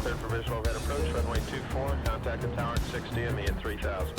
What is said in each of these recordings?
Cleared for visual overhead approach, runway 24, contact the tower at 60 and me at 3000.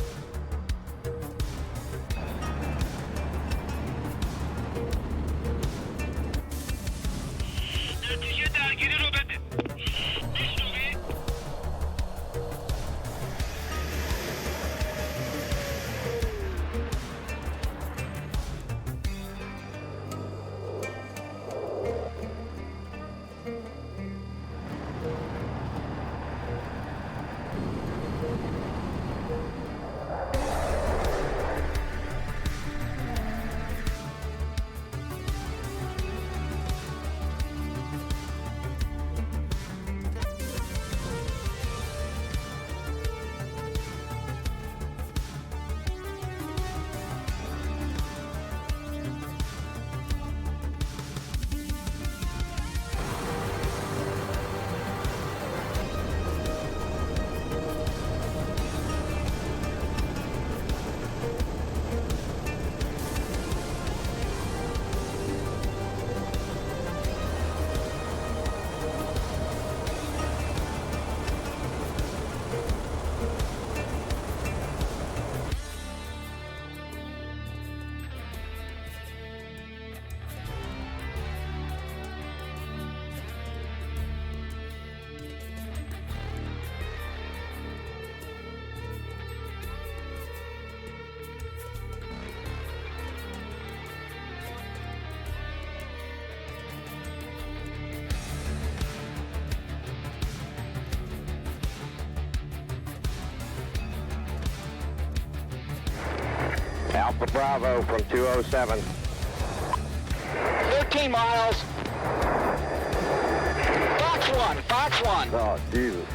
Alpha Bravo from 207. 13 miles. Fox 1, Fox 1. Oh, Jesus.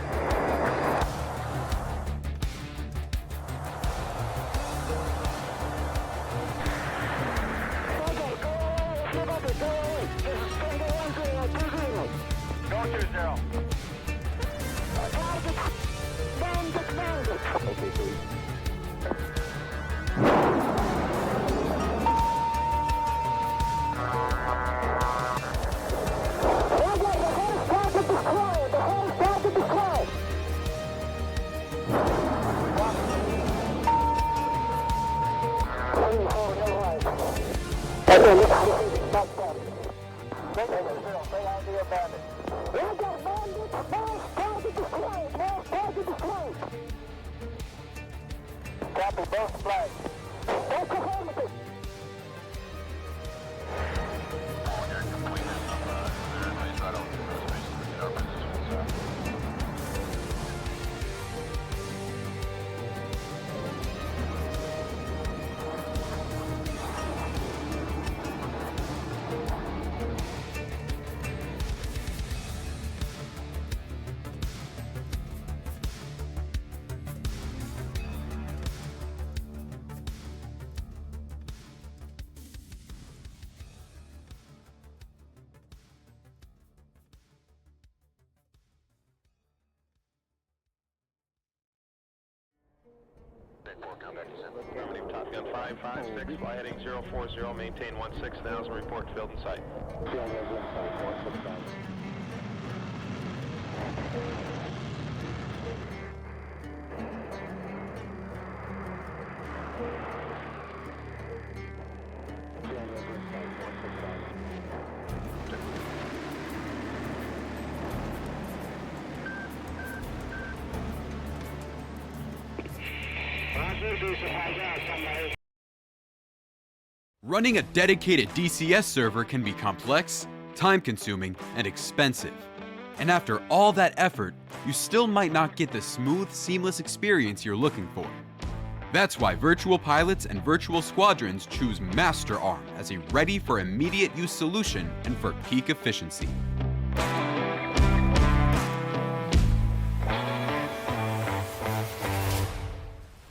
Go 20. Okay, please. Copy both flags. Top Gun 556, fly heading 040, maintain 16,000, report field in sight. Running a dedicated DCS server can be complex, time-consuming, and expensive. And after all that effort, you still might not get the smooth, seamless experience you're looking for. That's why virtual pilots and virtual squadrons choose Master Arm as a ready for immediate use solution and for peak efficiency.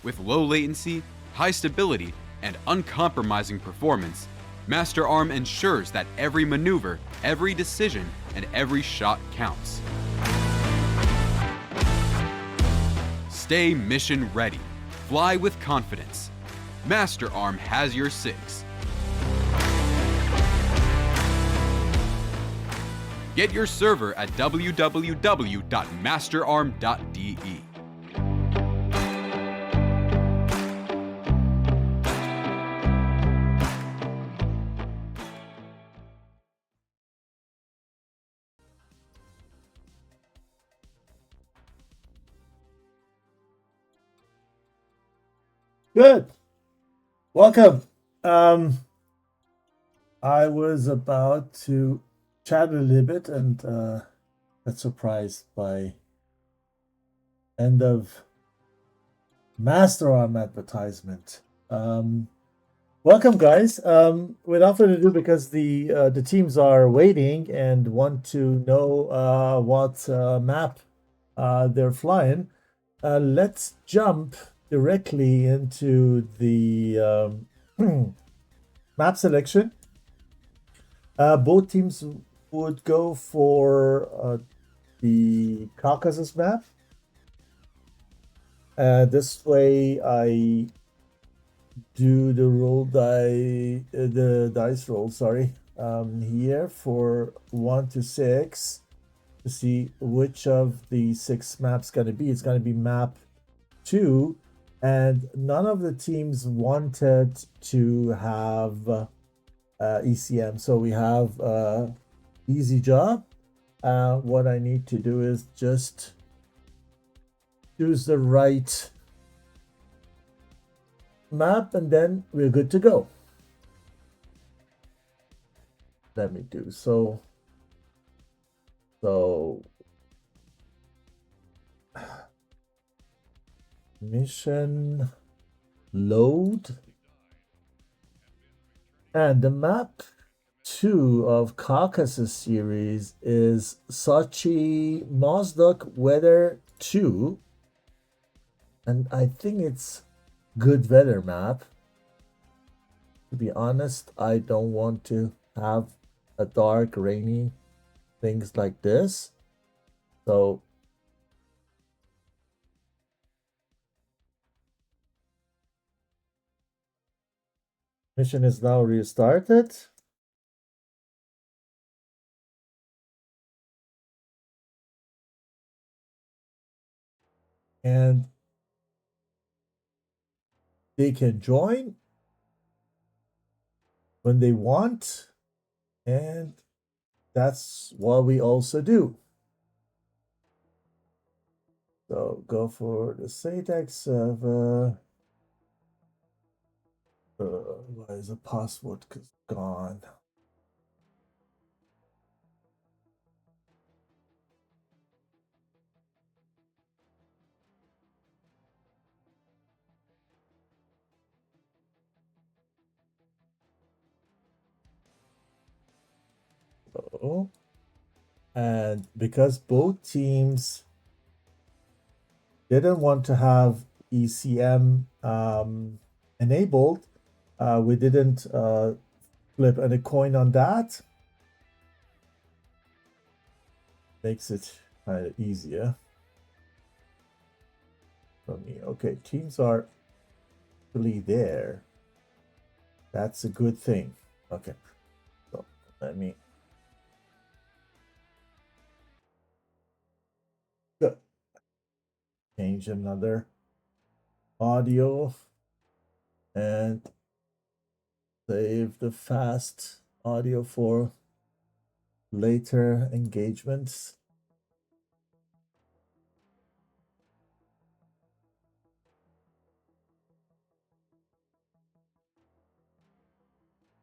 With low latency, high stability, and uncompromising performance, Master Arm ensures that every maneuver, every decision, and every shot counts. Stay mission ready. Fly with confidence. Master Arm has your six. Get your server at www.masterarm.de. Good. Welcome. I was about to chat a little bit and got surprised by end of Master Arm advertisement. Welcome, guys. Without further ado, because the teams are waiting and want to know what map they're flying, let's jump directly into the map selection. Both teams would go for the Caucasus map. This way I do the dice roll, sorry, here for 1 to 6 to see which of the 6 maps going to be. It's going to be map 2, and none of the teams wanted to have ECM, so we have easy job. What I need to do is just choose the right map and then we're good to go. Let me do so mission load, and the map 2 of Caucasus series is Sochi Mozdok Weather 2, and I think it's good weather map. To be honest, I don't want to have a dark, rainy things like this, so mission is now restarted. And they can join when they want, and that's what we also do. So go for the SATAC server. Why is the password gone? So, and because both teams didn't want to have ECM enabled, we didn't flip any coin on that. Makes it kind of easier for me. Okay, teams are really there. That's a good thing. Okay, so let me change another audio and save the fast audio for later engagements.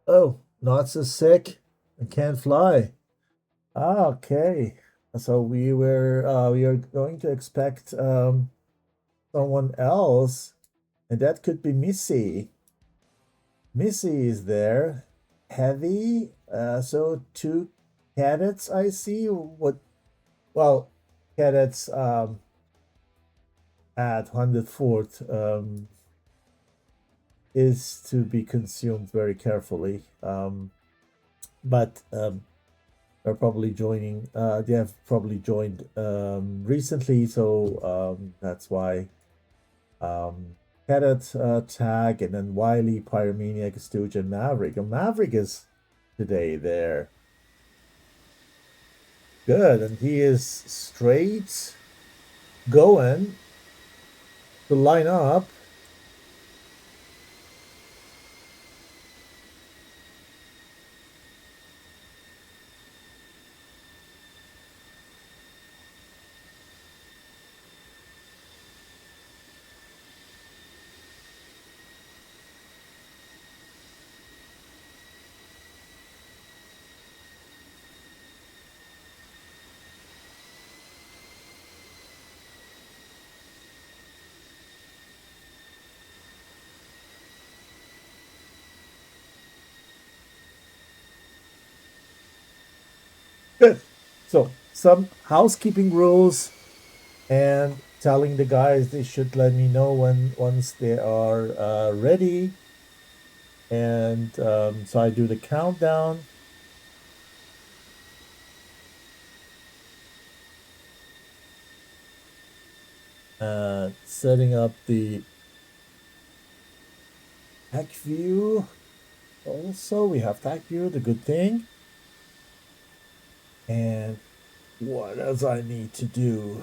Oh, not so sick. I can't fly. Okay. So we are going to expect someone else And that could be Missy. Missy is there. Heavy. So 2 cadets I see. What? Well, cadets at 104th is to be consumed very carefully. But are probably joining. They have probably joined recently, so that's why. Cadet Tag, and then Wiley, Pyromaniac, Stooge, and Maverick. And Maverick is today there. Good, and he is straight going to line up. Good. So some housekeeping rules and telling the guys they should let me know once they are ready. And so I do the countdown. Setting up the tac view. Also, we have tac view, the good thing. And what else I need to do?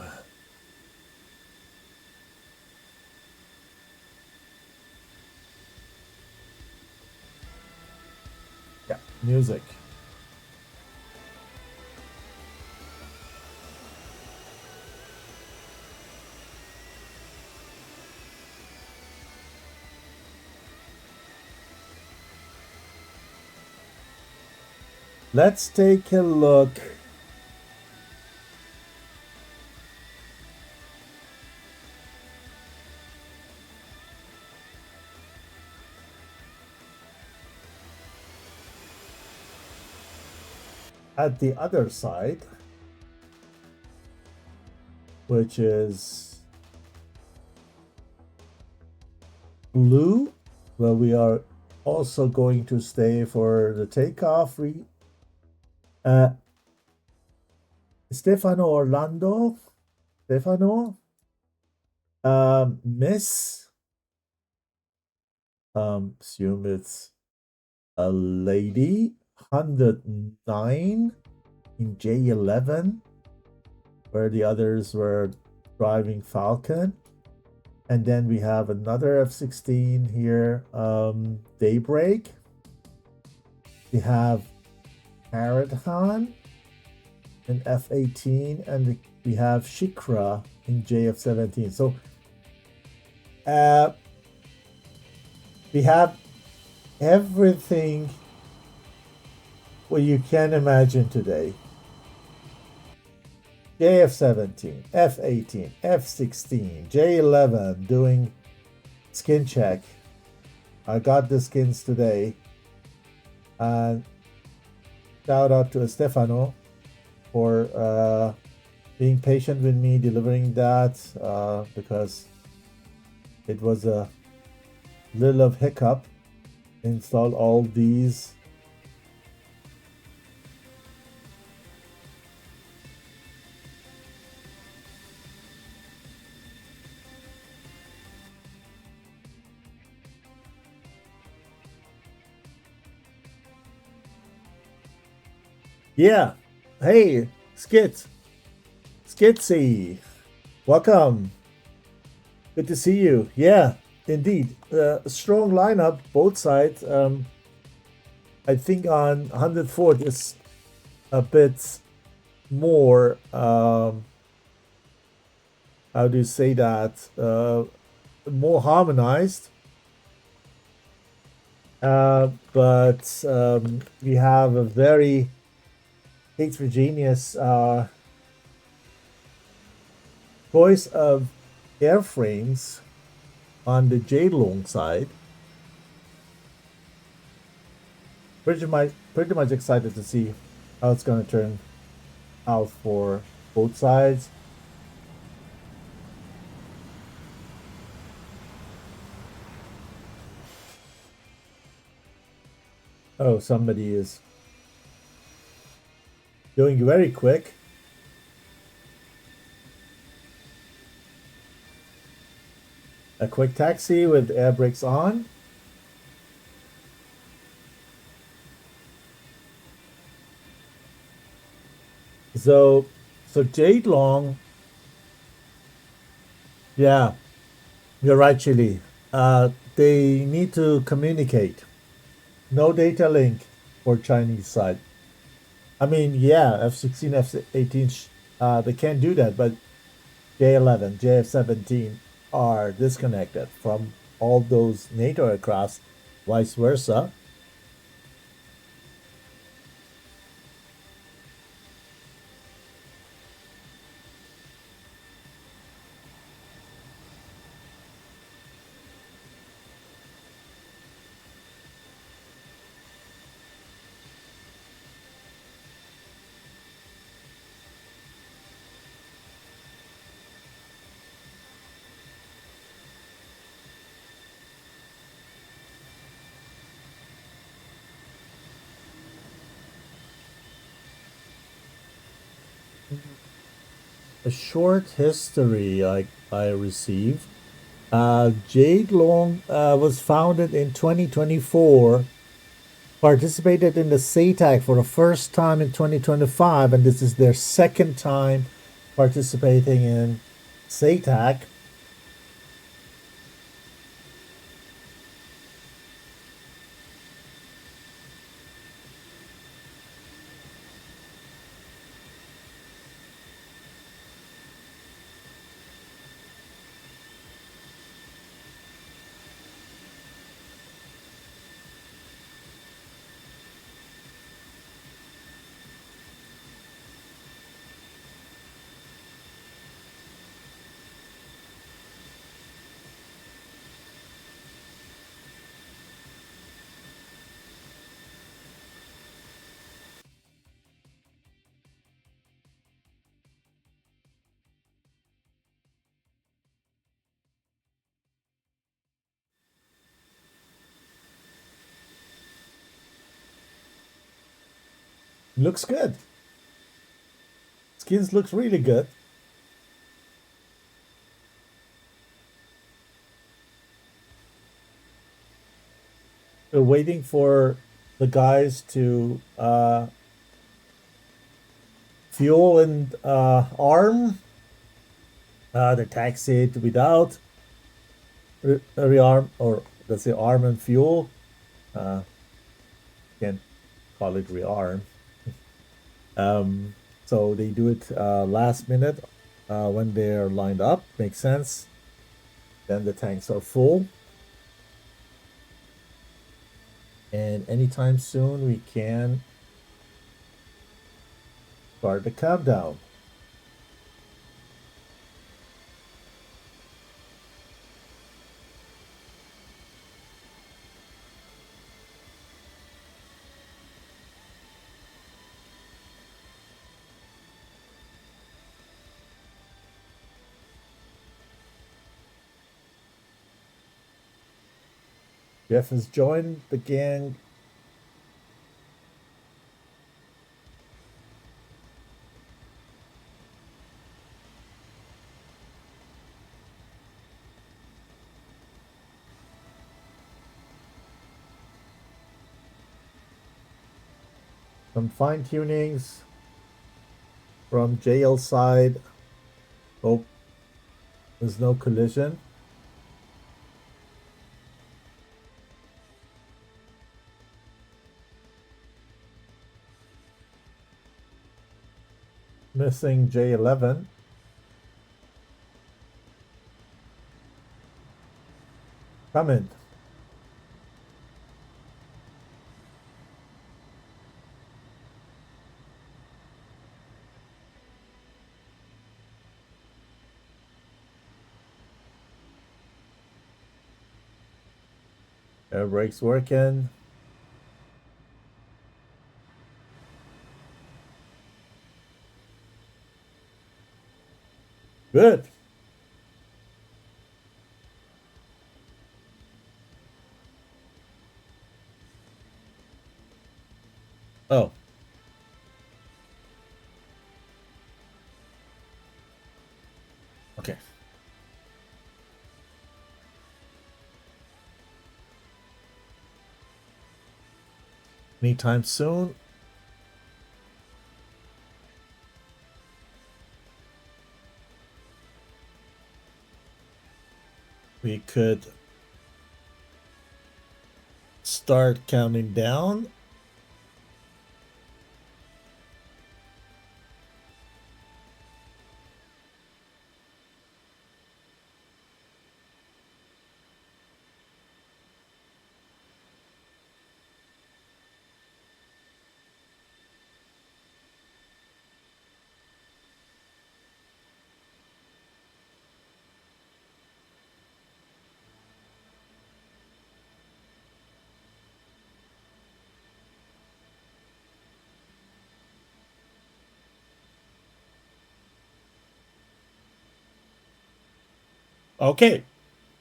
Yeah, music. Let's take a look at the other side, which is blue, where we are also going to stay for the takeoff. Stefano Orlando, Miss, assume it's a lady, 109 in J11, where the others were driving Falcon. And then we have another F-16 here, Daybreak. We have Paradhan in F-18, and we have Shikra in JF-17. So we have everything what you can imagine today. JF-17, F-18, F-16, J-11 doing skin check. I got the skins today. And shout out to Stefano for being patient with me delivering that because it was a little of hiccup. Install all these. Yeah. Hey, Skitsy. Welcome. Good to see you. Yeah, indeed. Strong lineup, both sides. I think on 104th is a bit more, how do you say that? More harmonized. But we have a very heterogeneous choice of airframes on the Jadeloong side. Pretty much excited to see how it's going to turn out for both sides. Oh, somebody is doing very quick. A quick taxi with air brakes on. So Jadeloong, yeah, you're right, Chili. They need to communicate. No data link for Chinese side. I mean, yeah, F-16, F-18, they can't do that, but J-11, JF-17 are disconnected from all those NATO aircrafts, vice versa. A short history I received. Jadeloong was founded in 2024, participated in the SATAC for the first time in 2025, and this is their second time participating in SATAC. Looks good. Skins looks really good. We're waiting for the guys to fuel and arm the taxi without rearm, or let's say arm and fuel. Can't call it rearm. So they do it last minute when they're lined up. Makes sense. Then the tanks are full. And anytime soon we can start the countdown. Jeff has joined the gang. Some fine tunings from JL side. Hope there's no collision. Missing J11. Coming. Air brakes working. Good. Oh. Okay. Anytime soon. We could start counting down. Okay.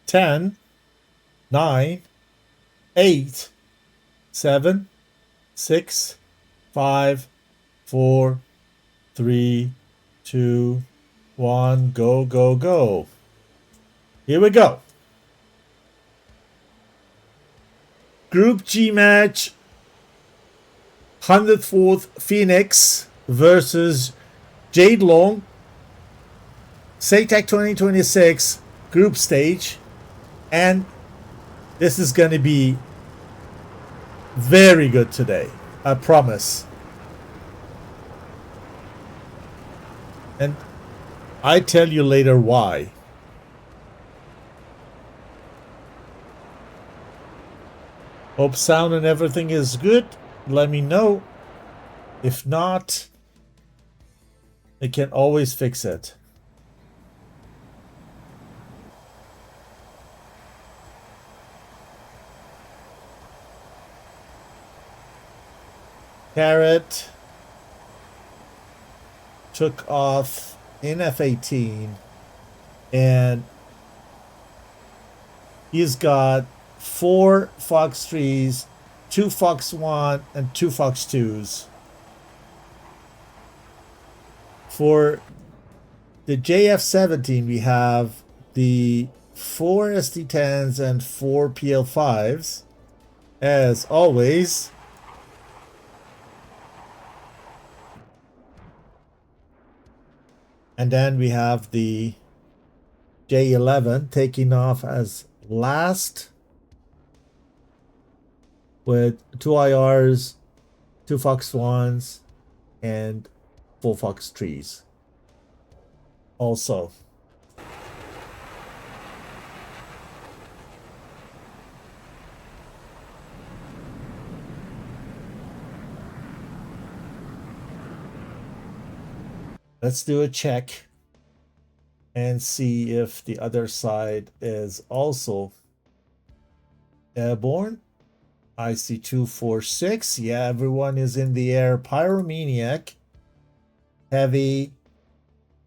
10, 9, 8, 7, 6, 5, 4, 3, 2, 1. Go, go, go. Here we go. Group G match. 104th Phoenix versus Jadeloong. SATAC 2026 group stage. And this is going to be very good today. I promise. And I tell you later why. Hope sound and everything is good. Let me know. If not, I can always fix it. Carrot took off in F18 and he's got 4 Fox 3s, 2 Fox 1, and 2 Fox 2s. For the JF17, we have the 4 SD10s and 4 PL5s, as always. And then we have the J11 taking off as last with 2 IRs, 2 Fox 1s, and 4 Fox 3s. Also. Let's do a check and see if the other side is also airborne. IC246. Yeah, everyone is in the air. Pyromaniac, Heavy,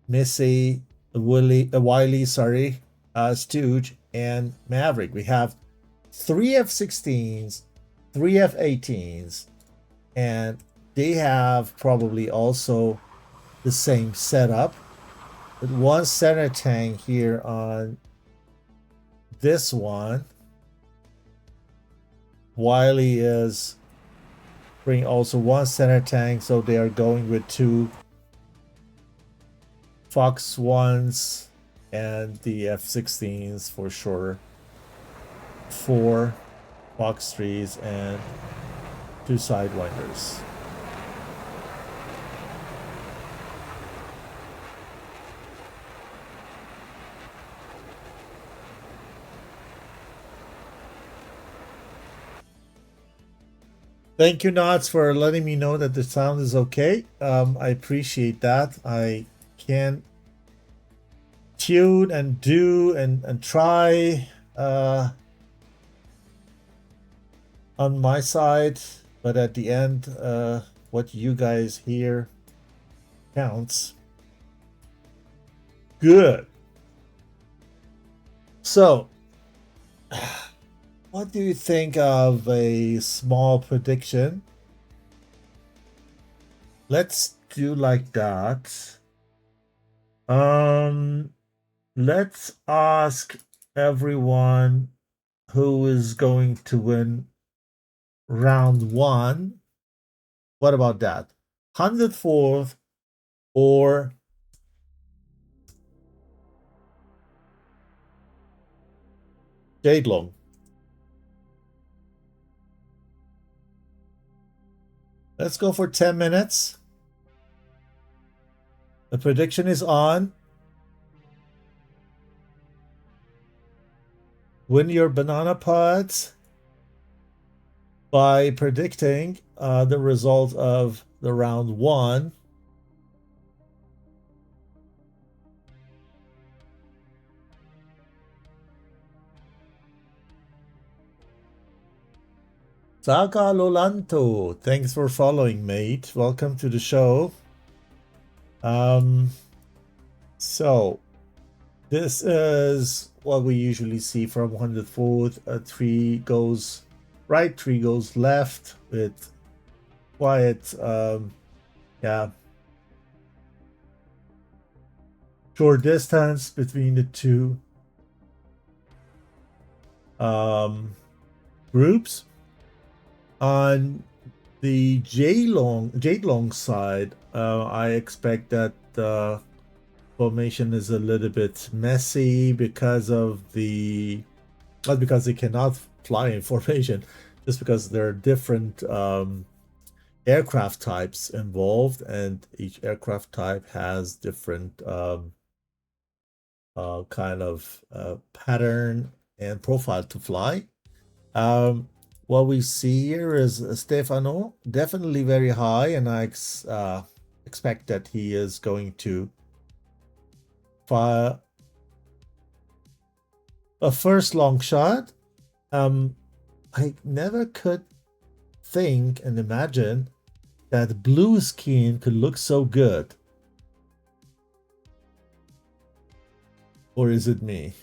Missy, Wiley, Stooge, and Maverick. We have 3 F16s, 3 F18s, and they have probably also the same setup. With 1 center tank here on this one. Wiley is bringing also 1 center tank, so they are going with 2 Fox 1s and the F16s for sure. 4 Fox 3s and 2 Sidewinders. Thank you, Knots, for letting me know that the sound is okay. I appreciate that. I can tune and do and try on my side, but at the end, what you guys hear counts. Good. So, what do you think of a small prediction? Let's do like that. Let's ask everyone who is going to win round 1. What about that? 104th or Jadeloong? Let's go for 10 minutes. The prediction is on. Win your banana pods by predicting the result of the round 1. Saka Lolanto, thanks for following, mate. Welcome to the show. So this is what we usually see from 104th. 3 goes right, 3 goes left with quiet, yeah, short distance between the two groups. On the Jadeloong side, I expect that the formation is a little bit messy because of the, not because they cannot fly in formation, just because there are different aircraft types involved, and each aircraft type has different kind of pattern and profile to fly. What we see here is Stefano, definitely very high, and I expect that he is going to fire a first long shot. I never could think and imagine that blue skin could look so good. Or is it me?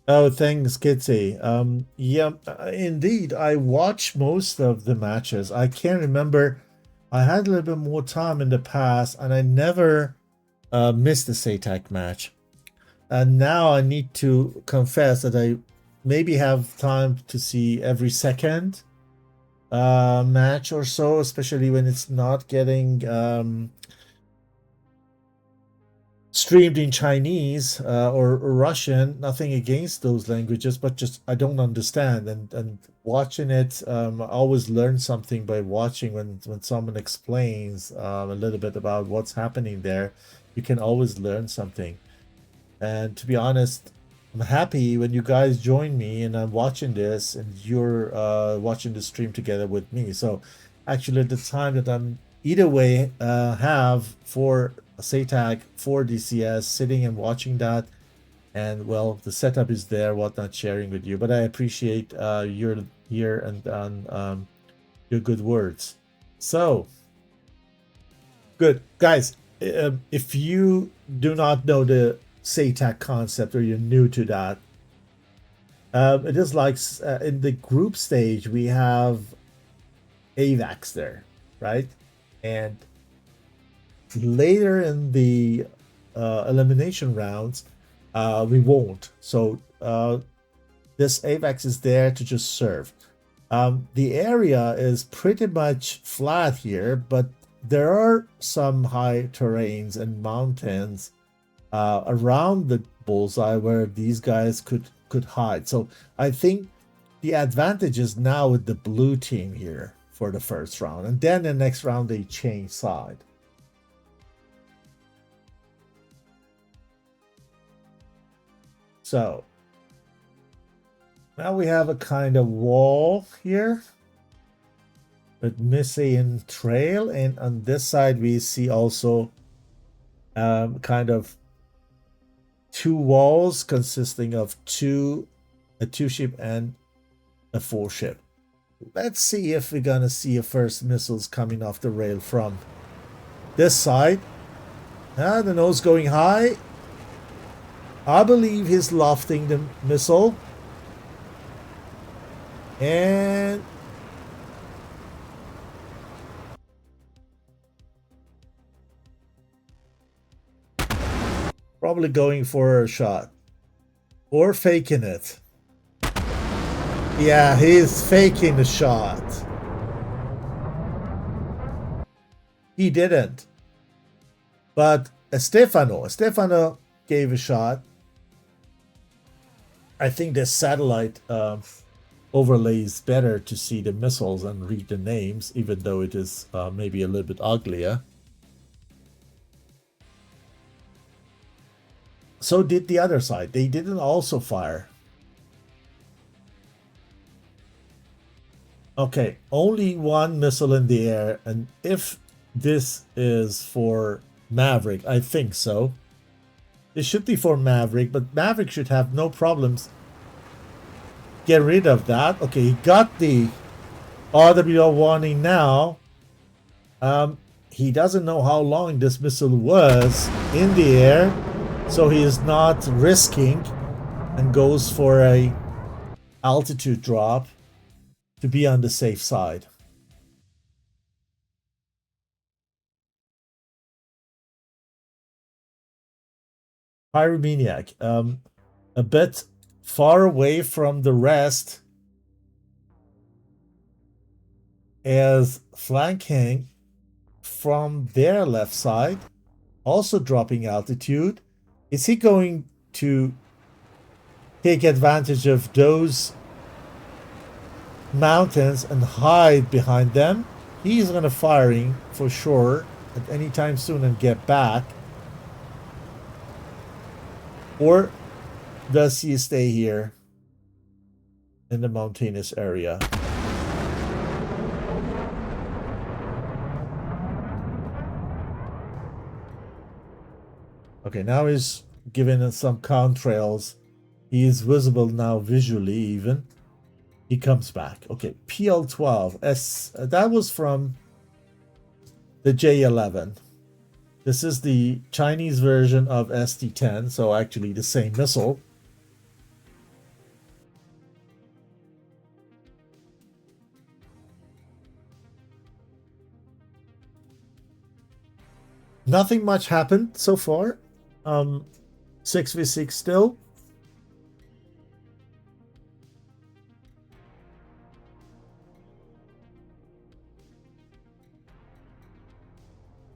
Oh, thanks, Kitsy. Yeah, indeed, I watched most of the matches. I can't remember. I had a little bit more time in the past, and I never missed a SATAC match. And now I need to confess that I maybe have time to see every second match or so, especially when it's not getting streamed in Chinese or Russian. Nothing against those languages, but just I don't understand. And watching it, I always learn something by watching when someone explains a little bit about what's happening there. You can always learn something. And to be honest, I'm happy when you guys join me and I'm watching this and you're watching the stream together with me. So actually the time that I'm either way have for SATAC, for DCS, sitting and watching that, and well, the setup is there, whatnot, sharing with you. But I appreciate your here and your good words. So good, guys. If you do not know the SATAC concept or you're new to that, it is like in the group stage we have AVACs there, right? And later in the elimination rounds, we won't. So this AVAX is there to just serve. The area is pretty much flat here, but there are some high terrains and mountains around the bullseye where these guys could hide. So I think the advantage is now with the blue team here for the first round, and then the next round they change side. So now we have a kind of wall here, but missing trail, and on this side we see also kind of two walls consisting of a two ship and a four ship. Let's see if we're gonna see a first missiles coming off the rail from this side. The nose going high. I believe he's lofting the missile. And probably going for a shot. Or faking it. Yeah, he's faking the shot. He didn't. But Stefano gave a shot. I think the satellite overlay is better to see the missiles and read the names, even though it is maybe a little bit uglier. So did the other side. They didn't also fire. Okay, only one missile in the air, and if this is for Maverick, I think so. This should be for Maverick, but Maverick should have no problems get rid of that. Okay, he got the RWL warning now. He doesn't know how long this missile was in the air, so he is not risking and goes for a altitude drop to be on the safe side. Pyromaniac, a bit far away from the rest, as flanking from their left side, also dropping altitude. Is he going to take advantage of those mountains and hide behind them? He's gonna firing for sure at any time soon and get back. Or does he stay here in the mountainous area? Okay, now he's given us some contrails. He is visible now visually even. He comes back. Okay, PL-12. That was from the J-11. This is the Chinese version of ST-10, so actually the same missile. Nothing much happened so far. 6v6 still.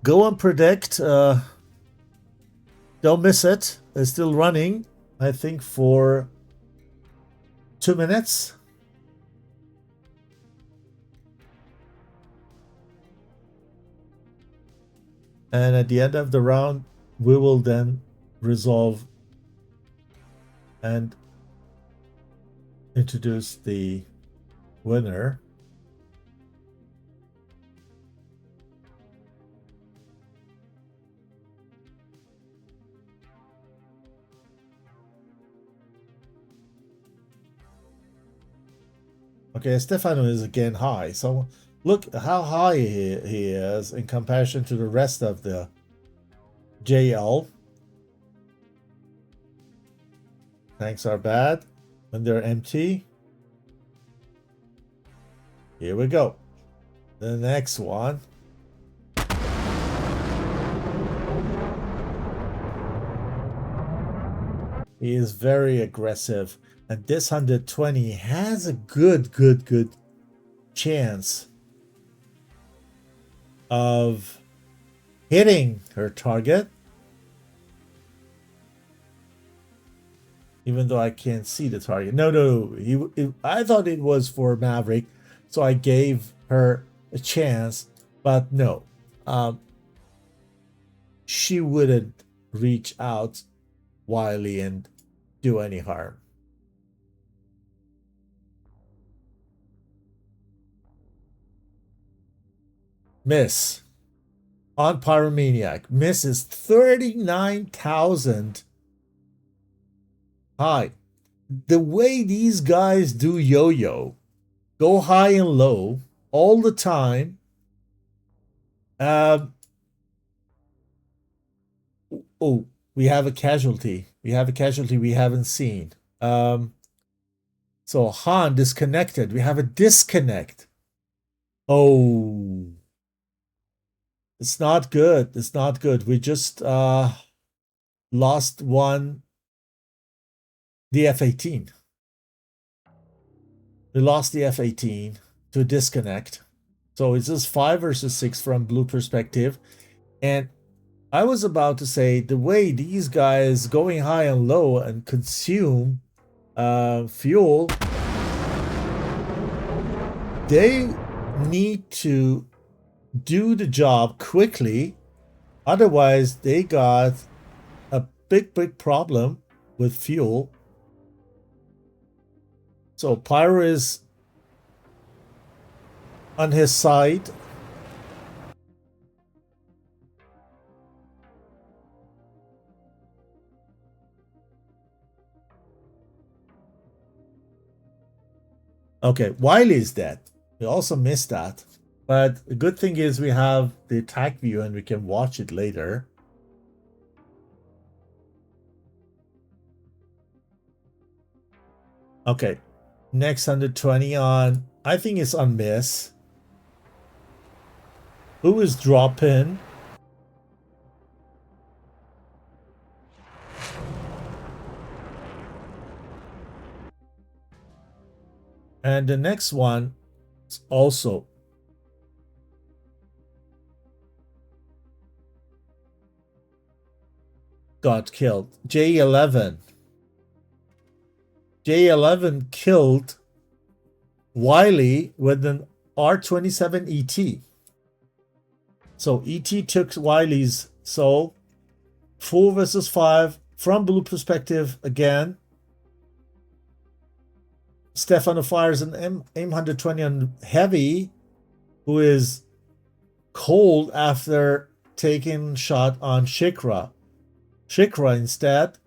Go and predict. Don't miss it. It's still running, I think, for 2 minutes. And at the end of the round, we will then resolve and introduce the winner. Okay, Stefano is again high. So look how high he is in comparison to the rest of the JL. Tanks are bad when they're empty. Here we go. The next one. He is very aggressive. And this 120 has a good chance of hitting her target. Even though I can't see the target. No. I thought it was for Maverick, so I gave her a chance. But no. She wouldn't reach out wildly and do any harm. miss on Pyromaniac. Miss is 39,000 high. The way these guys do yo-yo, go high and low all the time. Oh, we have a casualty. We have a casualty we haven't seen. So Han disconnected. We have a disconnect. Oh, it's not good. It's not good. We just lost one. The F-18. We lost the F-18 to disconnect. So it's just 5 versus 6 from blue perspective. And I was about to say the way these guys going high and low and consume fuel, they need to do the job quickly. Otherwise, they got a big problem with fuel. So Pyro is on his side. Okay, Wiley is dead. We also missed that. But the good thing is we have the attack view and we can watch it later. Okay, next 120 on, I think it's on miss. Who is dropping? And the next one is also got killed. J11. J11 killed Wiley with an R27 ET. So ET took Wiley's soul. 4 versus 5 from blue perspective again. Stefano fires an M120 on Heavy, who is cold after taking shot on Shikra. Shikra instead,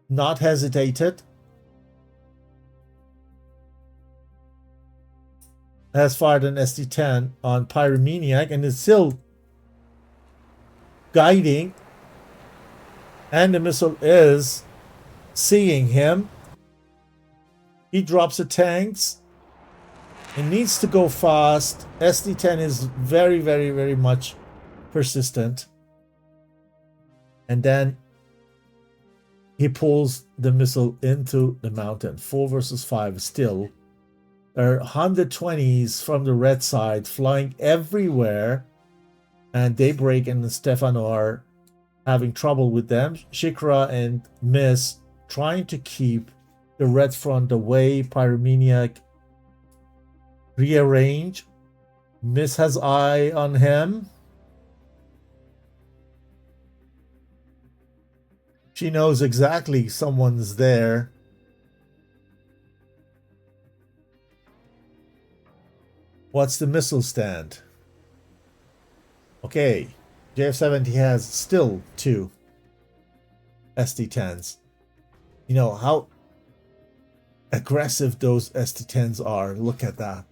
not hesitated, has fired an SD-10 on Pyromaniac and is still guiding, and the missile is seeing him. He drops the tanks. It needs to go fast. SD-10 is very much persistent. And then he pulls the missile into the mountain. 4 versus 5 still. There are 120s from the red side flying everywhere. And Daybreak and Stefano are having trouble with them. Shikra and Miss trying to keep the red front away. Pyromaniac rearrange. Miss has eye on him. She knows exactly someone's there. What's the missile stand? Okay, JF-70 has still 2 SD-10s. You know how aggressive those SD-10s are. Look at that.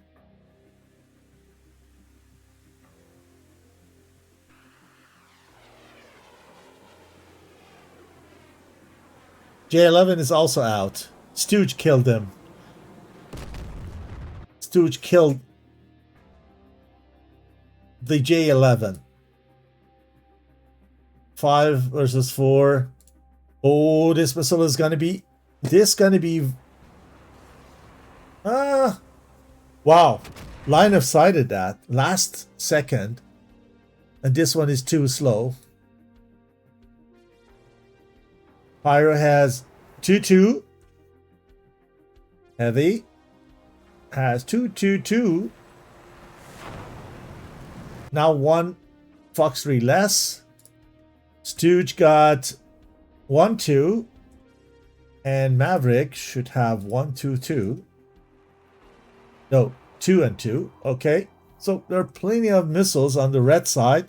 J11 is also out. Stooge killed him. Stooge killed the J11. 5 versus 4. Oh, this missile is gonna be... Wow. Line of sighted that. Last second. And this one is too slow. Pyro has 2-2. Heavy has 2-2-2. Now 1 Fox 3 less. Stooge got 1-2. And Maverick should have 1-2-2. No, 2 and 2. Okay. So there are plenty of missiles on the red side.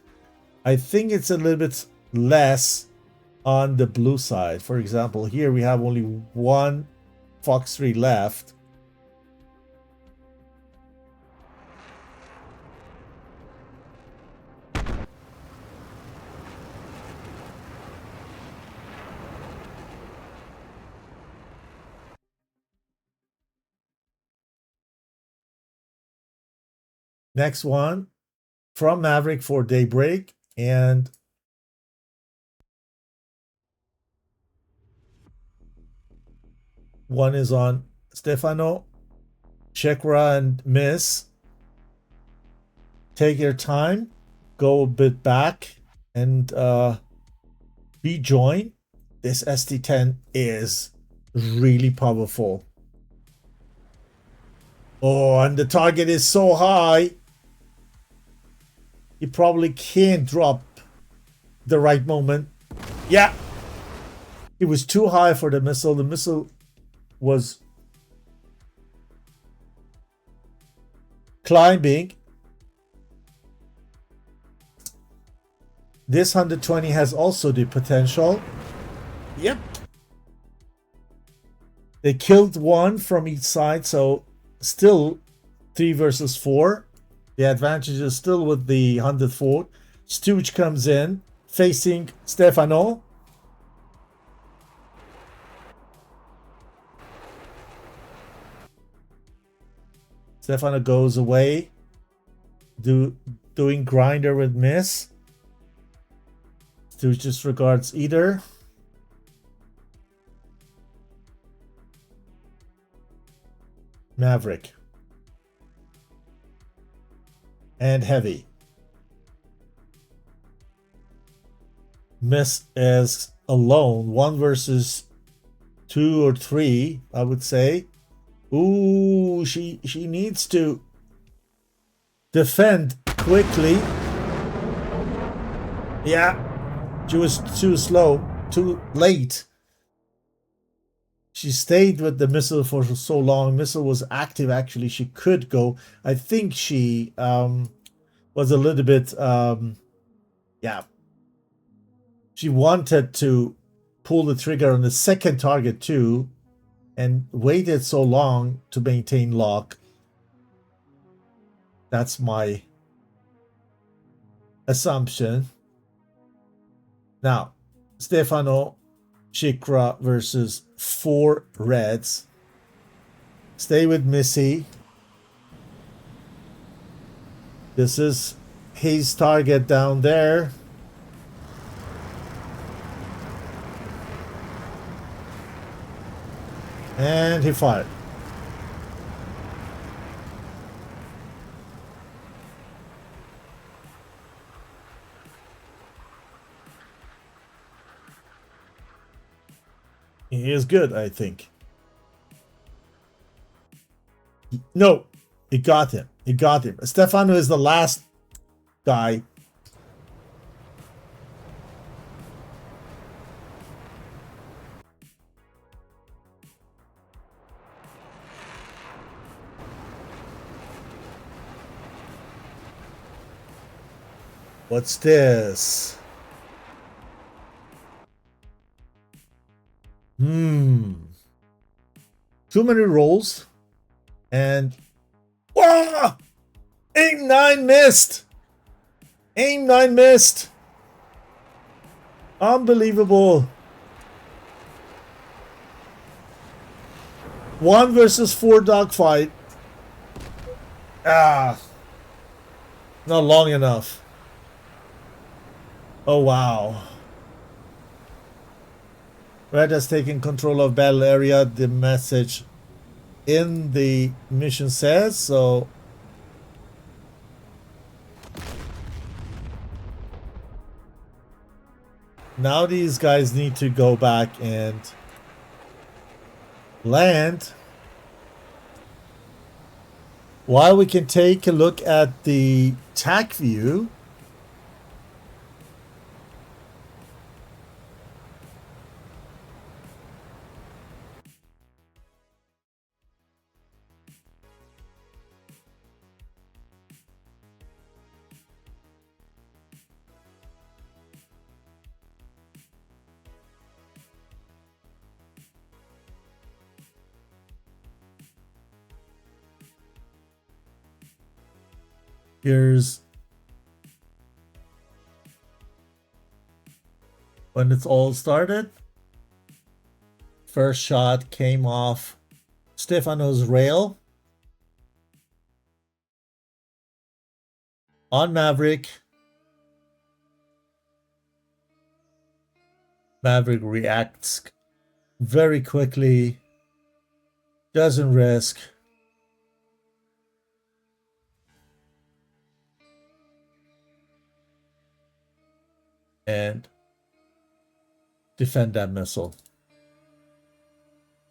I think it's a little bit less on the blue side. For example, here we have only one Fox 3 left. Next one from Maverick for Daybreak, and one is on Stefano, Chekra, and Miss. Take your time, go a bit back, and rejoin. This ST-10 is really powerful. Oh, and the target is so high. You probably can't drop the right moment. Yeah. It was too high for the missile. The missile was climbing. This 120 has also the potential. Yep. They killed one from each side, so still 3 versus 4. The advantage is still with the 104. Stooge comes in, facing Stefano. Stefano goes away, doing grinder with Miss. Stooge disregards either. Maverick. And Heavy. Miss is alone. 1 versus 2 or 3, I would say. Ooh, she needs to defend quickly. Yeah. She was too slow, too late. She stayed with the missile for so long. Missile was active, actually. She could go. I think she was a little bit, yeah. She wanted to pull the trigger on the second target too, and waited so long to maintain lock. That's my assumption. Now, Stefano Chikra versus 4 reds. Stay with Missy. This is his target down there. And he fired. He is good, I think. No, it got him. It got him. Stefano is the last guy. What's this? Too many rolls. And whoa! Aim 9 missed. Aim 9 missed. Unbelievable. 1 versus 4 dogfight. Not long enough. Oh wow. Red has taken control of battle area. The message in the mission says so. Now these guys need to go back and land. While we can take a look at the TAC view. Here's when it's all started. First shot came off Stefano's rail on Maverick. Maverick reacts very quickly, doesn't risk. And defend that missile.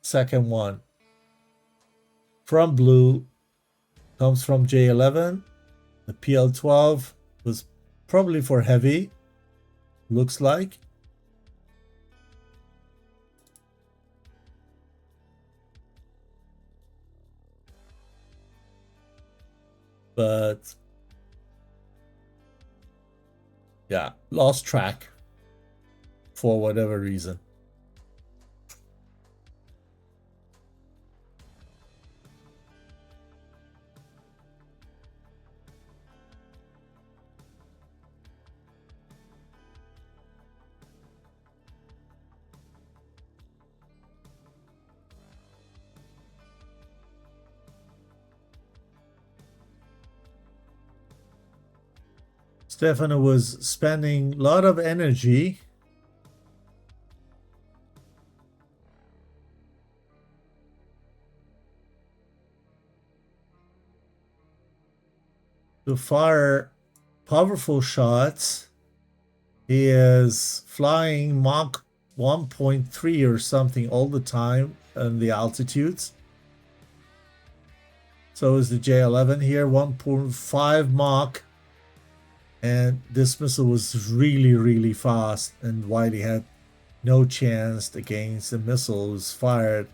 Second one from blue comes from J11. The PL-12 was probably for heavy, looks like. But yeah, lost track for whatever reason. Stefano was spending a lot of energy to fire powerful shots. He is flying Mach 1.3 or something all the time in the altitudes. So is the J11 here, 1.5 Mach. And this missile was really, really fast, and Wiley had no chance against the missiles fired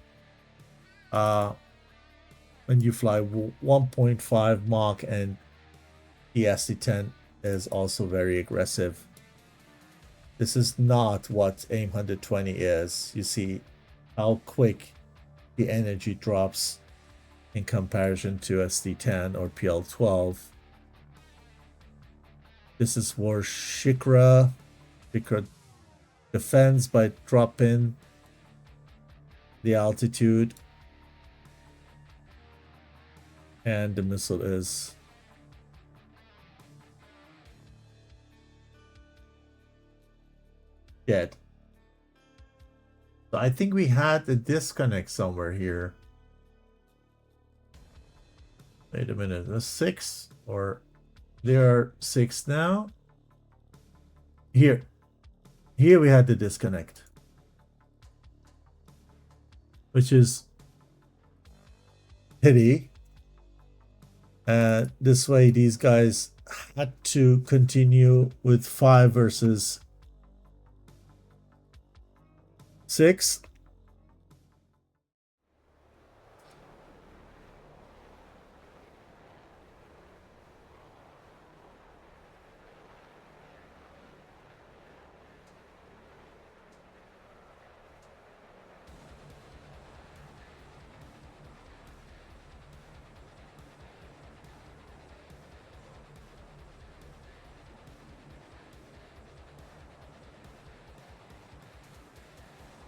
when you fly 1.5 Mach, and the ST-10 is also very aggressive. This is not what AIM 120 is. You see how quick the energy drops in comparison to ST-10 or PL-12. This is for Shikra. Shikra defends by dropping the altitude. And the missile is dead. So I think we had a disconnect somewhere here. Wait a minute, the 6 or... There are 6 now. Here we had the disconnect, which is pity. This way, these guys had to continue with 5 versus 6.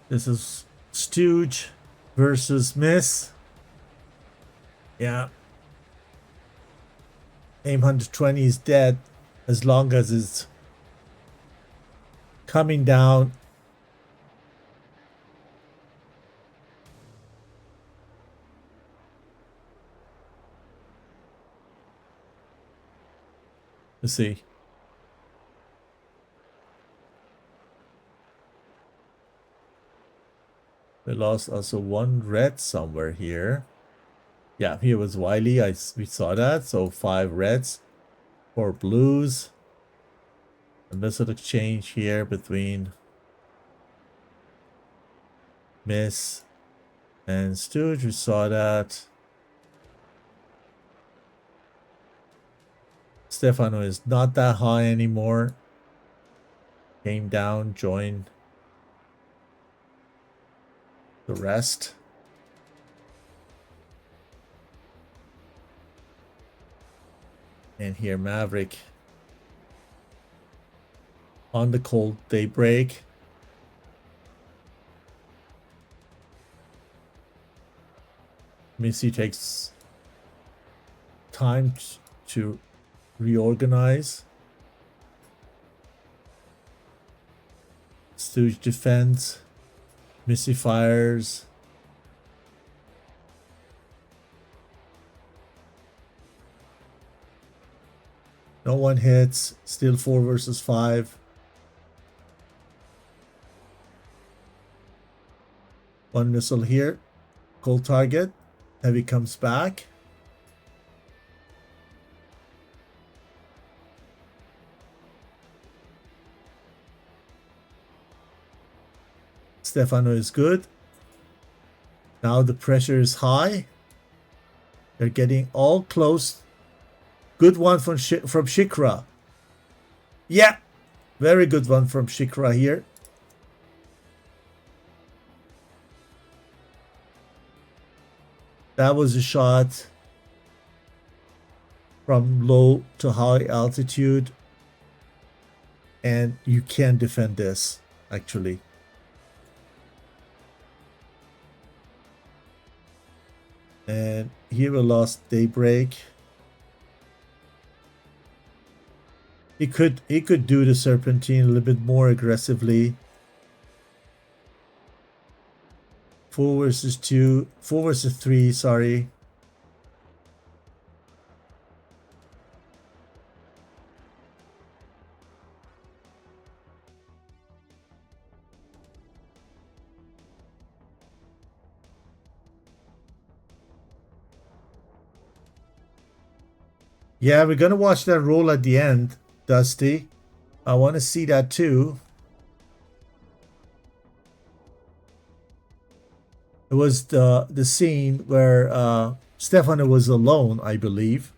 This is Stooge versus Miss. Yeah. AIM 120 is dead as long as it's coming down. Let's see. We lost also 1 red somewhere here. Yeah, here was Wiley. We saw that. So 5 reds, 4 blues. A missile exchange here between Miss and Stooge. We saw that. Stefano is not that high anymore. Came down, joined the rest. And here Maverick on the cold daybreak. Missy takes time to reorganize. Stooge defends. Missy fires. No one hits. Still 4 versus 5. One missile here. Cold target. Heavy comes back. Stefano is good. Now the pressure is high. They're getting all close. Good one from Shikra. Yeah, very good one from Shikra here. That was a shot from low to high altitude. And you can defend this, actually. And here we lost daybreak. He could do the serpentine a little bit more aggressively. 4 versus 2, 4 versus 3, sorry. Yeah, we're gonna watch that roll at the end, Dusty. I want to see that too. It was the scene where Stefano was alone, I believe.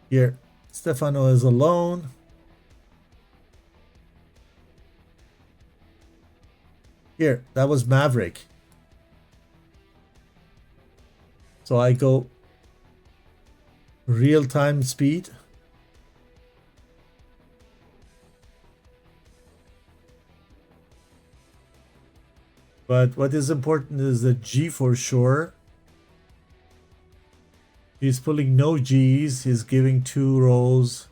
Here, Stefano is alone. Here, that was Maverick. So I go real-time speed. But what is important is the G for sure. He's pulling no Gs. He's giving 2 rolls.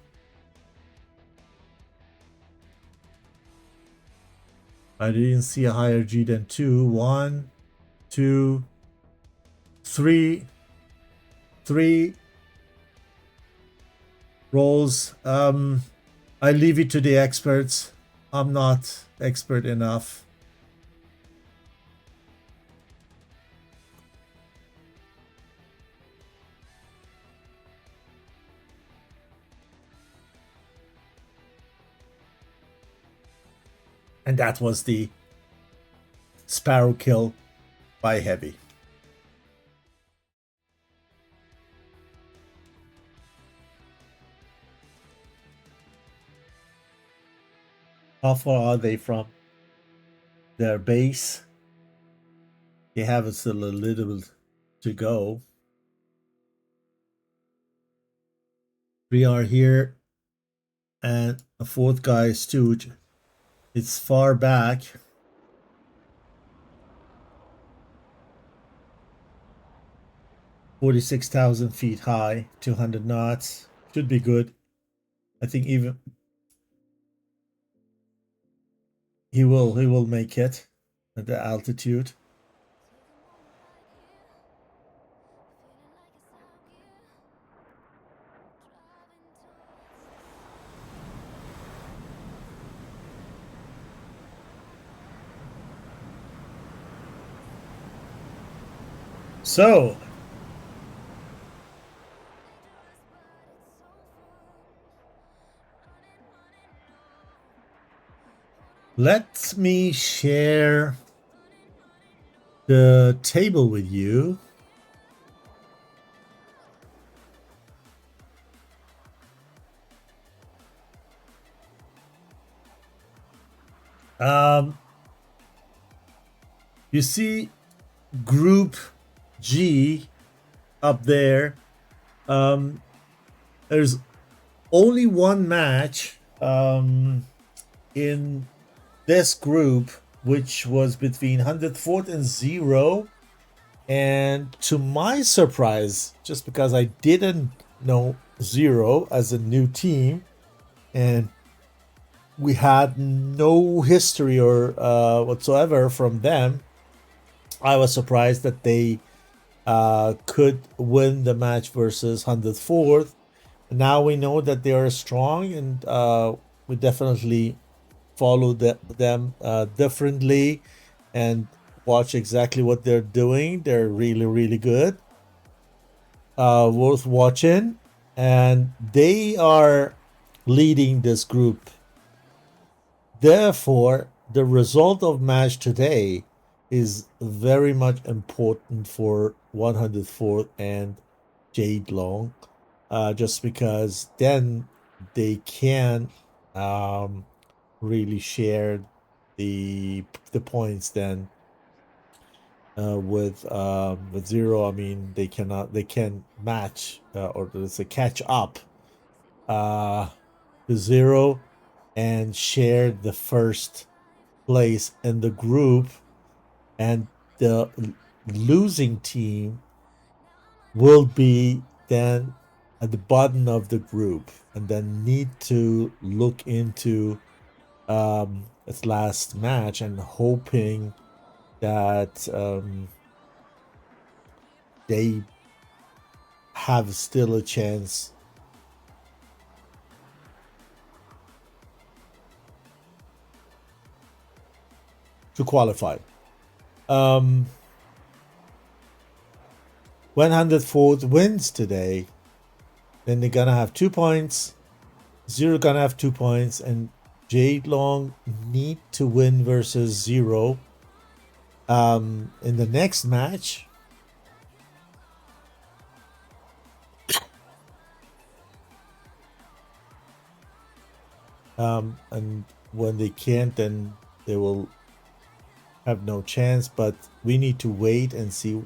I didn't see a higher G than 2. 1, 2, 3. 3 rolls. I leave it to the experts. I'm not expert enough. And that was the Sparrow kill by Heavy. How far are they from their base? They have still a little to go. We are here, and a 4th guy is Stooge. It's far back. $46,000 feet high, 200 knots. Should be good. I think even he will make it at the altitude. So, let me share the table with you. You see Group G up there. There's only one match in this group, which was between 104th and Zero. And to my surprise, just because I didn't know Zero as a new team, and we had no history or whatsoever from them, I was surprised that they could win the match versus 104th. Now we know that they are strong, and we definitely follow them differently and watch exactly what they're doing. They're really, really good. Worth watching. And they are leading this group. Therefore, the result of match today is very much important for 104th and Jadeloong, just because then they can really share the points then with Zero. I mean, they can match or there's a catch up to Zero and share the first place in the group, and the losing team will be then at the bottom of the group and then need to look into its last match and hoping that they have still a chance to qualify. 104th wins today, then they're gonna have 2 points. Zero gonna have 2 points, and Jadeloong need to win versus Zero in the next match. And when they can't, then they will have no chance. But we need to wait and see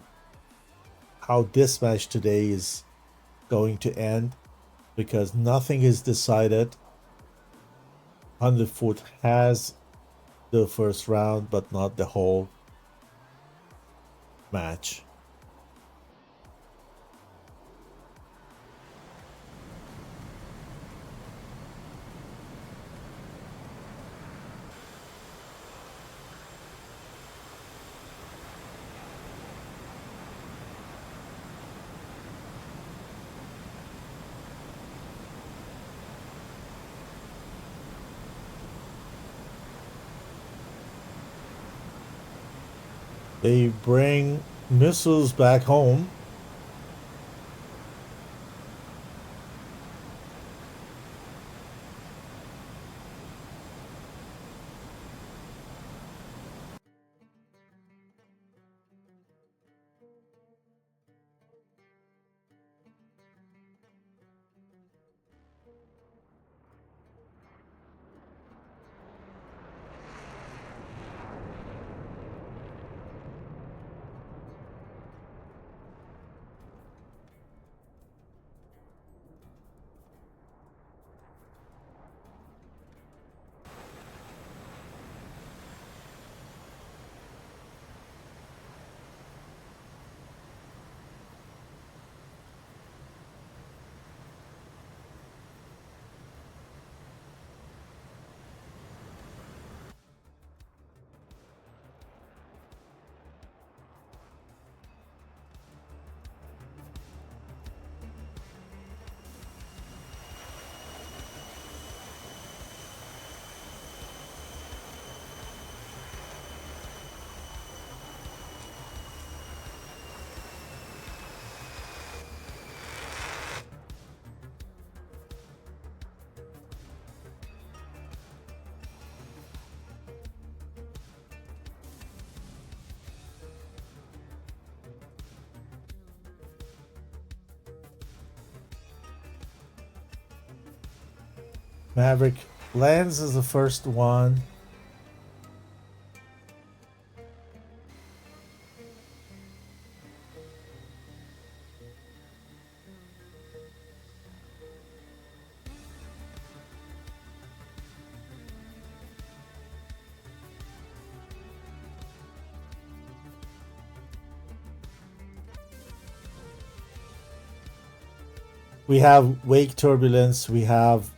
how this match today is going to end, because nothing is decided. 104th has the first round, but not the whole match. They bring missiles back home. Maverick lands as the first one. we have wake turbulence, we have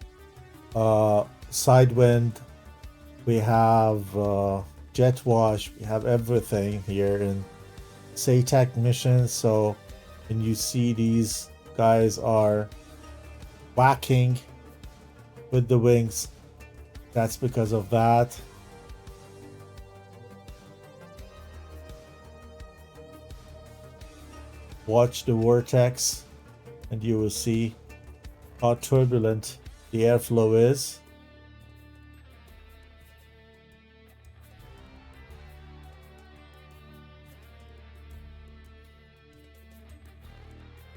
side wind, we have jet wash, we have everything here in SATAC mission. So when you see these guys are whacking with the wings, that's because of that. Watch the vortex and you will see how turbulent the airflow is.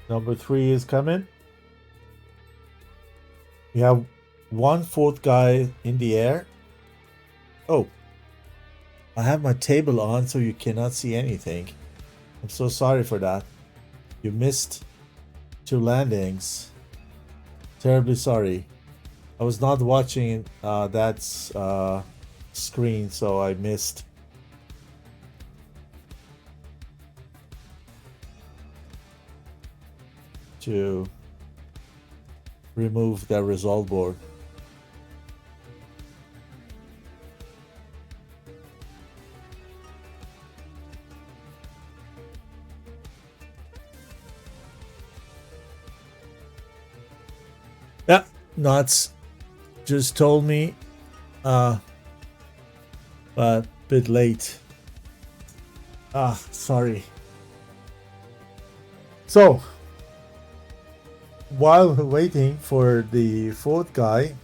Number 3 is coming. We have 1/4 guy in the air. Oh, I have my table on so you cannot see anything. I'm so sorry for that. You missed 2 landings. Terribly sorry. I was not watching that screen, so I missed. To remove the result board. Yeah, Knots just told me, but a bit late. Sorry. So, while waiting for the 4th guy,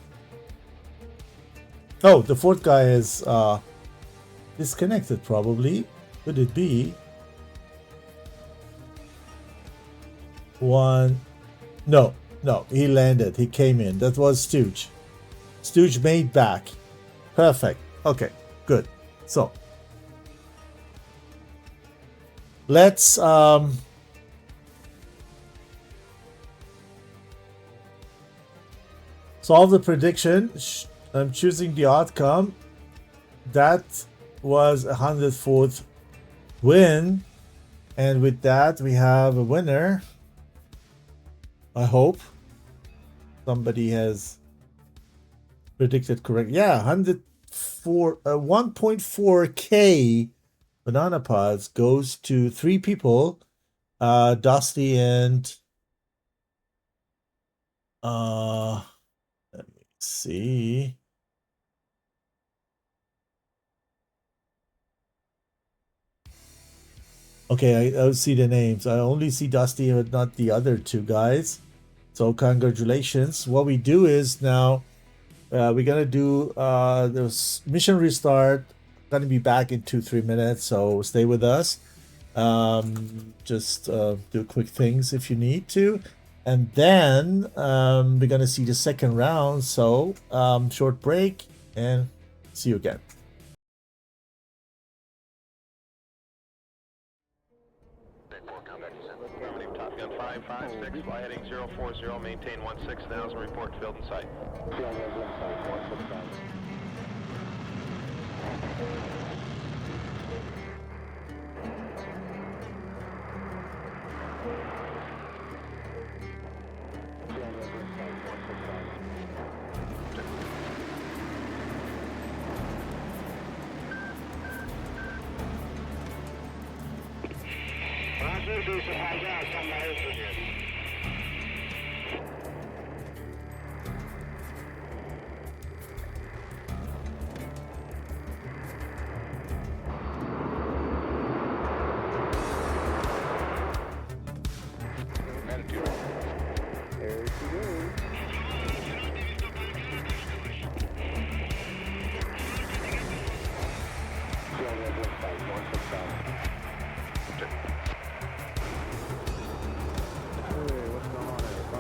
oh, the 4th guy is disconnected probably. Could it be? One, no, he landed, he came in. That was Stooge. Stooge made back. Perfect. Okay, good. So, let's solve the prediction. I'm choosing the outcome. That was 104th win. And with that, we have a winner. I hope somebody has predicted correct. Yeah, 1.4K banana pods goes to 3 people. Dusty and let me see. Okay, I see the names. I only see Dusty, but not the other 2 guys. So congratulations. What we do is now we're gonna do this mission restart. Gonna be back in 2-3 minutes, so stay with us. Just do quick things if you need to, and then we're gonna see the second round. So short break and see you again. Top Gun 556, fly heading 040, maintain 16,000, report field in sight.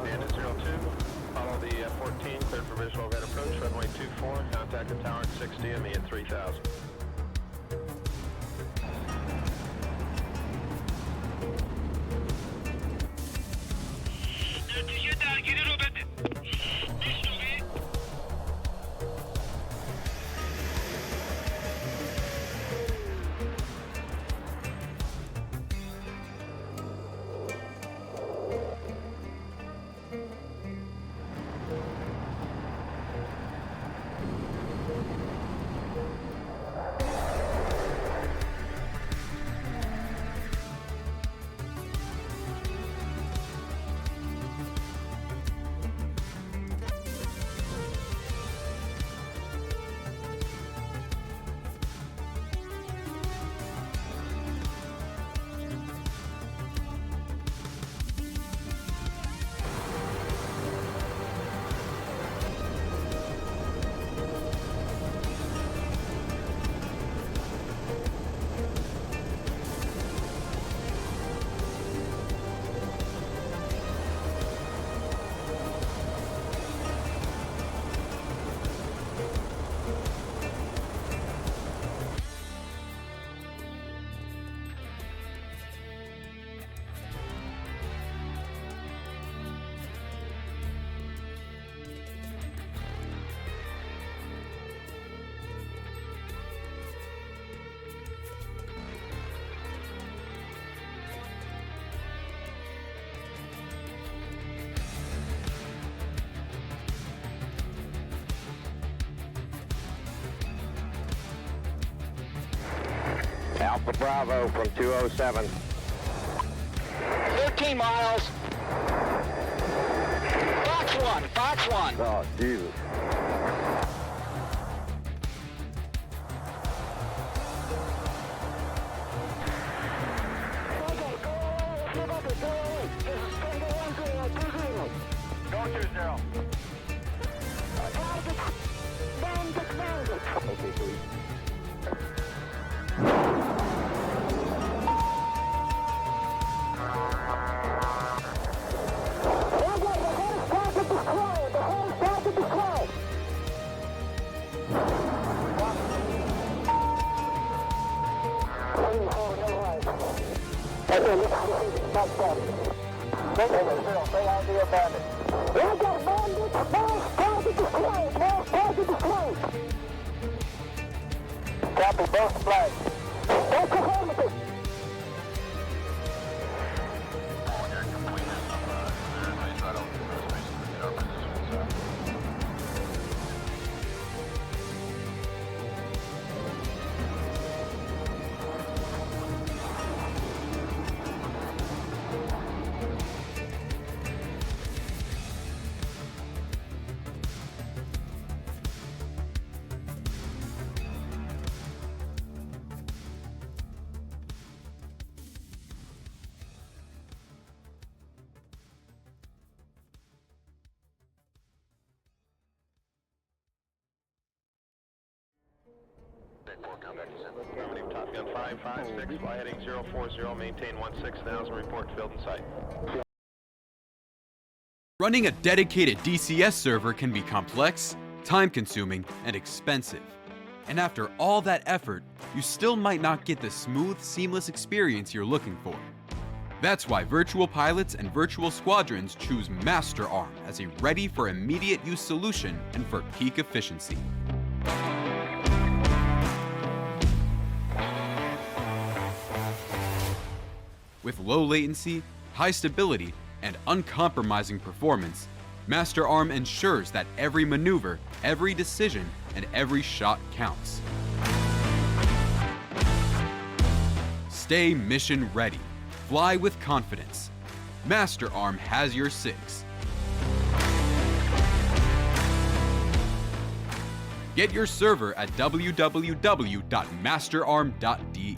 Bandit 02, follow the 14, cleared for visual overhead approach, runway 24, contact the tower at 60 and me at 3000. Alpha Bravo from 207. 13 miles. Fox 1, Fox 1. Oh, Jesus. Go 20. Okay, please. Copy both flags. Affirmative, Top Gun 556, fly heading 040, maintain 16,000, report field in sight. Running a dedicated DCS server can be complex, time-consuming, and expensive. And after all that effort, you still might not get the smooth, seamless experience you're looking for. That's why virtual pilots and virtual squadrons choose Master Arm as a ready for immediate use solution and for peak efficiency. With low latency, high stability, and uncompromising performance, Master Arm ensures that every maneuver, every decision, and every shot counts. Stay mission ready. Fly with confidence. Master Arm has your six. Get your server at www.masterarm.de.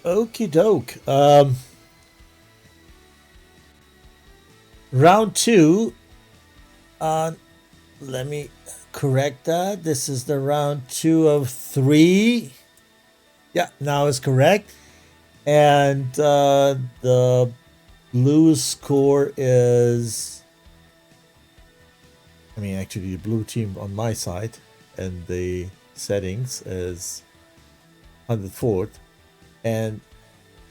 Okie doke. Round two. Let me correct that. This is the round 2 of 3. Yeah, now is correct. And the blue score is, actually the blue team on my side, and the settings is 104th. And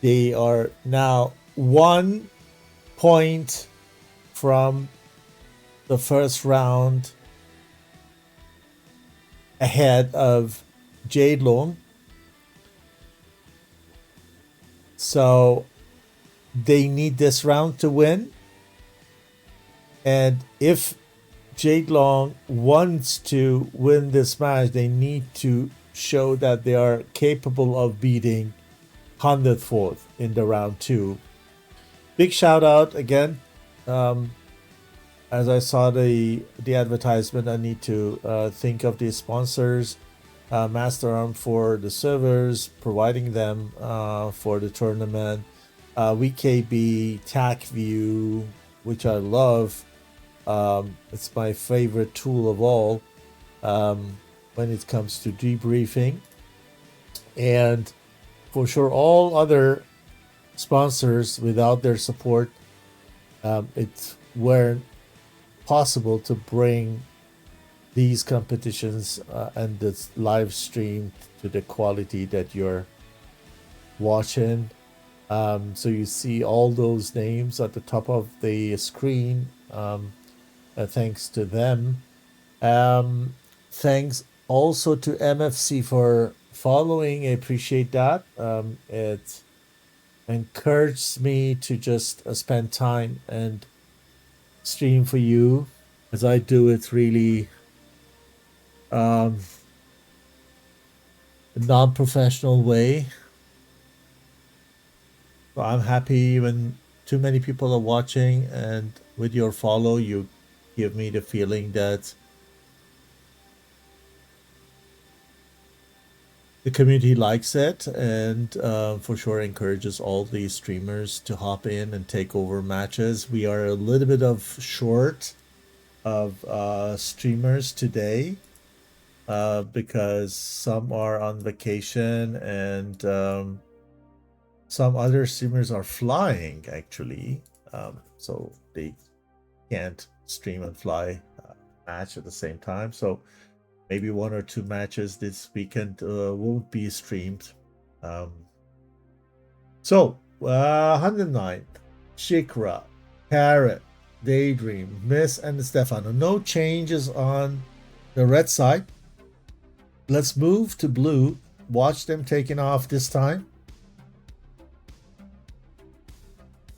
they are now 1 point from the first round ahead of Jadeloong. So they need this round to win. And if Jadeloong wants to win this match, they need to show that they are capable of beating 104th in the round 2. Big shout out again. As I saw the advertisement, I need to think of the sponsors. Master Arm for the servers, providing them for the tournament. VKB, TACView, which I love. It's my favorite tool of all when it comes to debriefing. And for sure, all other sponsors, without their support, it weren't possible to bring these competitions and this live stream to the quality that you're watching. So you see all those names at the top of the screen. Thanks to them. Thanks also to MFC for following. I appreciate that. It encouraged me to just spend time and stream for you, as I do it really non-professional way. So I'm happy when too many people are watching, and with your follow, you give me the feeling that the community likes it, and for sure encourages all the streamers to hop in and take over matches. We are a little bit of short of streamers today because some are on vacation, and some other streamers are flying actually, so they can't stream and fly match at the same time. So maybe 1 or 2 matches this weekend won't be streamed. So 109, Shikra, Carrot, Daydream, Miss, and Stefano. No changes on the red side. Let's move to blue. Watch them taking off this time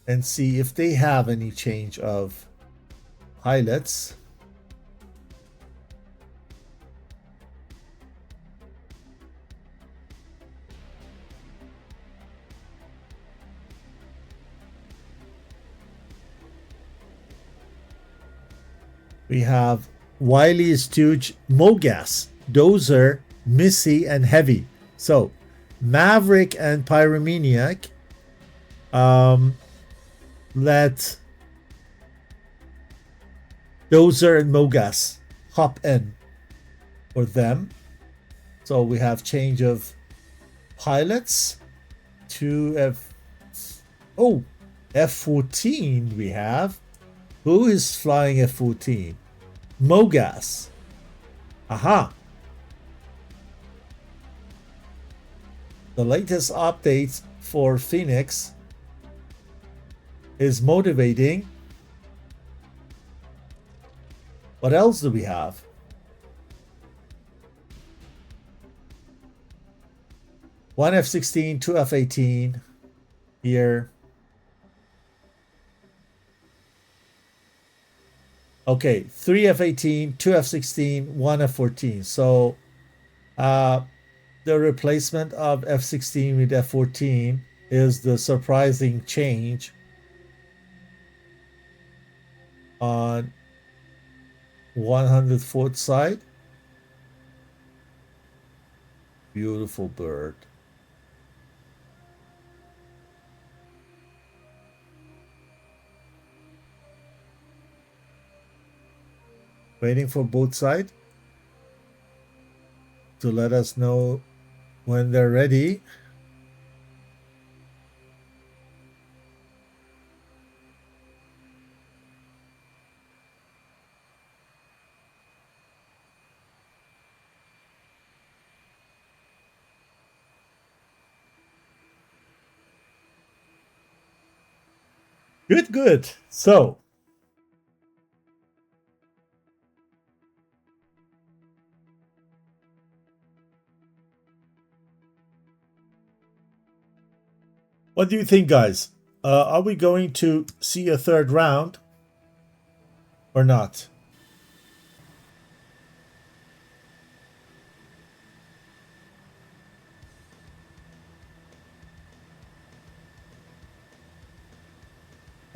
and see if they have any change of pilots. We have Wiley, Stooge, Mogas, Dozer, Missy, and Heavy. So Maverick and Pyromaniac let Dozer and Mogas hop in for them. So we have change of pilots to F14 we have. Who is flying F14? Mogas. Aha. The latest update for Phoenix is motivating. What else do we have? One F16, 2 F18 here. Okay, 3 F18, 2 F16, 1 F14. So the replacement of F16 with F14 is the surprising change on 104th side. Beautiful bird. Waiting for both sides to let us know when they're ready. Good. So what do you think, guys? Are we going to see a third round or not?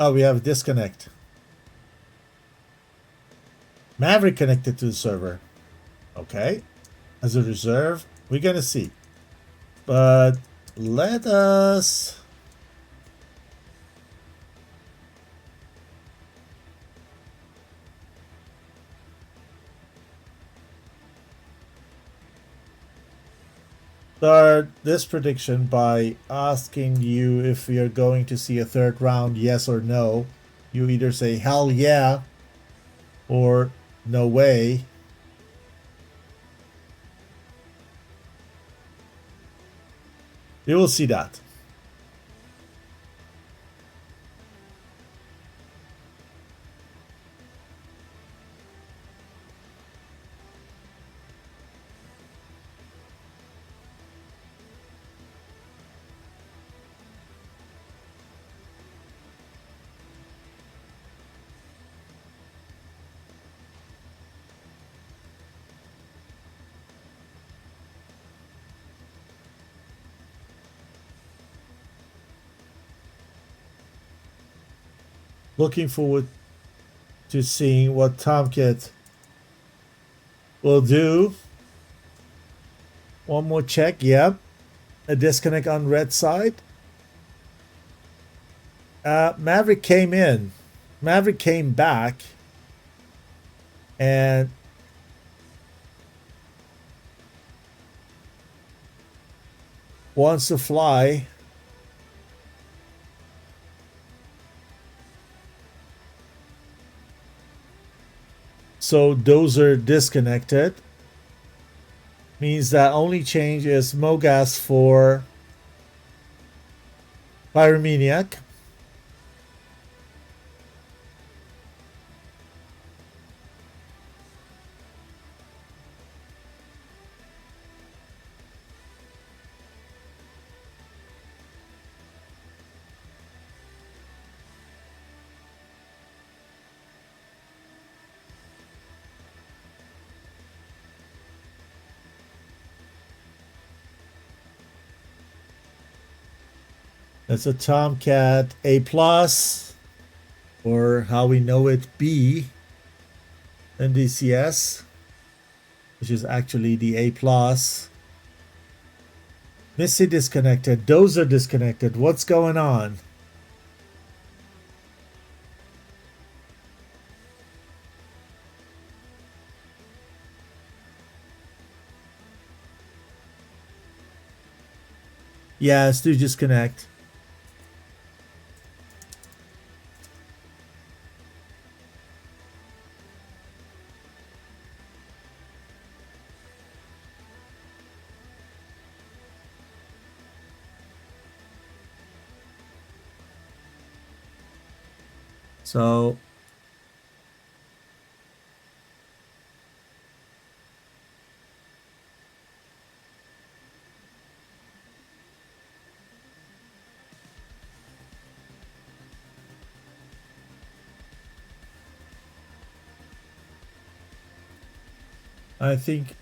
Oh, we have a disconnect. Maverick connected to the server. Okay. As a reserve, we're going to see. But let us... start this prediction by asking you if we are going to see a third round, yes or no. You either say hell yeah or no way. You will see that. looking forward to seeing what Tomcat will do. One more check. Yep. A disconnect on red side. Maverick came in. Maverick came back. And wants to fly. So those are disconnected. Means that only change is Mogas for Pyromaniac. That's a Tomcat A+, or how we know it, B in DCS, which is actually the A+. Missy disconnected. Those are disconnected. What's going on? Yeah, let's do disconnect. So I think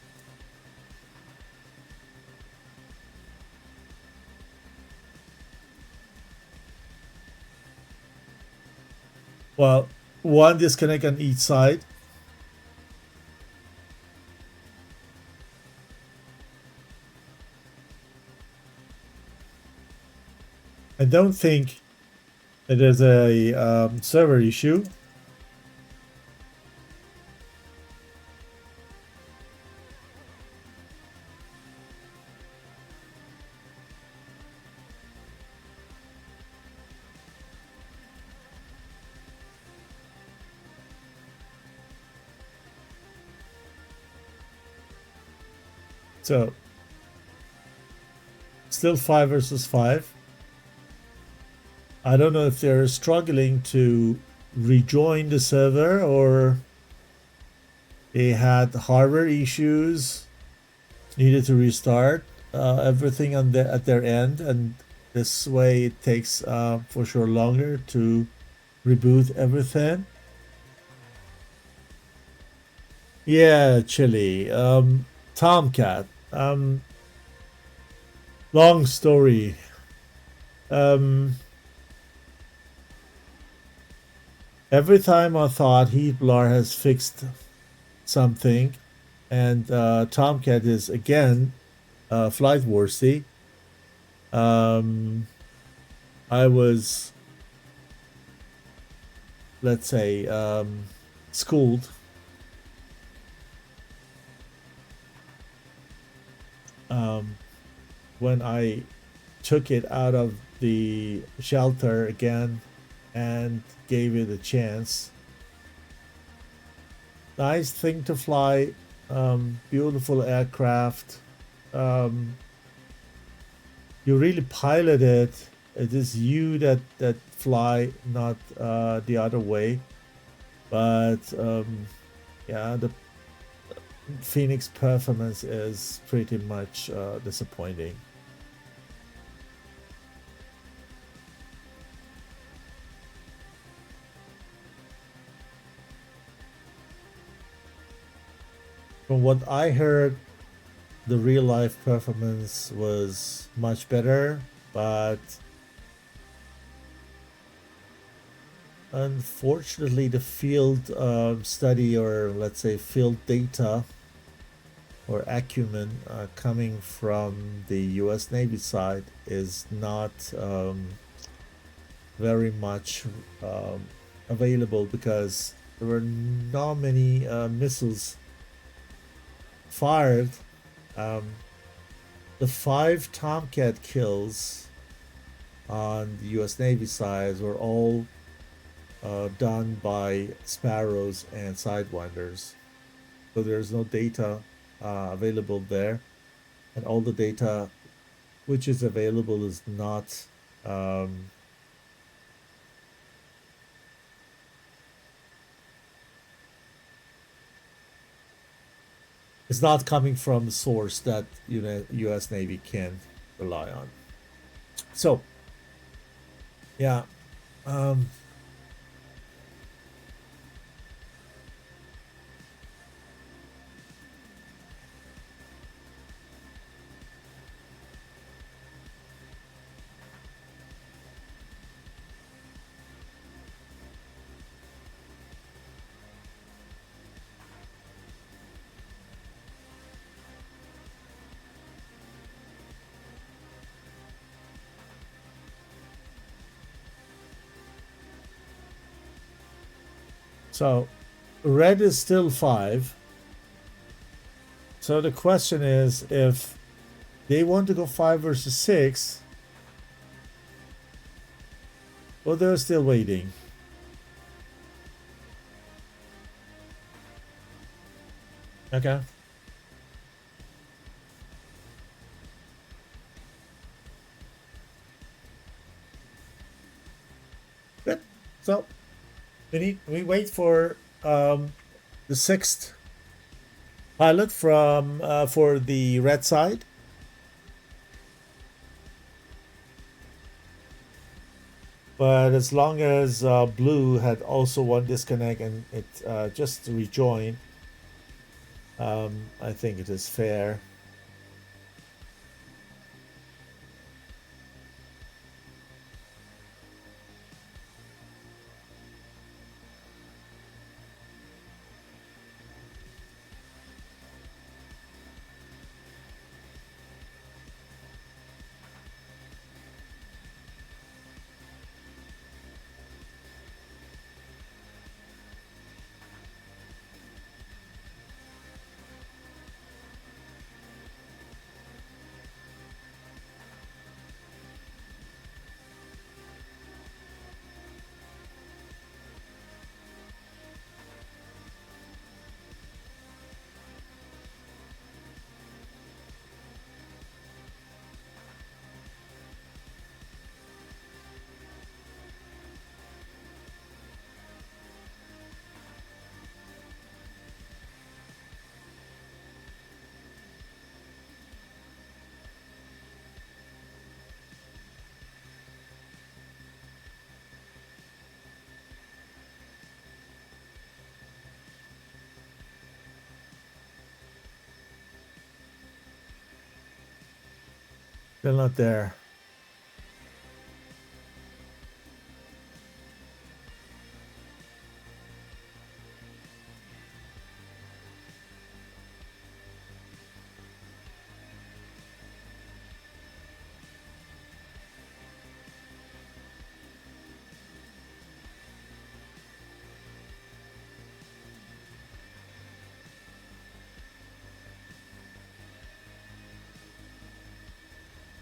well, one disconnect on each side. I don't think that there's a server issue. So, still 5 versus 5. I don't know if they're struggling to rejoin the server or they had hardware issues, needed to restart everything on at their end, and this way it takes for sure longer to reboot everything. Yeah, Chili. Tomcat. Long story. Every time I thought Heatblar has fixed something, and Tomcat is again flight worthy, I was, let's say, schooled. When I took it out of the shelter again and gave it a chance. Nice thing to fly, beautiful aircraft. You really pilot it. It is you that fly, not the other way. But yeah, the Phoenix performance is pretty much disappointing. From what I heard, the real life performance was much better, but Unfortunately, the field study, or let's say field data or acumen coming from the US Navy side is not very much available, because there were not many missiles fired. The 5 Tomcat kills on the US Navy side were all done by Sparrows and Sidewinders. So there's no data available there. And all the data which is available is not it's not coming from the source that US Navy can rely on. So yeah, so red is still 5. So the question is, if they want to go 5 versus 6, well, they're still waiting. Okay. Good. So we wait for the 6th pilot from for the red side. But as long as blue had also one disconnect and it just rejoined, I think it is fair. Still not there.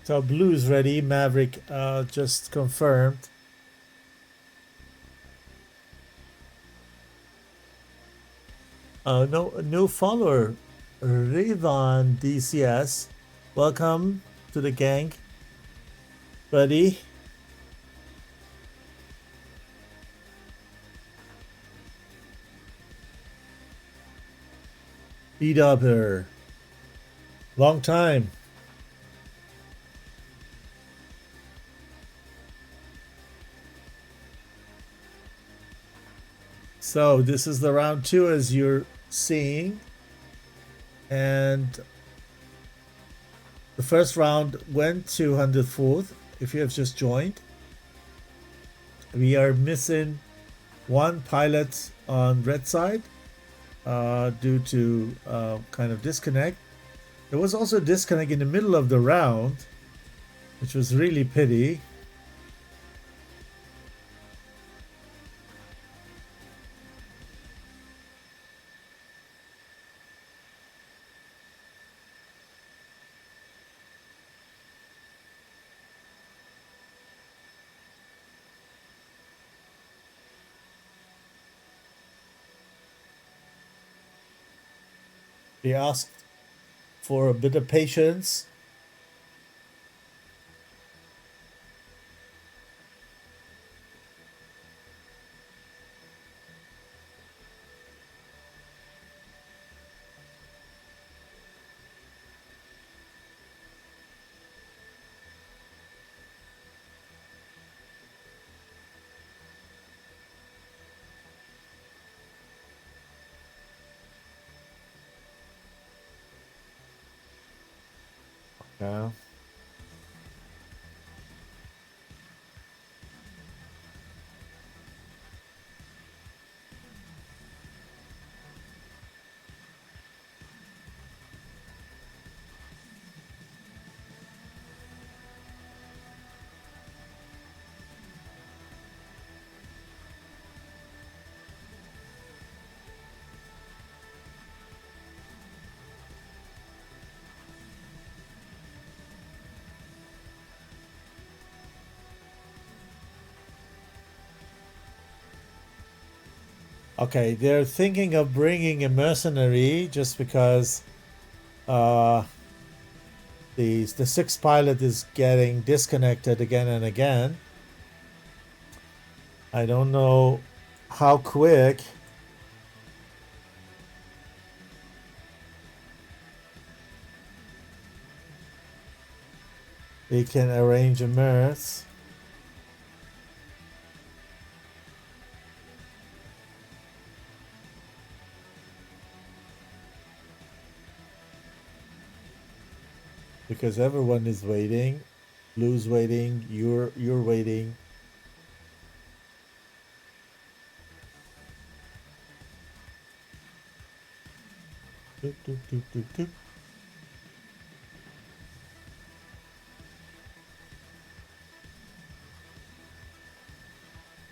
So blue is ready. Maverick just confirmed. No follower. Rivan DCS. Welcome to the gang, buddy. B-Dubber. Long time. So this is the round 2 as you're seeing. And the first round went to 104th if you have just joined. We are missing one pilot on red side due to kind of disconnect. There was also a disconnect in the middle of the round, which was really pity. They asked for a bit of patience. Yeah. Okay, they're thinking of bringing a mercenary just because the sixth pilot is getting disconnected again and again. I don't know how quick they can arrange a mirth. Because everyone is waiting. Blue's waiting, you're waiting. Doop, doop, doop, doop, doop.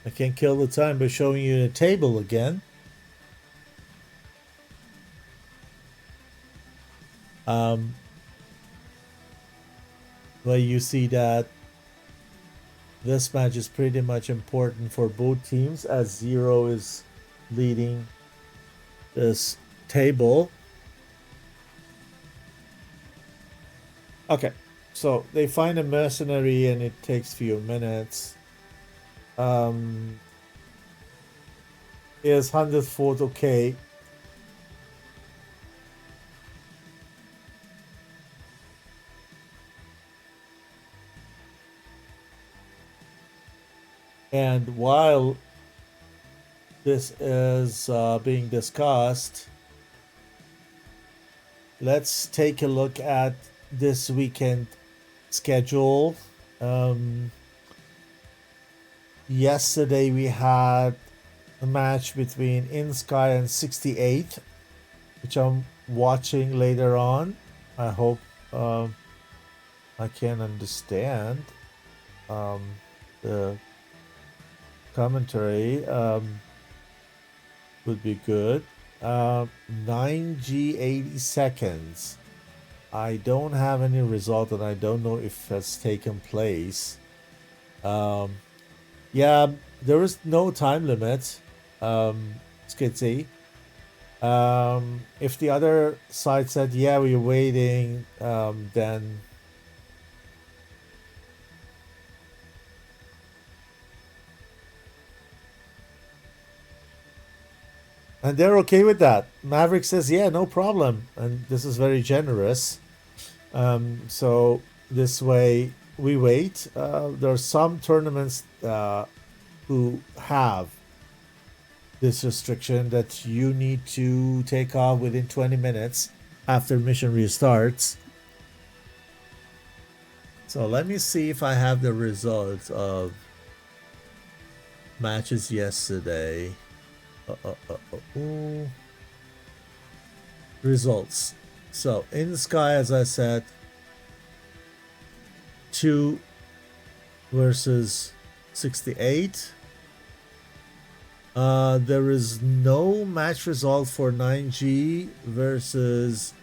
I can kill the time by showing you the table again. Where you see that this match is pretty much important for both teams as Zero is leading this table. Okay, so they find a mercenary and it takes few minutes. Is 100th fort okay? And while this is being discussed, let's take a look at this weekend schedule. Yesterday we had a match between InSky and 68, which I'm watching later on. I hope I can understand the commentary. Would be good. 9G 80 seconds. I don't have any result and I don't know if that's taken place. Yeah, there is no time limit. Skitsy. If the other side said, yeah, we're waiting, then and they're okay with that. Maverick says, yeah, no problem. And this is very generous. So this way we wait. There are some tournaments who have this restriction that you need to take off within 20 minutes after mission restarts. So let me see if I have the results of matches yesterday. Ooh. Results. So in the sky, as I said, 2 versus 68. There is no match result for 9G versus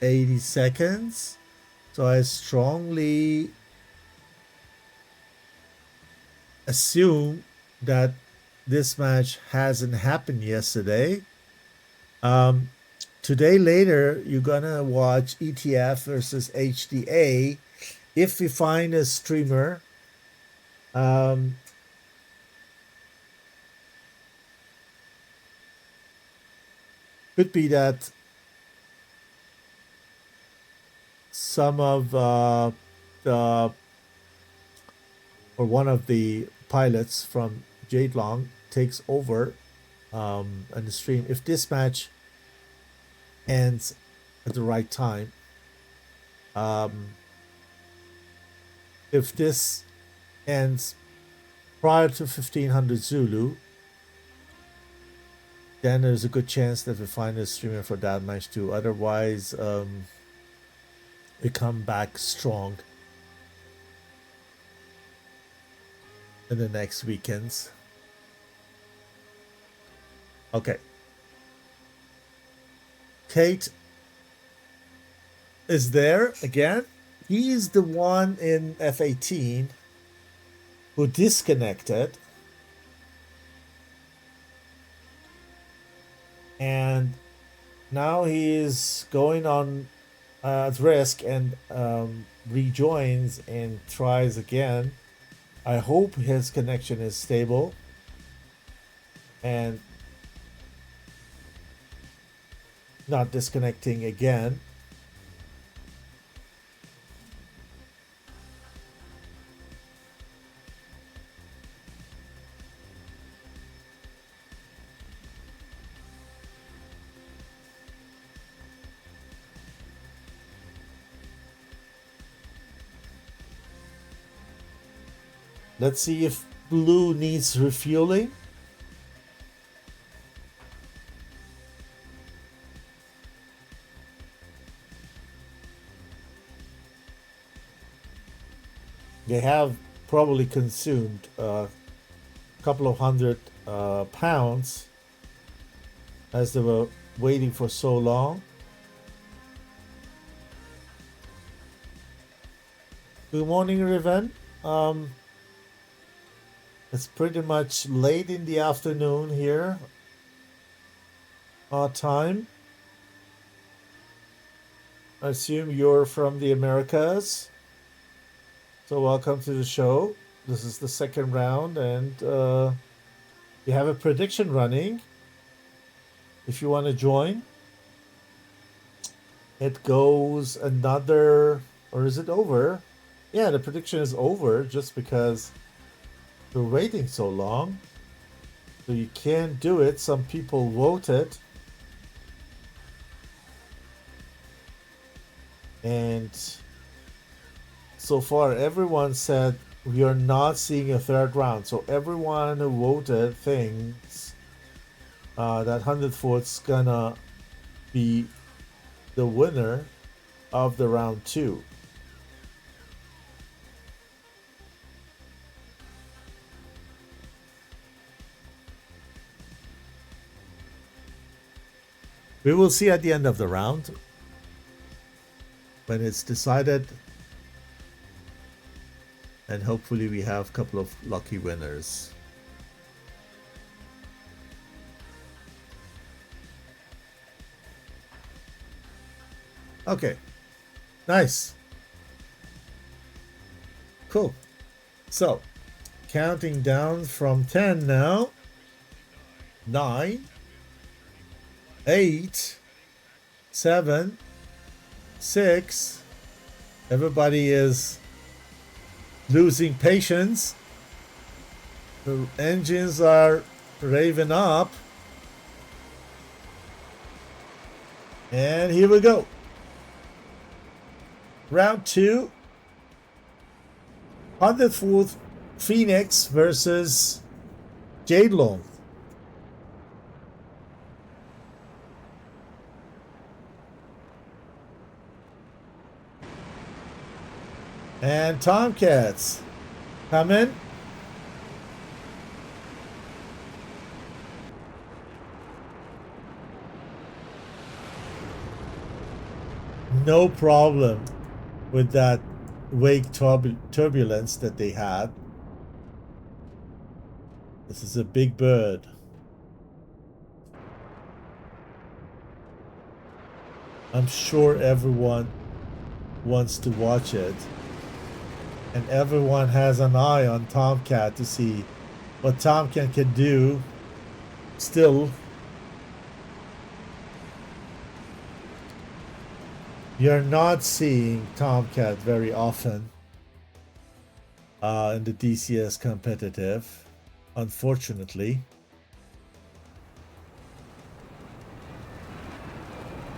80 seconds. So I strongly assume that this match hasn't happened yesterday. Today later, you're gonna watch ETF versus HDA. If we find a streamer, could be that some of the or one of the pilots from Jadeloong takes over on the stream. If this match ends at the right time, if this ends prior to 1500 Zulu, then there's a good chance that we find a streamer for that match too. Otherwise, we come back strong in the next weekends. Okay. Kate is there again. He's the one in F-18 who disconnected. And now he is going on at risk and rejoins and tries again. I hope his connection is stable and not disconnecting again. Let's see if blue needs refueling. They have probably consumed a couple of hundred pounds as they were waiting for so long. Good morning, Riven. It's pretty much late in the afternoon here. Our time. I assume you're from the Americas. So welcome to the show. This is the second round, and we have a prediction running. If you want to join, it goes another, or is it over? Yeah, the prediction is over just because we're waiting so long. So you can't do it. Some people voted. And so far, everyone said we are not seeing a third round. So everyone who voted thinks that 104th's gonna be the winner of the round 2. We will see at the end of the round when it's decided. And hopefully we have a couple of lucky winners. Okay. Nice. Cool. So, counting down from 10 now. 9, 8, 7, 6. Everybody is losing patience. The engines are revving up. And here we go. Round 2. 104th Phoenix versus Jadeloong. And Tomcats. Come in. No problem with that wake turbulence that they had. This is a big bird. I'm sure everyone wants to watch it. And everyone has an eye on Tomcat to see what Tomcat can do. Still, you're not seeing Tomcat very often in the DCS competitive, unfortunately.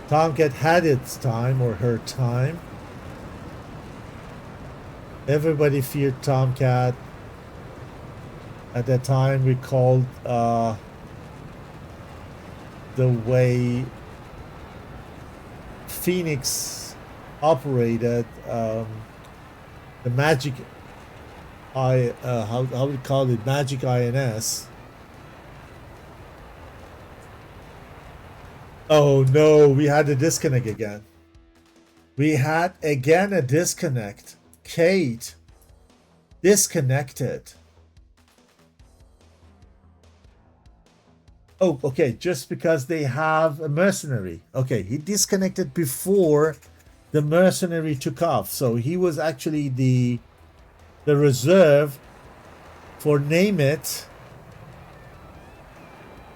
Tomcat had its time, or her time. Everybody feared Tomcat. At that time, we called the way Phoenix operated the magic how we call it, magic INS. Oh no, we had a disconnect again. We had again a disconnect. Kate disconnected. Oh, okay, just because they have a mercenary. Okay, he disconnected before the mercenary took off. So he was actually the reserve for Name It,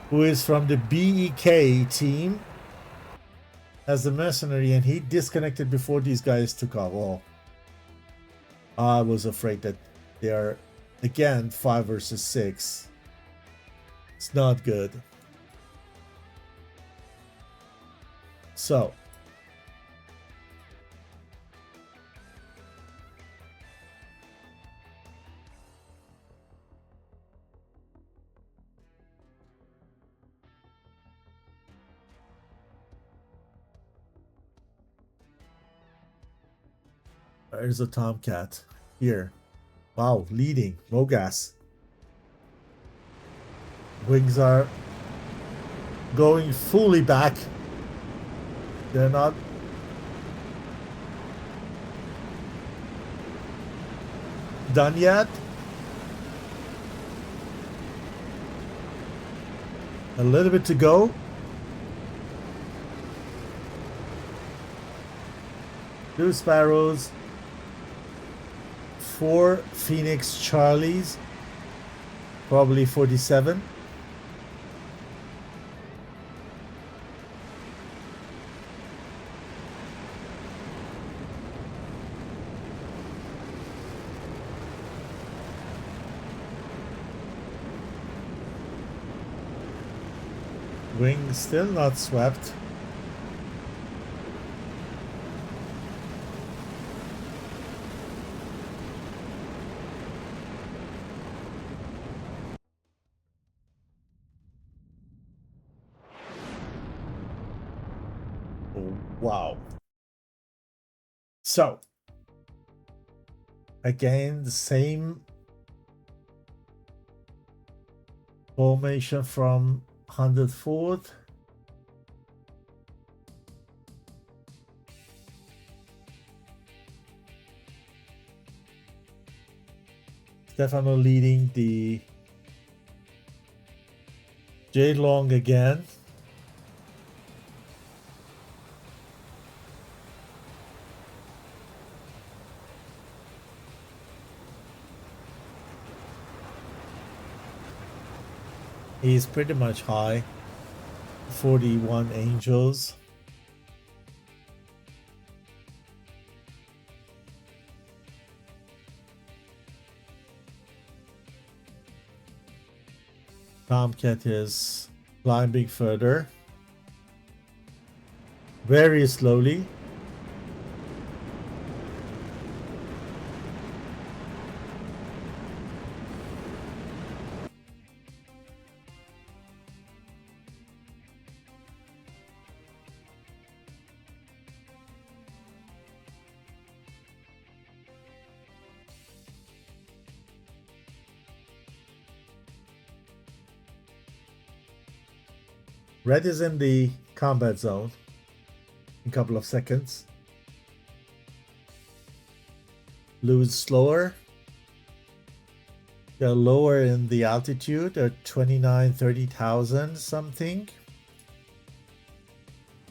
who is from the BEK team, as the mercenary, and he disconnected before these guys took off. Oh, I was afraid that they are again 5 versus 6. It's not good. So there's a Tomcat here. Wow, leading. Mogas. Wings are going fully back. They're not. Done yet? A little bit to go. Two Sparrows. 4 Phoenix Charlies. Probably 47. Wing still not swept. Wow. So, again, the same formation from 104th. Stefano leading the Jadeloong again. He's pretty much high. 41 Angels. Tomcat is climbing further. Very slowly. Red is in the combat zone in a couple of seconds. Blue is slower. They're lower in the altitude. They're 29, 30,000 something.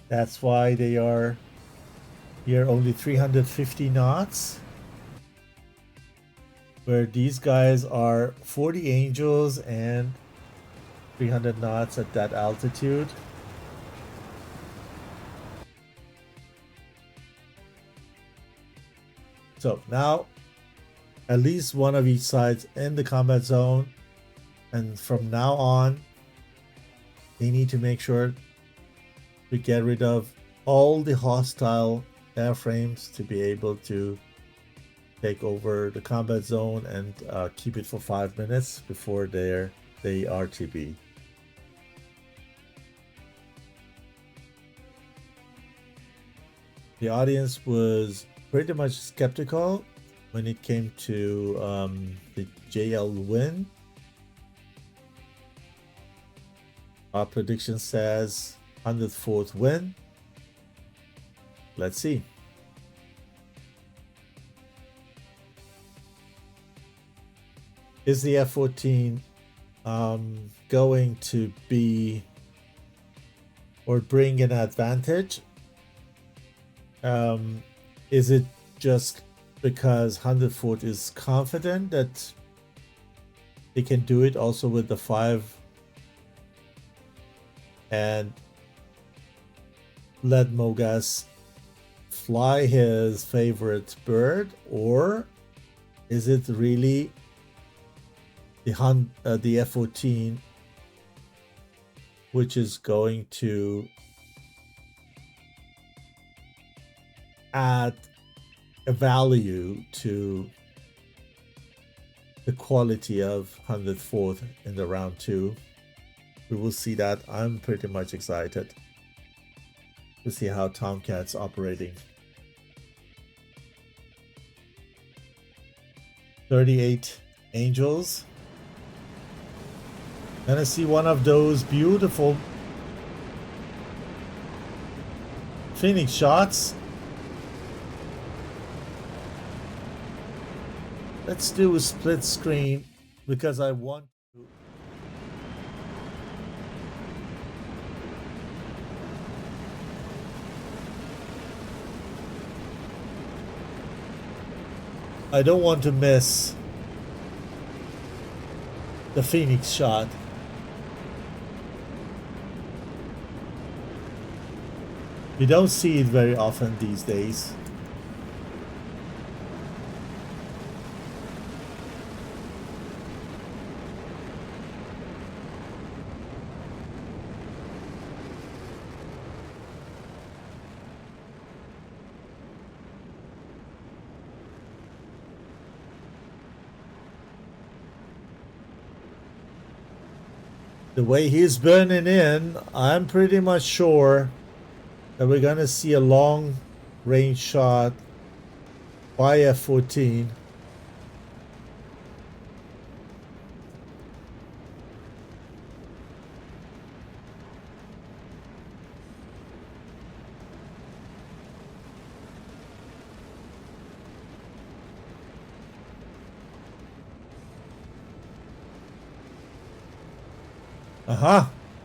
That's why they are here only 350 knots. Where these guys are 40 angels and 300 knots at that altitude. So now at least one of each side's in the combat zone, and from now on they need to make sure to get rid of all the hostile airframes to be able to take over the combat zone and keep it for 5 minutes before they RTB. The audience was pretty much skeptical when it came to the JL win. Our prediction says 104th win. Let's see. Is the F-14 going to be or bring an advantage? Is it just because 104th is confident that they can do it also with the 5 and let Mogas fly his favorite bird, or is it really the F-14 which is going to add a value to the quality of 104th in the round 2? We will see that. I'm pretty much excited to see how Tomcat's operating. 38 angels. Gonna see one of those beautiful Phoenix shots. Let's do a split screen because I want to. I don't want to miss the Phoenix shot. We don't see it very often these days. The way he's burning in, I'm pretty much sure that we're gonna see a long range shot by F-14.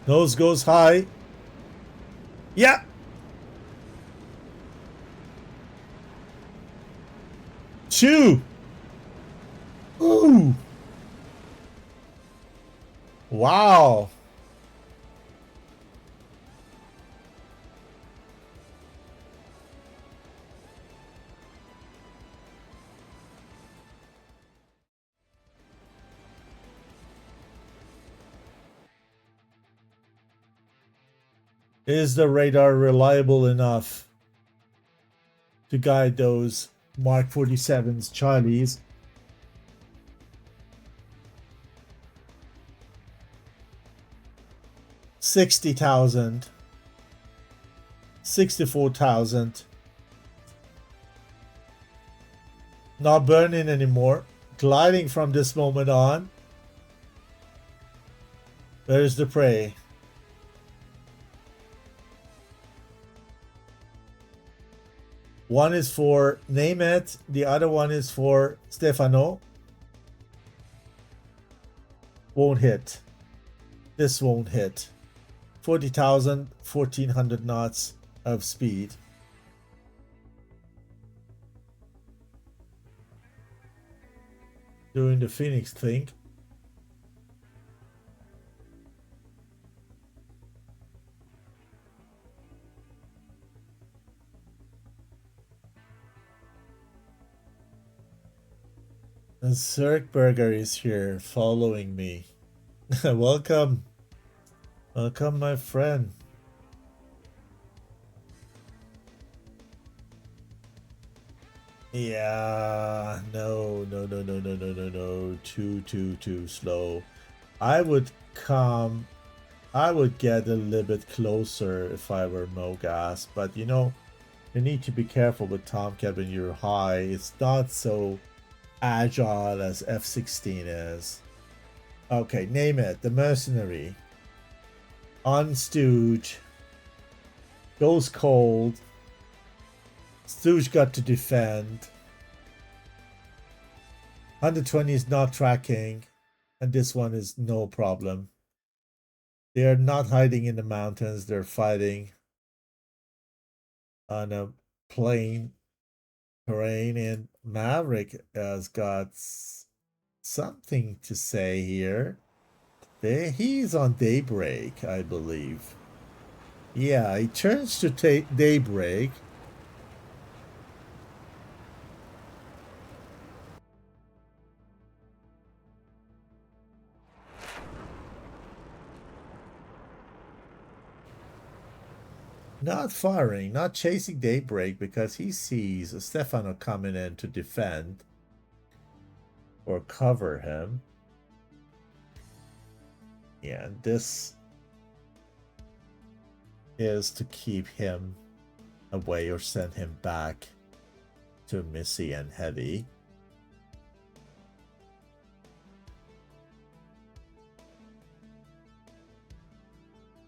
Nose goes high. Yeah. Two. Ooh. Wow. Is the radar reliable enough to guide those Mark 47's Charlies? $60,000, $64,000. Not burning anymore. Gliding from this moment on. Where's the prey? One is for Name It, the other one is for Stefano. Won't hit. This won't hit. 40,000, 1400 knots of speed. Doing the Phoenix thing. And Zerkberger is here following me. Welcome. Welcome, my friend. Yeah, no. Too slow. I would get a little bit closer if I were Mogas, but you know, you need to be careful with Tomcat when you're high. It's not so agile as F-16 is. Okay, Name It, the mercenary. On Stooge. Goes cold. Stooge got to defend. 120 is not tracking. And this one is no problem. They are not hiding in the mountains. They're fighting on a plain terrain. And Maverick has got something to say here. He's on Daybreak, I believe. Yeah, he turns to Daybreak. Not firing, not chasing Daybreak because he sees Stefano coming in to defend or cover him. Yeah, this is to keep him away or send him back to Missy and Heavy.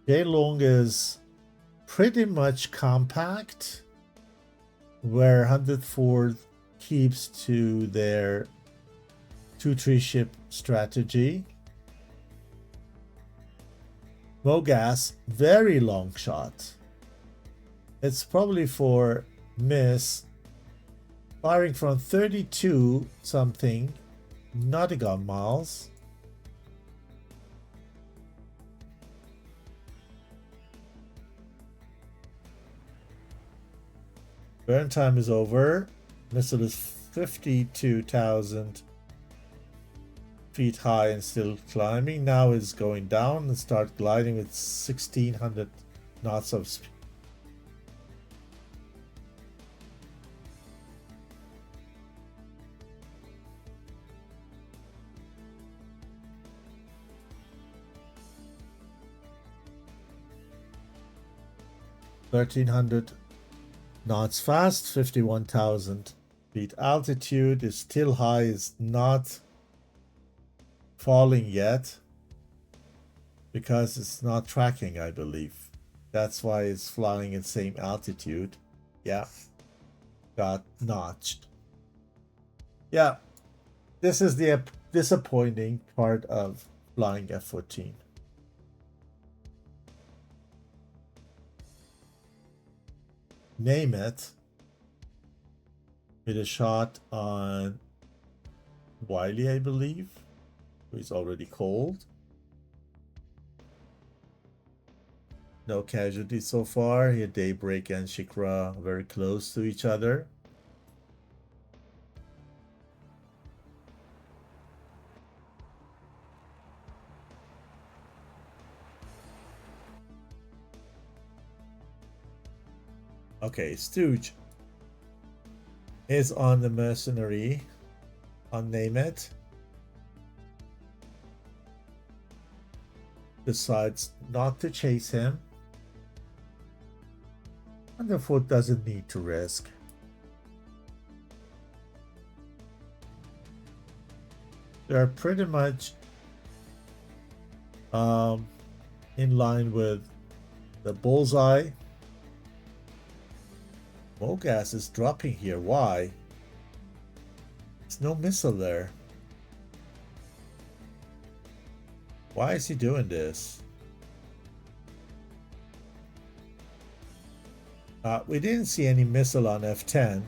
Jadeloong is pretty much compact, where 104 keeps to their 2-3 ship strategy. Mogas, very long shot. It's probably for miss. Firing from 32 something nautical miles. Burn time is over. Missile is 52,000 feet high and still climbing. Now it's going down and start gliding with 1,600 knots of speed. (1,300 knots fast), 51,000 feet altitude. Is still high. Is not falling yet because it's not tracking, I believe. That's why it's flying at same altitude. Yeah, got notched. Yeah, this is the disappointing part of flying F-14. Name It with a shot on Wiley, I believe, who is already cold. No casualties so far. Here Daybreak and Shikra very close to each other. Okay, Stooge is on the mercenary on Name It. Decides not to chase him. Underfoot doesn't need to risk. They're pretty much in line with the bullseye. Mogas is dropping here. Why? There's no missile there. Why is he doing this? We didn't see any missile on F10,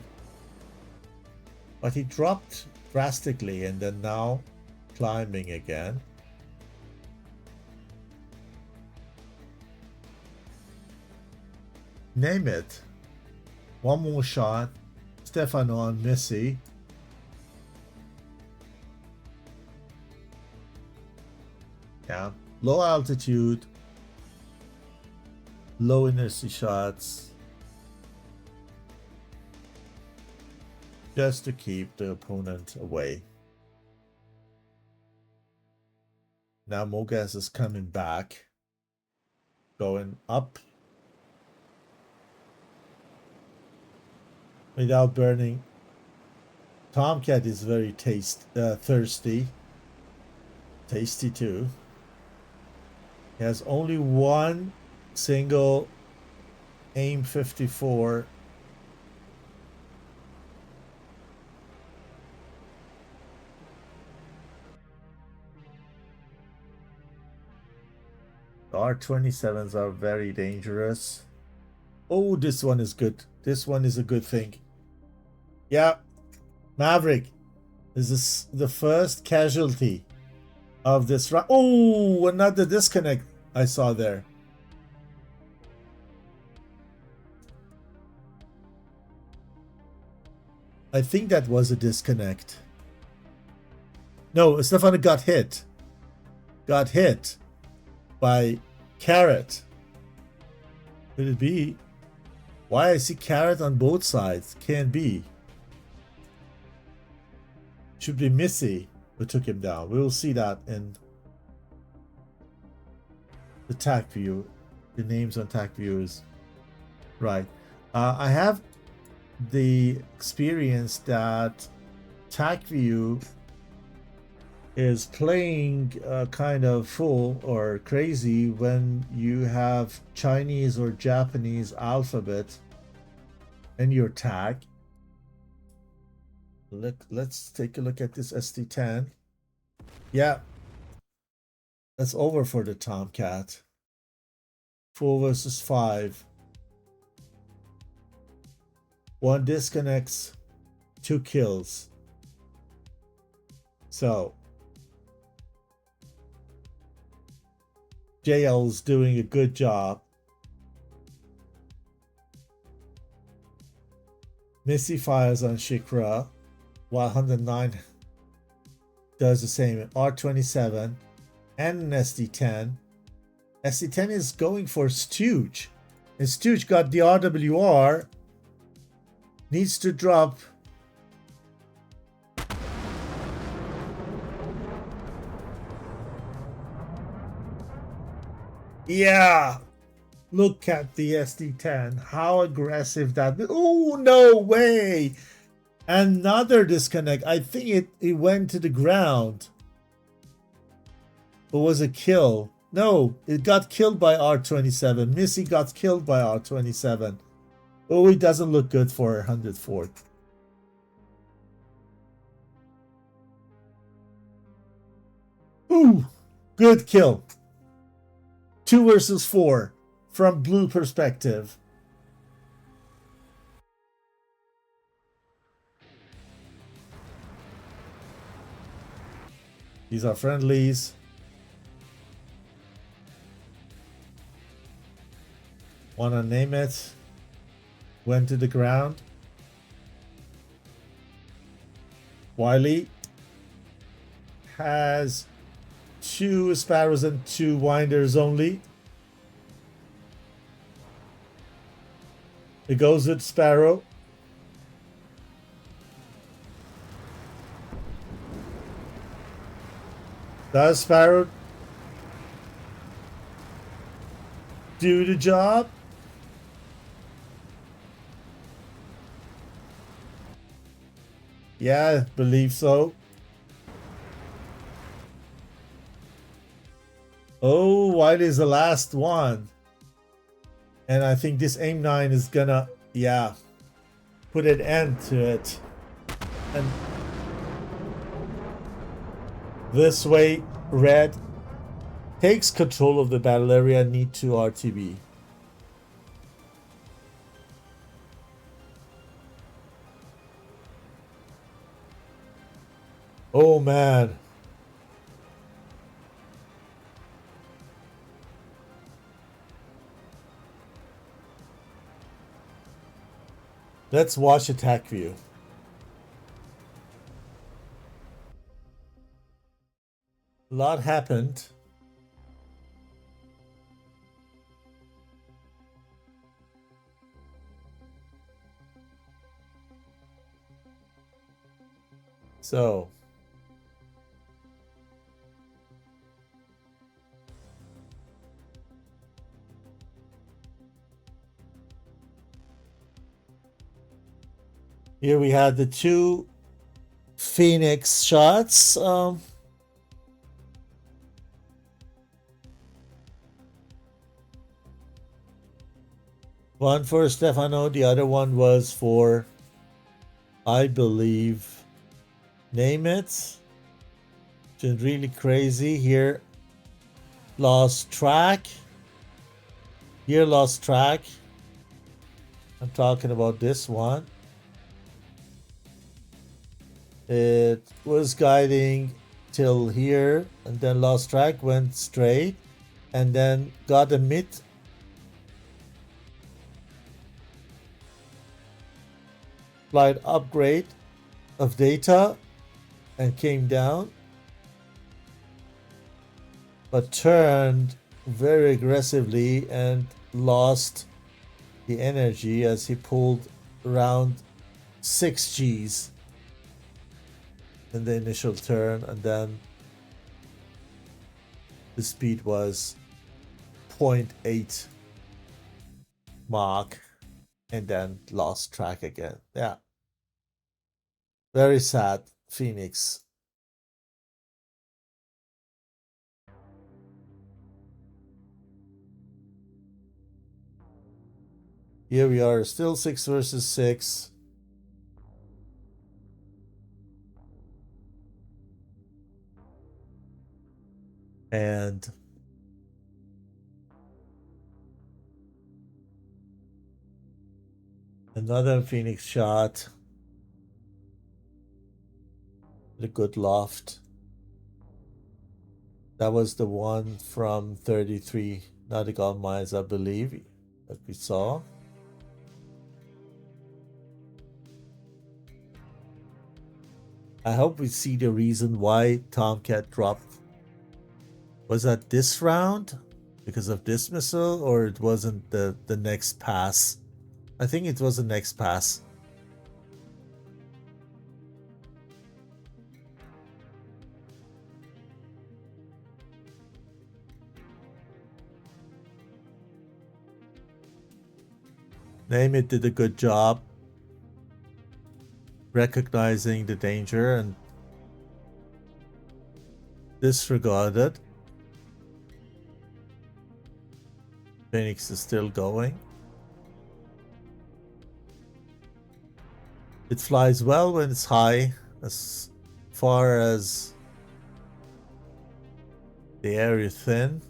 but he dropped drastically and then now climbing again. Name it. One more shot. Stefano on Missy. Yeah. Low altitude. Low inertia shots. Just to keep the opponent away. Now Mogas is coming back. Going up. Without burning. Tomcat is very thirsty. Tasty too. He has only one single AIM 54. The R27s are very dangerous. Oh, this one is good. This one is a good thing. Yeah. Maverick. This is the first casualty of this round. Oh, another disconnect I saw there. I think that was a disconnect. No, Stefano got hit. Got hit by Carrot. Could it be? Why I see Carrot on both sides? Can't be. Should be Missy who took him down. We will see that in the TAC view. The names on TAC views. Right. I have the experience that TAC view is playing kind of full or crazy when you have Chinese or Japanese alphabet in your TAC. Let's take a look at this ST10. Yeah, that's over for the Tomcat. 4 versus 5. 1 disconnects, 2 kills. So JL's doing a good job. Missy fires on Shikra, while 109 does the same. R27 and an SD10. SD10 is going for Stooge. And Stooge got the RWR. Needs to drop. Yeah. Look at the SD10. How aggressive that. Oh, no way. Another disconnect. I think it went to the ground. It was a kill. No, it got killed by R27. Missy got killed by R27. Oh, it doesn't look good for 104th. Ooh, good kill. 2 versus 4 from blue perspective. These are friendlies. Wanna name it? Went to the ground. Wiley has 2 sparrows and 2 winders only. It goes with Sparrow. Does Sparrow do the job? Yeah, I believe so. Oh, Wiley is the last one. And I think this AIM 9 is gonna, yeah. put an end to it. And this way, red takes control of the battle area and need to RTB. Oh man. Let's watch attack view. A lot happened. So here we had the two Phoenix shots. One for Stefano, the other one was for, I believe, name it. Which is really crazy. Here, lost track. Here, lost track. I'm talking about this one. It was guiding till here and then lost track, went straight and then got a mid flight upgrade of data and came down, but turned very aggressively and lost the energy as he pulled around 6 Gs in the initial turn, and then the speed was 0.8 Mach and then lost track again. Yeah. Very sad, Phoenix. Here we are, still 6 versus 6. And another Phoenix shot. The good loft. That was the one from 33 nautical miles, I believe, that we saw. I hope we see the reason why Tomcat dropped. Was that this round because of this missile, or it wasn't the next pass? I think it was the next pass. Name It did a good job recognizing the danger and disregarded. Phoenix is still going. It flies well when it's high, as far as the air is thin.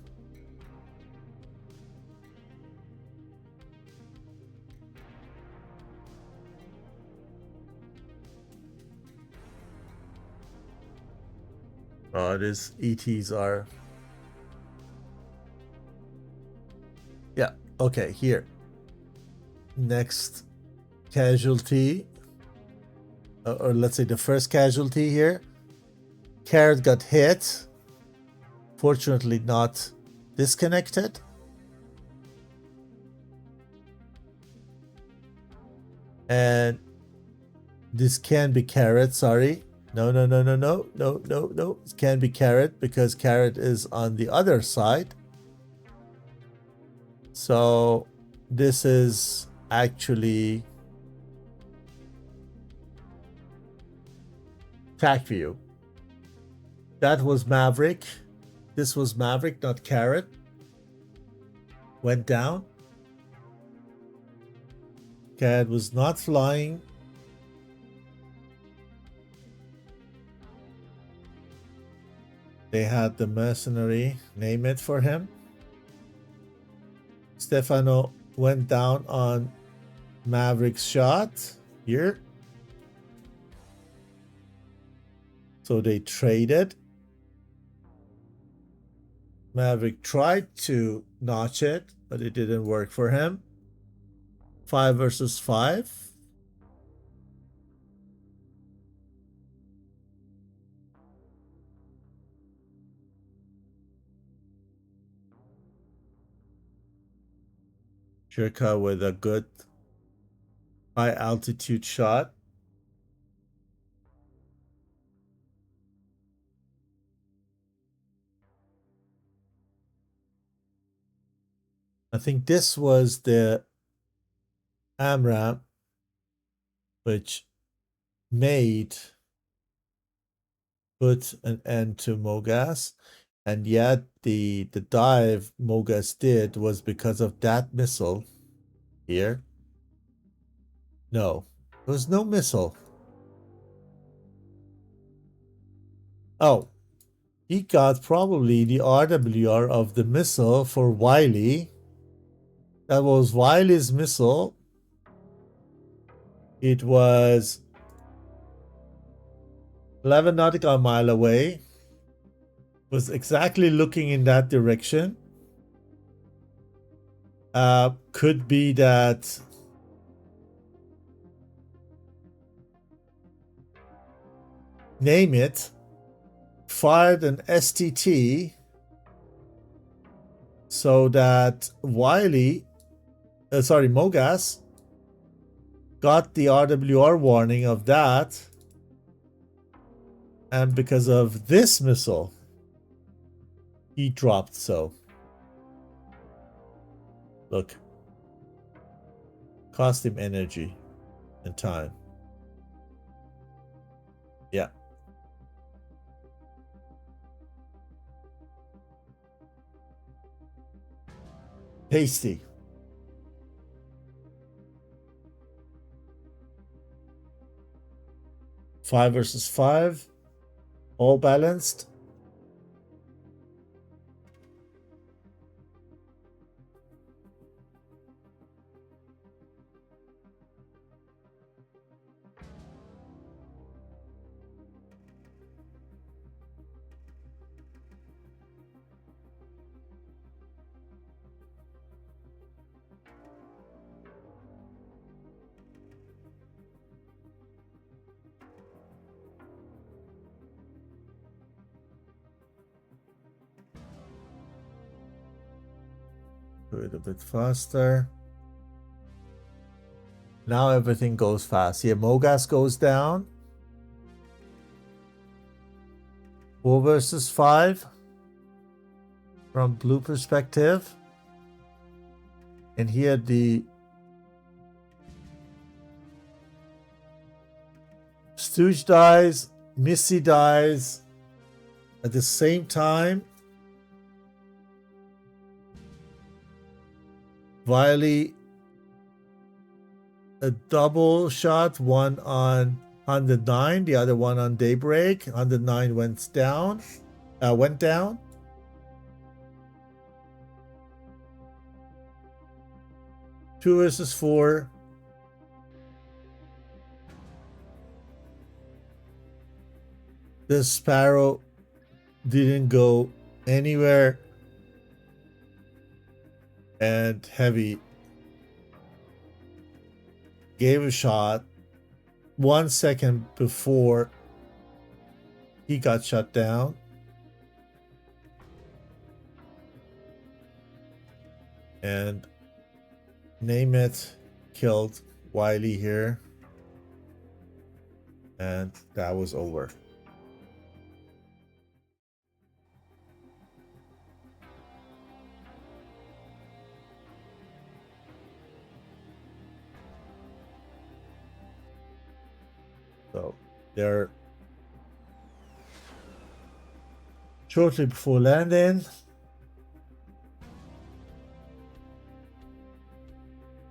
Oh, these ETs are... Yeah, okay, here. Next casualty. Or let's say the first casualty here. Carrot got hit. Fortunately not disconnected. And this can be Carrot, sorry. No. It can be Carrot because Carrot is on the other side. So this is actually Tac view. That was Maverick. This was Maverick, not Carrot. Went down. Carrot was not flying They had the mercenary name it for him. Stefano went down on Maverick's shot here. So they traded. Maverick tried to notch it, but it didn't work for him. 5 versus 5. Shirka with a good high altitude shot. I think this was the AMRAAM which put an end to Mogas, and yet the dive Mogas did was because of that missile here. No, there was no missile. Oh, he got probably the RWR of the missile for Wiley. That was Wiley's missile. It was 11 nautical mile away. Was exactly looking in that direction. Could be that name it fired an STT so that Mogas got the RWR warning of that, and because of this missile he dropped. So look, cost him energy and time. Yeah. Tasty. Five versus 5, all balanced. Do it a bit faster. Now everything goes fast. Here, Mogas goes down. 4 versus 5 from blue perspective. And here the Stooge dies, Missy dies at the same time. Wiley, a double shot, one on 109, the other one on Daybreak. 109 went down. 2 versus 4. The Sparrow didn't go anywhere. And Heavy gave a shot 1 second before he got shut down. And Name It killed Wiley here. And that was over. So they're shortly before landing.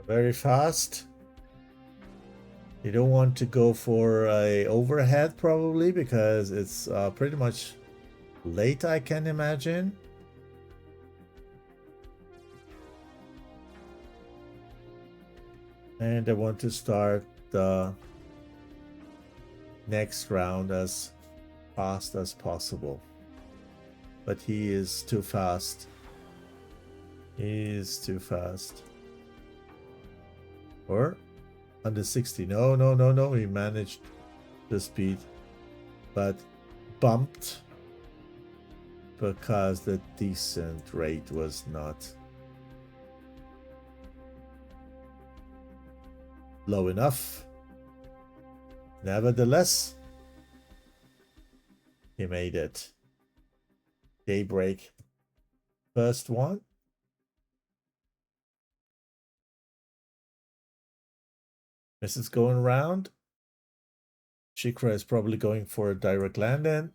Very fast. You don't want to go for a overhead probably because it's pretty much late, I can imagine. And I want to start the next round as fast as possible. But he is too fast. He is too fast. Or under 60. No, no, no, no. He managed the speed, but bumped because the descent rate was not low enough. Nevertheless, he made it. Daybreak, first one. This is going around. Shikra is probably going for a direct land in.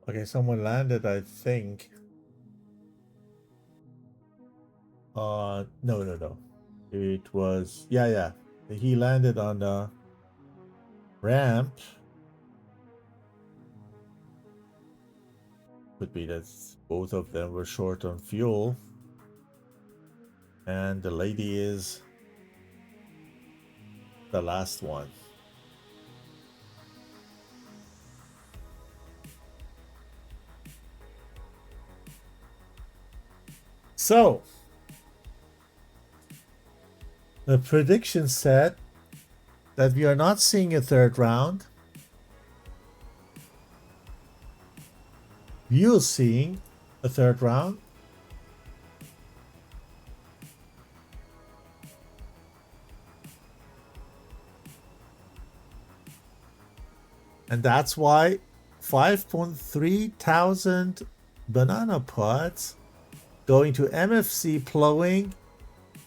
Okay, someone landed, I think. No, no, no. It was, yeah. He landed on the ramp. Could be that both of them were short on fuel. And the lady is the last one. So, the prediction said that we are not seeing a third round. You're seeing a third round. And that's why 5.3 thousand banana pods going to MFC plowing.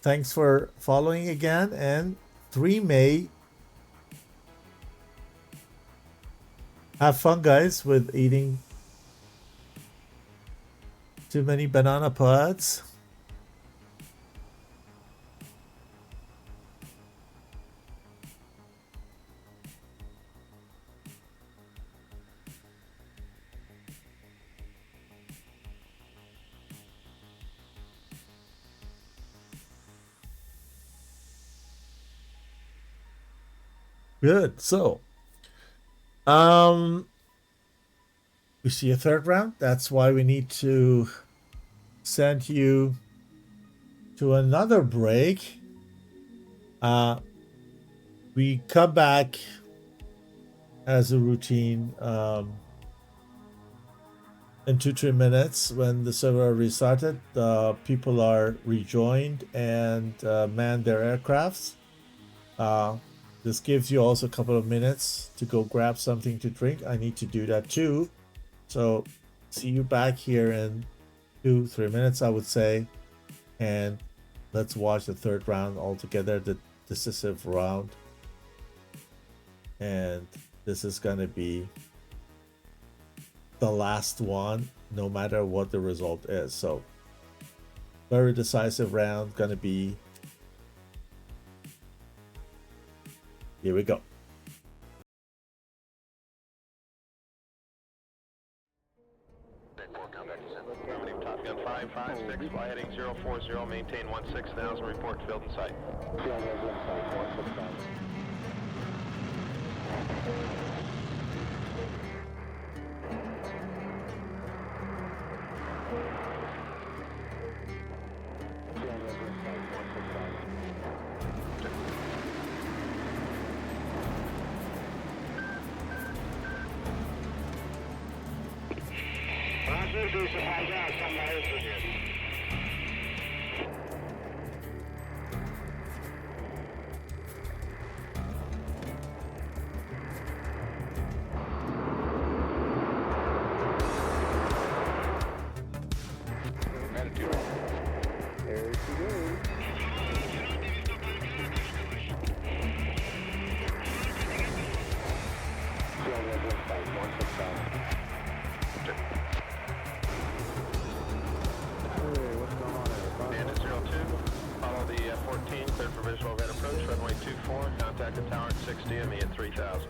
Thanks for following again. And 3 May. Have fun, guys, with eating too many banana pods. Good. So, we see a third round. That's why we need to send you to another break. We come back as a routine in 2-3 minutes when the server restarted, people are rejoined and man their aircrafts. This gives you also a couple of minutes to go grab something to drink. I need to do that too. So see you back here in 2-3 minutes, I would say. And let's watch the third round altogether, the decisive round. And this is going to be the last one, no matter what the result is. So very decisive round, going to be. Here we go. Top Gun 556, fly heading 040, maintain 16,000, report field in sight. Follow the 14, cleared for visual event approach, runway 24, contact the tower at 60 and me at 3,000.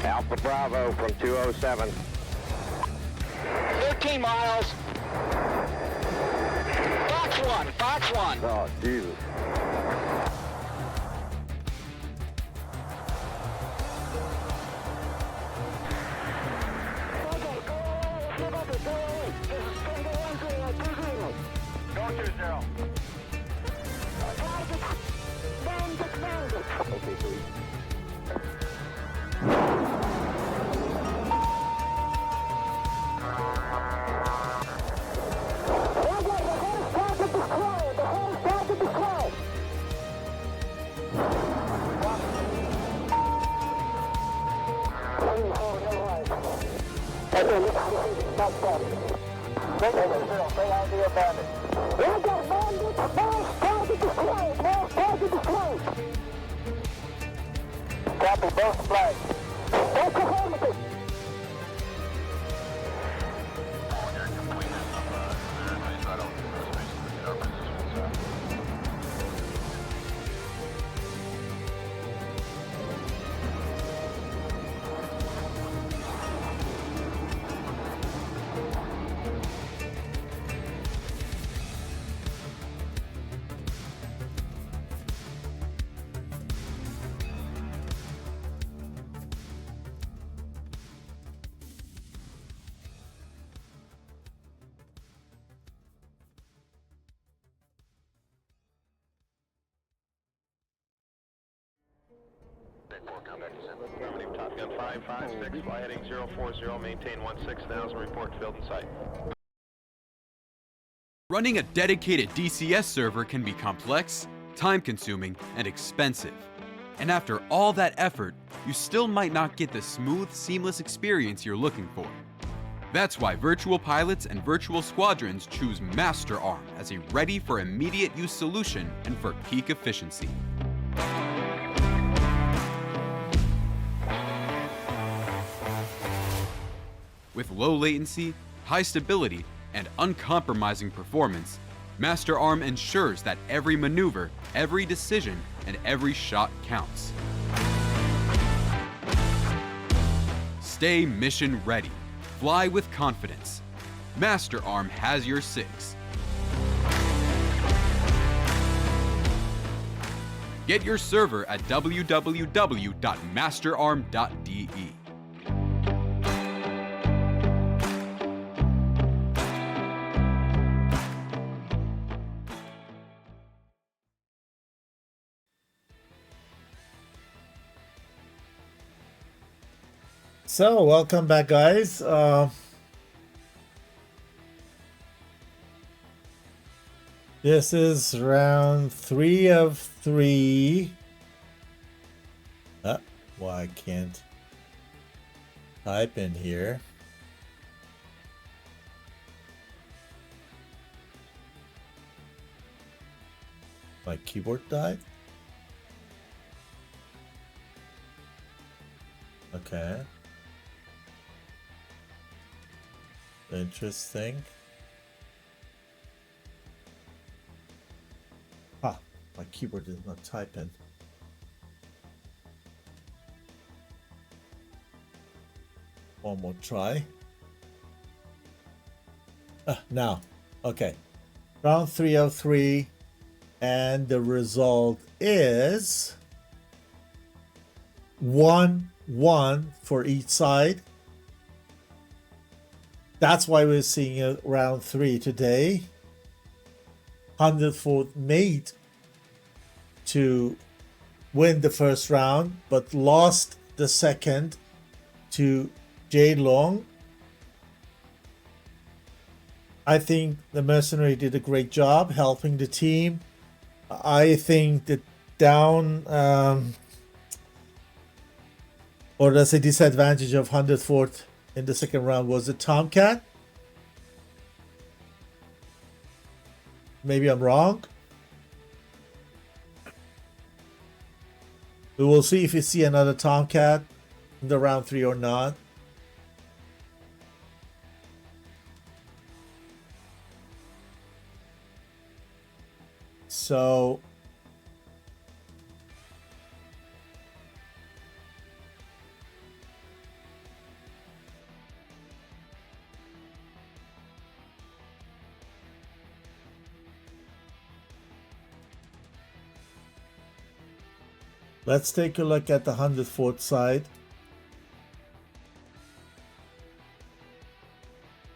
Alpha Bravo from 207. 13 miles. Fox 1, Fox 1. Oh, Jesus. Go 20. Okay, please. Copy both flags. Affirmative, Top Gun 556, fly heading 040, maintain 16,000, report field in sight. Running a dedicated DCS server can be complex, time-consuming, and expensive. And after all that effort, you still might not get the smooth, seamless experience you're looking for. That's why virtual pilots and virtual squadrons choose MasterArm as a ready for immediate use solution and for peak efficiency. With low latency, high stability, and uncompromising performance, MasterArm ensures that every maneuver, every decision, and every shot counts. Stay mission ready. Fly with confidence. MasterArm has your six. Get your server at www.masterarm.de. So, welcome back, guys. This is round 3 of 3. Well, I can't type in here. My keyboard died? Okay. Interesting. Ah, my keyboard did not type in. One more try. Now, okay. Round 3 of 3, and the result is 1-1 for each side. That's why we're seeing a round 3 today. 104th made to win the first round, but lost the second to Jadeloong. I think the mercenary did a great job helping the team. I think the down or let's say disadvantage of 104th in the second round was the Tomcat. Maybe I'm wrong. We will see if we see another Tomcat in the round 3 or not. So let's take a look at the 104th side.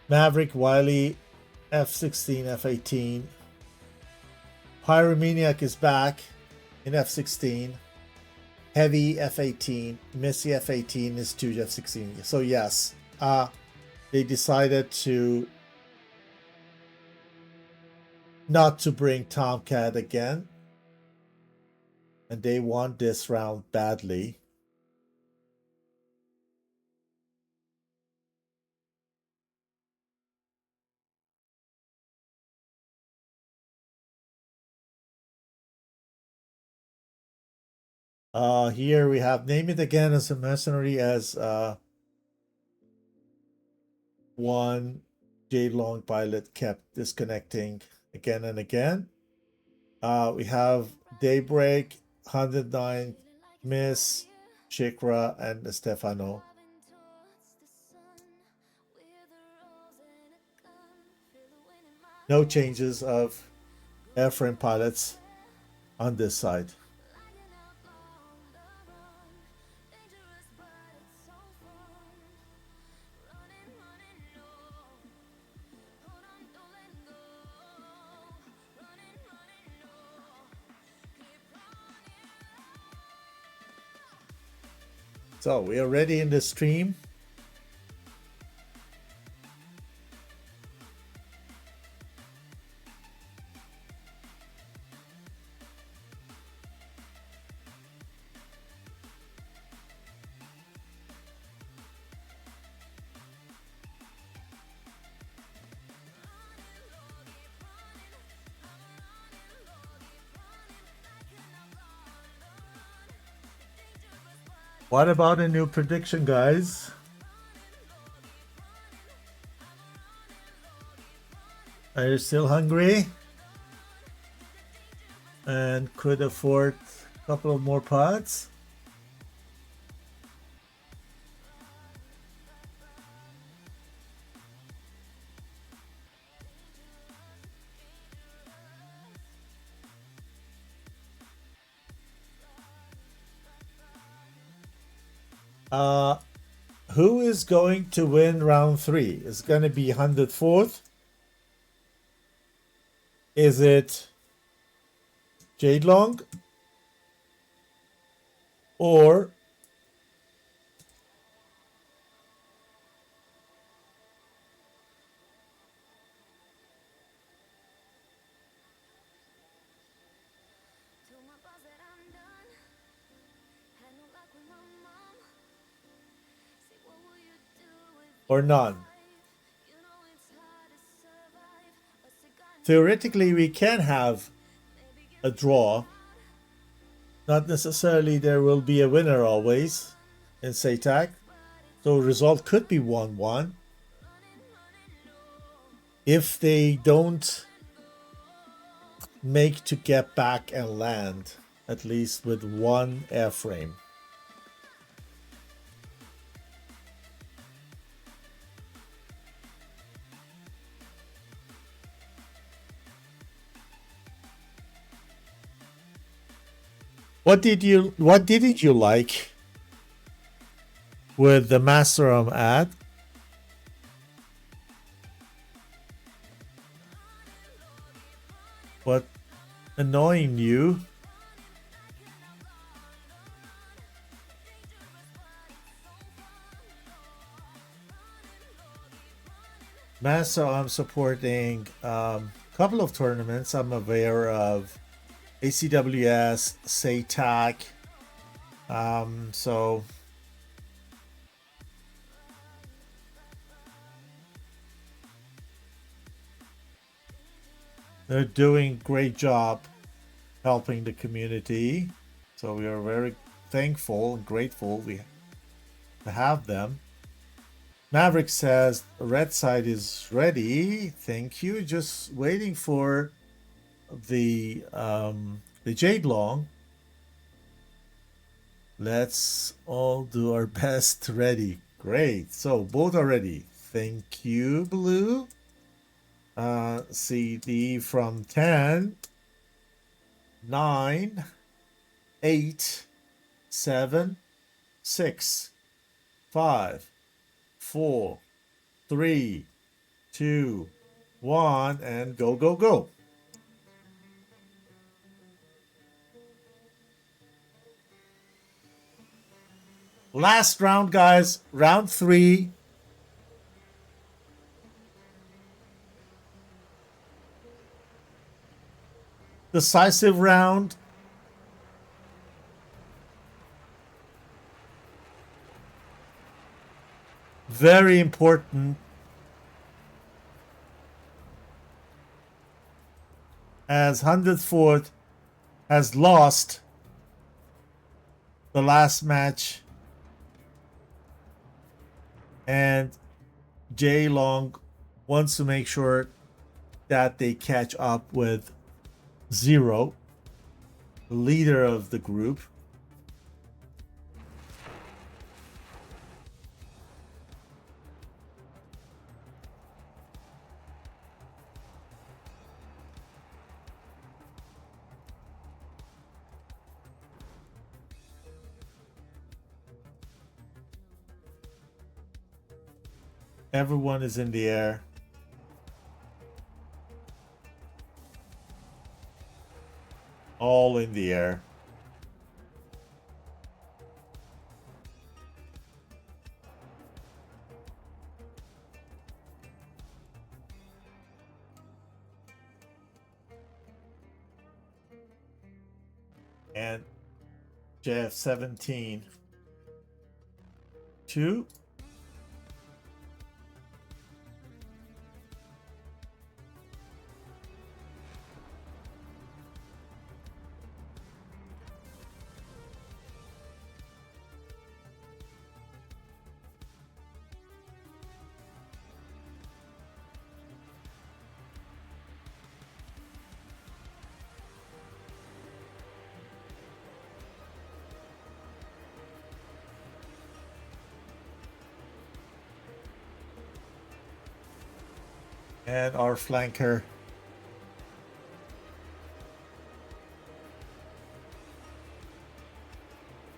Maverick, Wiley, F-16, F-18. Pyromaniac is back in F-16. Heavy F-18. Missy F-18 is to F-16. So yes, they decided to not to bring Tomcat again. And they won this round badly. Here we have name it again as a mercenary as one Jadeloong pilot kept disconnecting again and again. We have Daybreak, 109, Miss, Shikra, and Stefano. No changes of airframe pilots on this side. So we are ready in the stream. What about a new prediction, guys? Are you still hungry? And could afford a couple of more pots? Who is going to win round 3? Is it going to be 104th? Is it Jadeloong? Or none? Theoretically, we can have a draw. Not necessarily there will be a winner always in SATAC. So result could be 1-1. If they don't make to get back and land, at least with one airframe. What didn't you like with the Masterum ad? What annoying you? Master, I'm supporting a couple of tournaments. I'm aware of ACWS, SATAC. So they're doing great job helping the community. So we are very thankful and grateful to have them. Maverick says red side is ready. Thank you. Just waiting for the Jadeloong. Let's all do our best. Ready. Great. So both are ready. Thank you, Blue. CD from 10, 9, 8, 7, 6, 5, 4, 3, 2, 1, and go, go, go. Last round, guys. Round 3. Decisive round. Very important. As 104th has lost the last match. And Jadeloong wants to make sure that they catch up with Zero, the leader of the group. Everyone is in the air. All in the air. and JF-17 2. And our flanker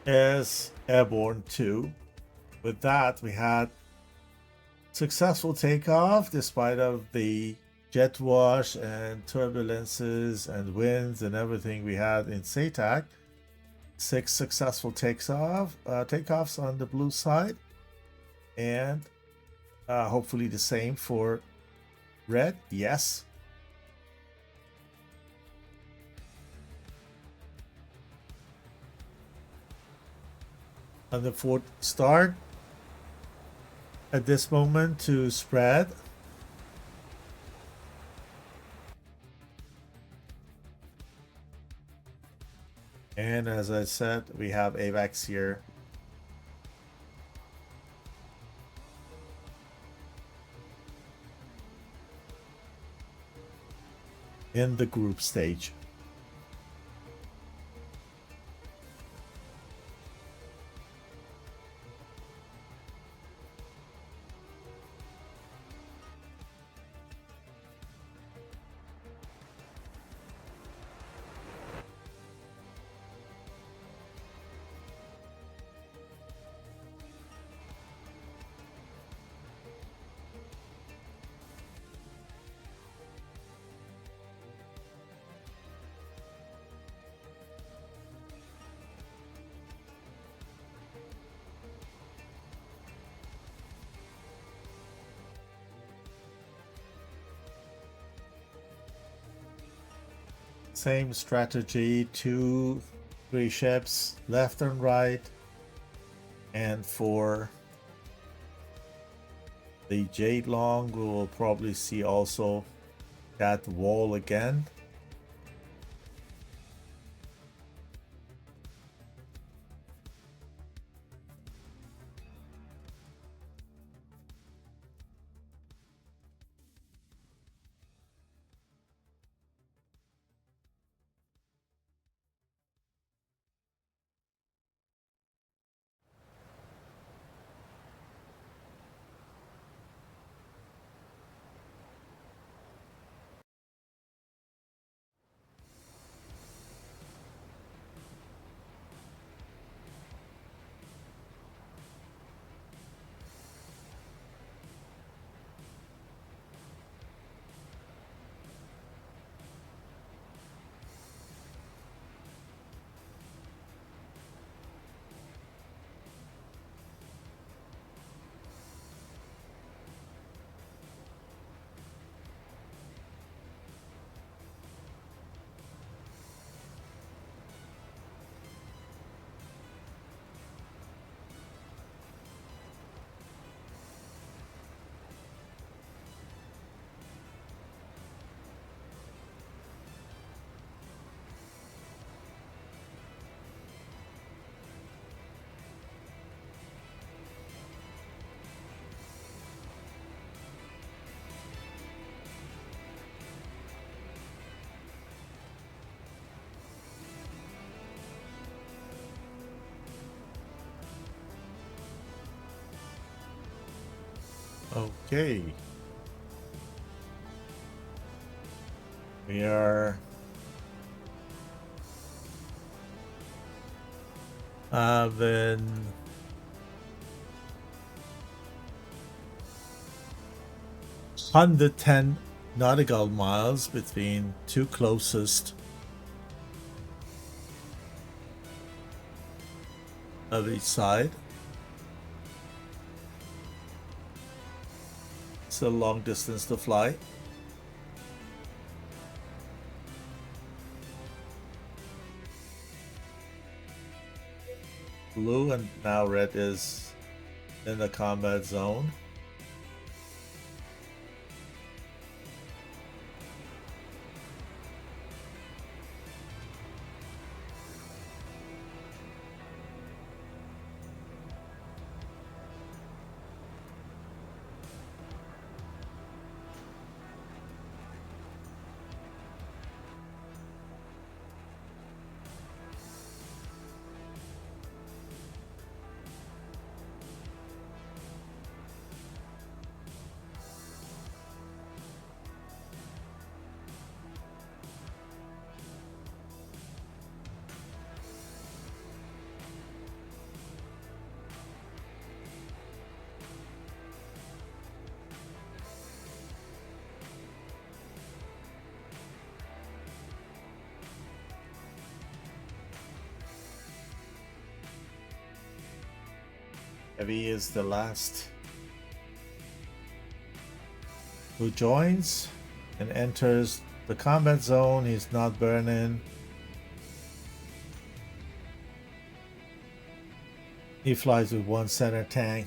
is airborne 2. With that, we had successful takeoff despite of the jet wash and turbulences and winds and everything we had in SATAC. 6 successful takeoffs on the blue side, and hopefully the same for red. Yes. On the 4th start at this moment to spread. And as I said, we have AVAX here. In the group stage. Same strategy, 2, 3 ships left and right, and for the Jadeloong we will probably see also that wall again. Okay. We are having 110 nautical miles between two closest of each side. It's a long distance to fly. blue, and now red is in the combat zone. Heavy is the last who joins and enters the combat zone. He's not burning. He flies with one center tank.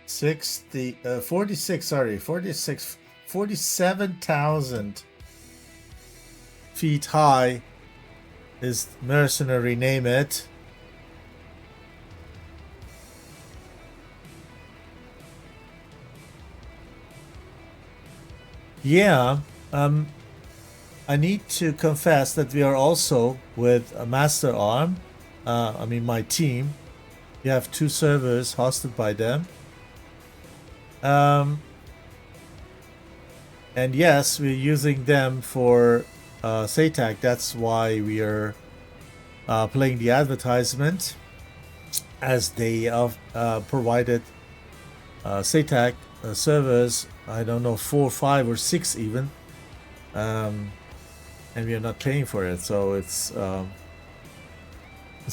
Uh, 47,000 feet high is mercenary, name it. Yeah, I need to confess that we are also with a Master Arm. I mean, my team. We have 2 servers hosted by them. And yes, we're using them for SATAC. That's why we are playing the advertisement, as they have provided SATAC servers, I don't know, 4, 5 or 6 even, and we are not paying for it, so it's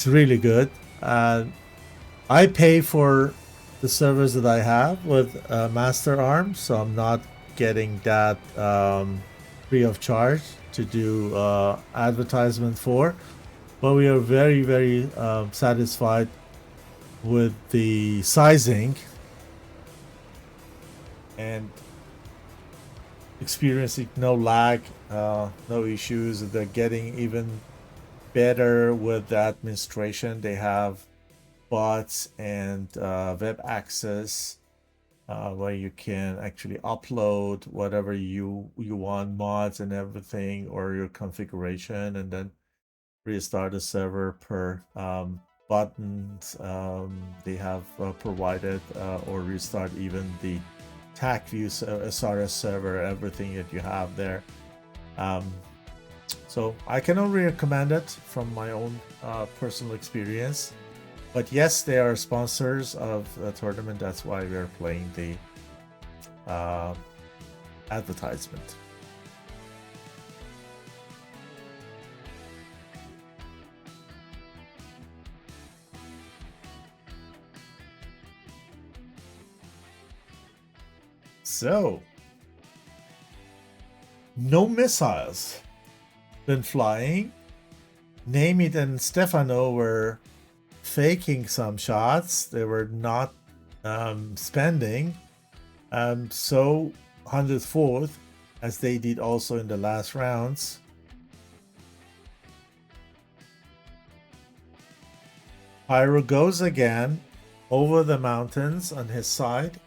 really good. I pay for the servers that I have with Master Arm, so I'm not getting that free of charge to do advertisement for, but we are very, very satisfied with the sizing and experiencing no lag, no issues. They're getting even better with the administration. They have bots and web access where you can actually upload whatever you want, mods and everything, or your configuration, and then restart the server per buttons they have provided, or restart even the TAC view SRS server, everything that you have there. So I can only recommend it from my own personal experience. But yes, they are sponsors of the tournament. That's why we're playing the advertisement. So, no missiles been flying. Namit and Stefano were faking some shots. They were not spending. So 104th, as they did also in the last rounds. Pyro goes again over the mountains on his side.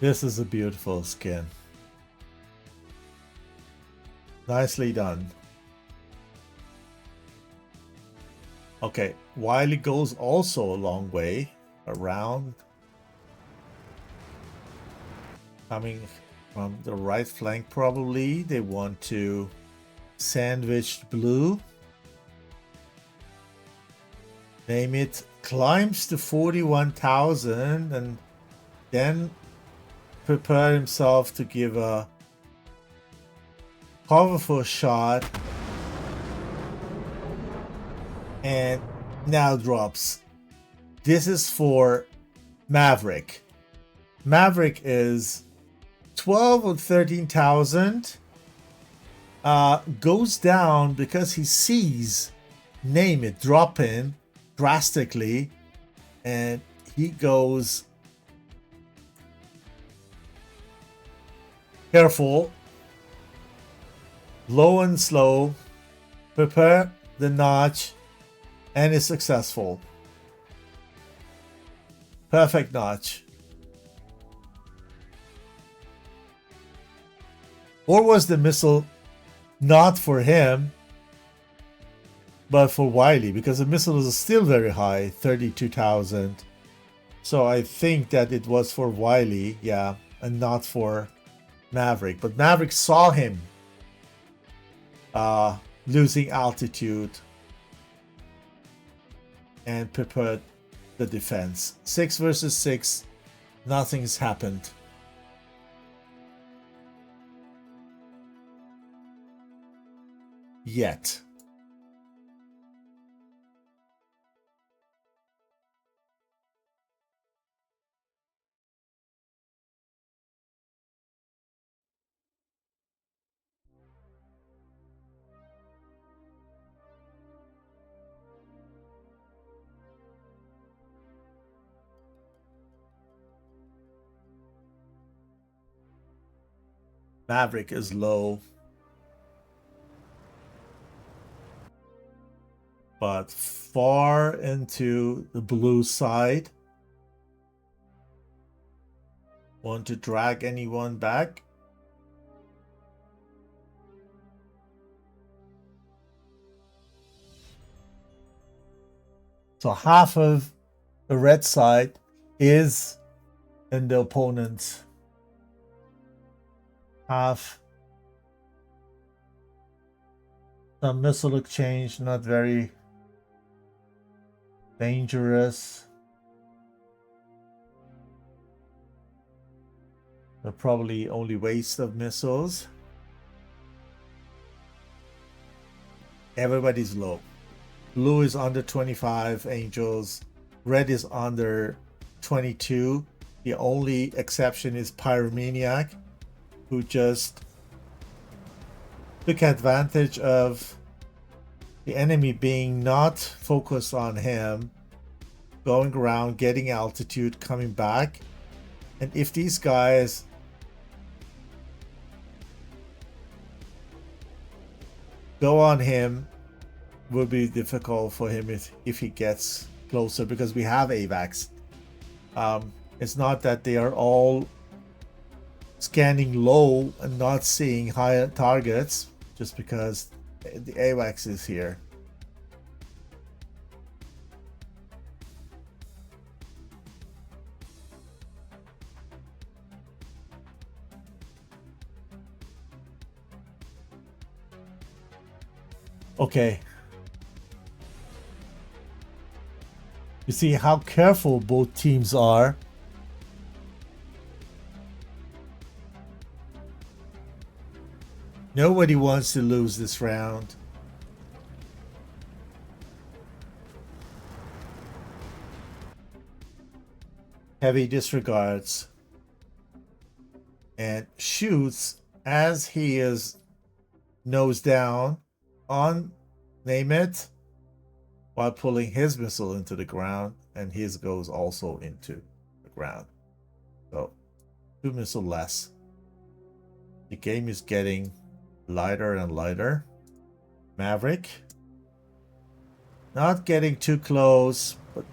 This is a beautiful skin. Nicely done. Okay, Wiley goes also a long way around, coming from the right flank probably. They want to sandwich blue. Name it climbs to 41,000 and then prepare himself to give a Powerful shot. And now drops. This is for Maverick. Maverick is 12 or 13,000. Goes down because he sees, name it, drop in drastically. And he goes, careful, low and slow, prepare the notch, and is successful. Perfect notch. Or was the missile not for him, but for Wiley? Because the missile is still very high, 32,000. So I think that it was for Wiley, yeah, and not for Maverick. But Maverick saw him losing altitude and prepared the defense. 6 versus 6, nothing's happened. Yet. Maverick is low, but far into the blue side. Want to drag anyone back? So half of the red side is in the opponent's half. Some missile exchange, not very dangerous. But probably only waste of missiles. Everybody's low. Blue is under 25 angels. Red is under 22. The only exception is Pyromaniac, who just took advantage of the enemy being not focused on him, going around, getting altitude, coming back. And if these guys go on him, will be difficult for him if he gets closer, because we have AVACs. It's not that they are all scanning low and not seeing high targets, just because the AVACs is here. Okay. You see how careful both teams are. Nobody wants to lose this round. Heavy disregards and shoots as he is nose down on name it, while pulling his missile into the ground, and his goes also into the ground. So 2 missile less. The game is getting lighter and lighter. Maverick not getting too close, but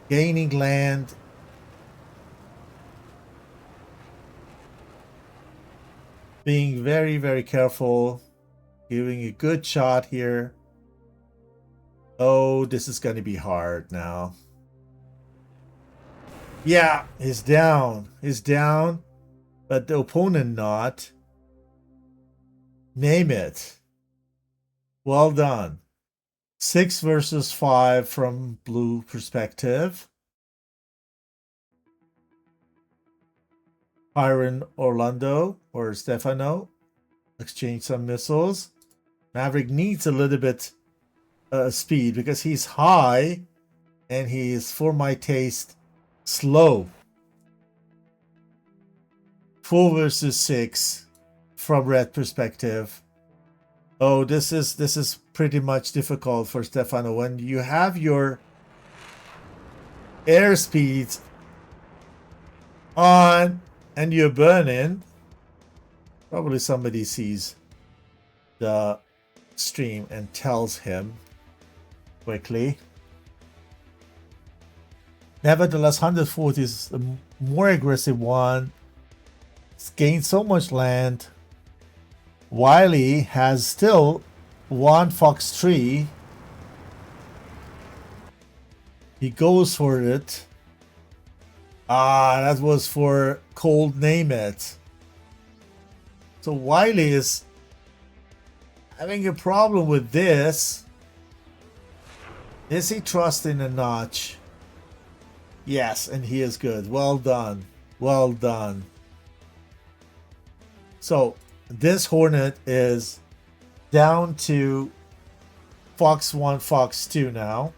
gaining land. Being very, very careful. Giving a good shot here. Oh, this is going to be hard now. Yeah, he's down. He's down, but the opponent not. Name it. Well done. 6 versus 5 from blue perspective. Byron Orlando or Stefano exchange some missiles. Maverick needs a little bit speed because he's high and he is, for my taste, slow. 4 versus 6 from red perspective. Oh, this is pretty much difficult for Stefano. When you have your airspeed on and you're burning, probably somebody sees the stream and tells him quickly. Nevertheless, 140 is the more aggressive one. It's gained so much land. Wiley has still one Fox 3. He goes for it. Ah, that was for cold name it. So Wiley is having a problem with this. Is he trusting a notch? Yes, and he is good. Well done. Well done. So this Hornet is down to Fox 1, Fox 2 now.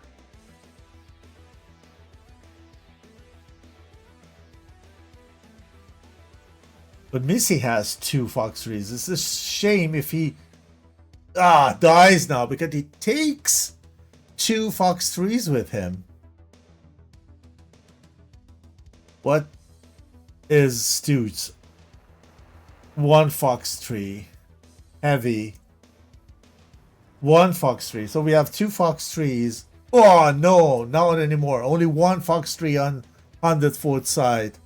But Missy has 2 Fox 3s. It's a shame if he dies now because he takes 2 Fox 3s with him. What is Stoots? 1 Fox 3. Heavy. 1 Fox 3. So we have 2 Fox 3s. Oh, no. Not anymore. Only 1 Fox 3 on 104th side.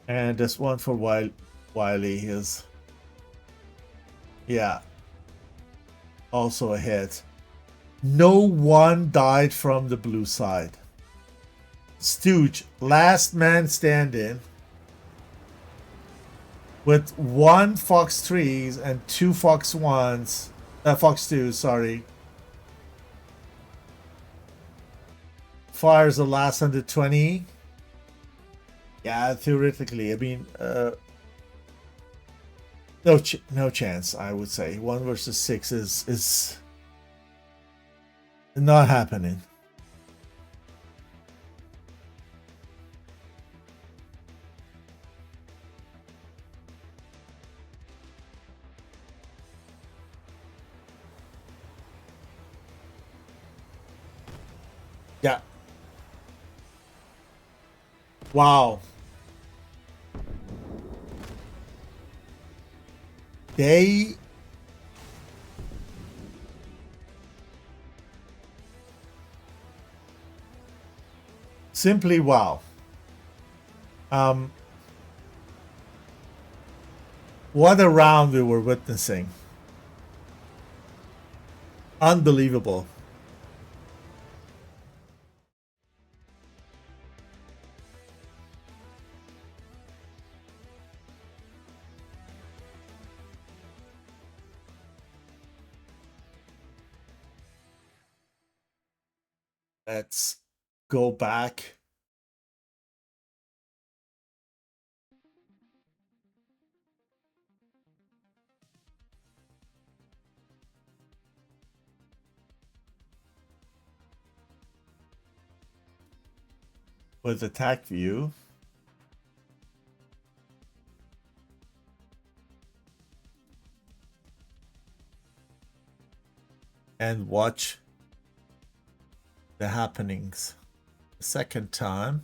And this one for Wiley is, yeah, also a hit. No one died from the blue side. Stooge, last man standing with 1 Fox 3s and 2 Fox 1s, Fox 2s, sorry. Fires the last 120. Yeah, theoretically, I mean, no chance, I would say. 1 versus 6 is not happening. Yeah. Wow. They simply wow. What a round we were witnessing. Unbelievable. Let's go back. With attack view. And watch the happenings a second time.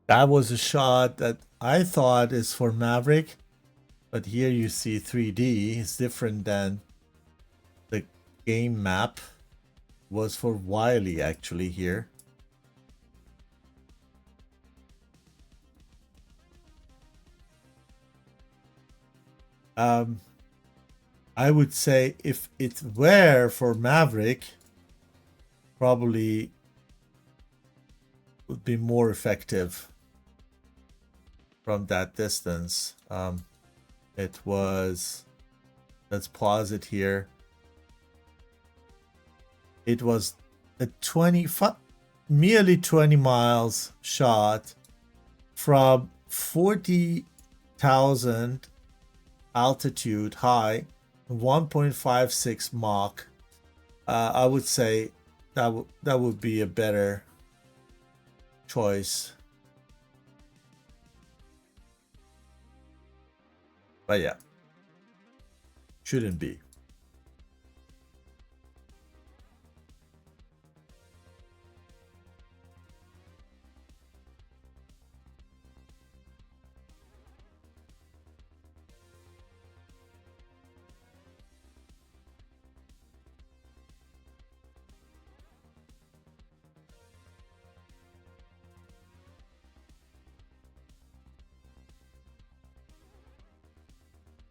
That was a shot that I thought is for Maverick, but here you see 3D. It's different than the game map was for Wiley actually here. I would say if it were for Maverick, probably would be more effective from that distance. It was, let's pause it here. It was a merely 20 miles shot from 40,000 altitude high, 1.56 Mach. I would say that would be a better choice. But yeah, shouldn't be.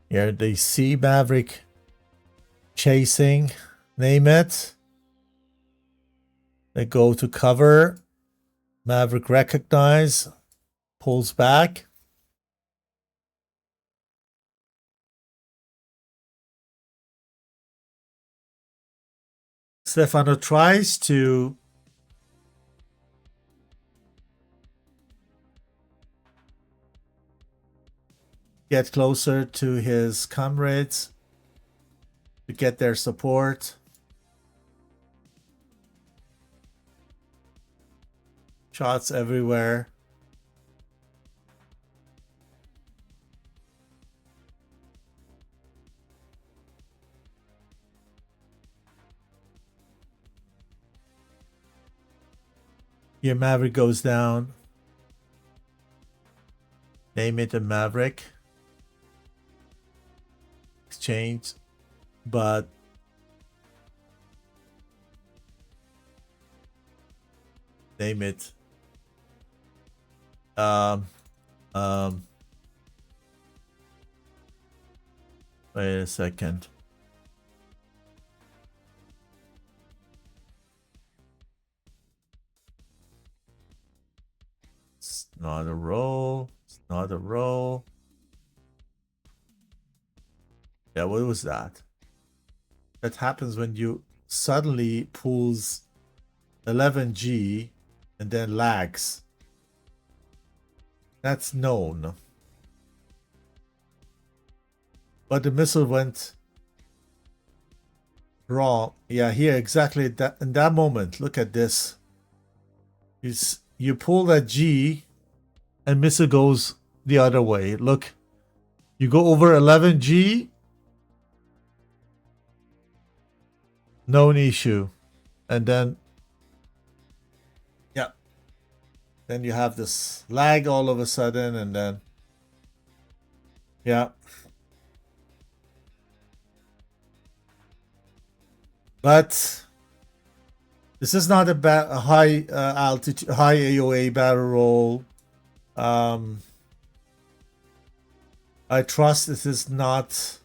Here they see Maverick chasing, name it. They go to cover. Maverick recognize, pulls back. Stefano tries to get closer to his comrades to get their support. Shots everywhere. Here Maverick goes down. Name it a Maverick. Exchange, but name it wait a second. It's not a roll. It's not a roll. Yeah, what was that? That happens when you suddenly pulls 11G and then lags. That's known. But the missile went wrong. Yeah, here exactly that in that moment. Look at this. You pull that G and missile goes the other way. Look. You go over 11G. No issue. And then yeah. Then you have this lag all of a sudden and then yeah. But this is not a high altitude, high AOA barrel roll. I trust this is not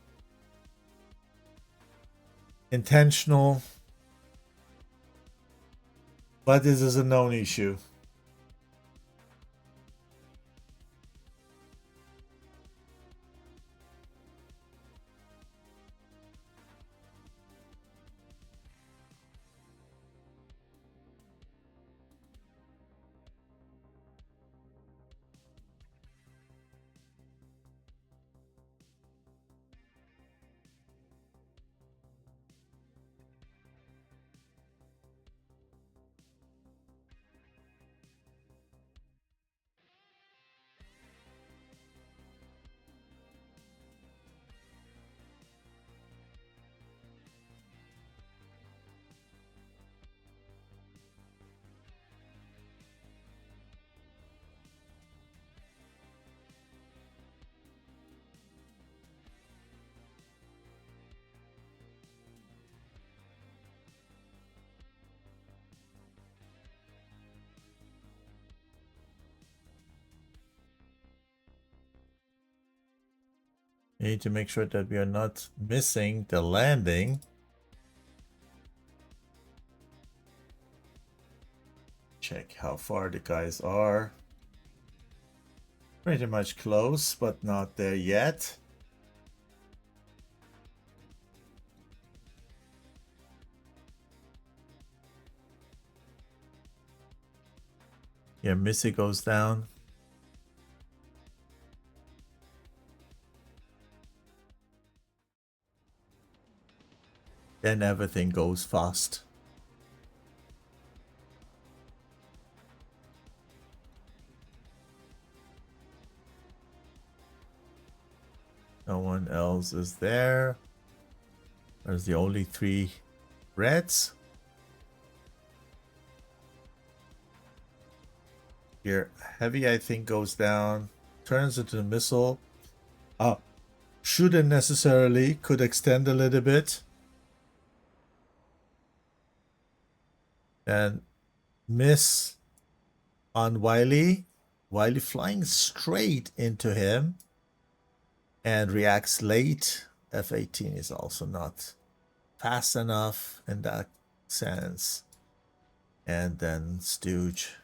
intentional, but this is a known issue. We need to make sure that we are not missing the landing. Check how far the guys are. Pretty much close, but not there yet. Yeah, Missy goes down. Then everything goes fast. No one else is there. There's the only 3 reds. Here, heavy I think goes down, turns into a missile. Shouldn't necessarily, could extend a little bit. And miss on Wiley. Wiley flying straight into him and reacts late. F-18 is also not fast enough in that sense. And then Stooge.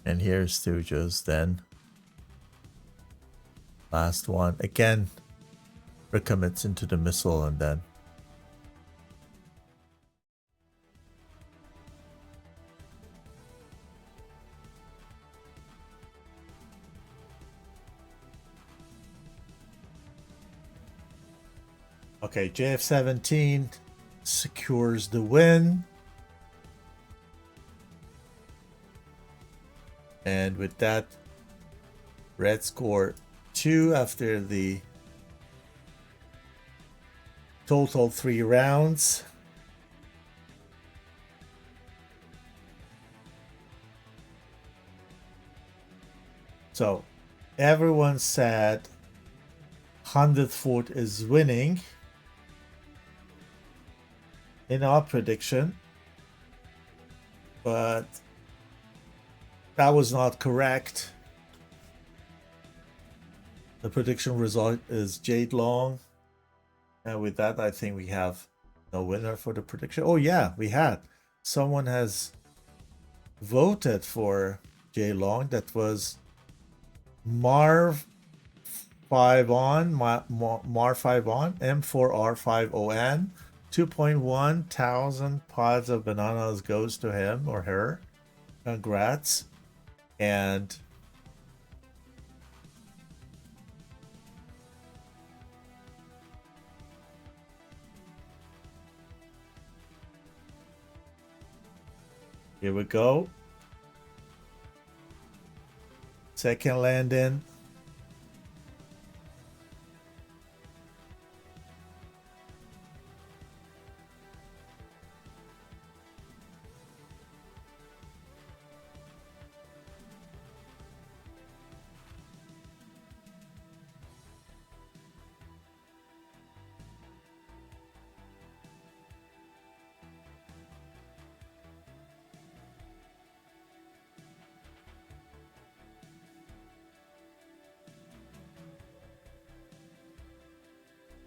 And here's Stooges then. Last one. Again, recommits into the missile and then. Okay, JF-17 secures the win. And with that, Red score 2 after the total 3 rounds. So everyone said 100th Fort is winning in our prediction, but that was not correct. The prediction result is Jadeloong. And with that, I think we have no winner for the prediction. Oh yeah, we had. Someone has voted for Jadeloong. That was Marv 5 on, Mar 5 on, M4R5ON. 2.1 thousand pods of bananas goes to him or her. Congrats. And here we go. Second landing.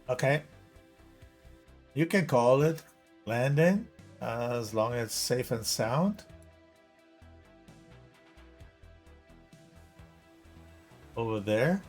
Okay. You can call it landing as long as it's safe and sound. Over there.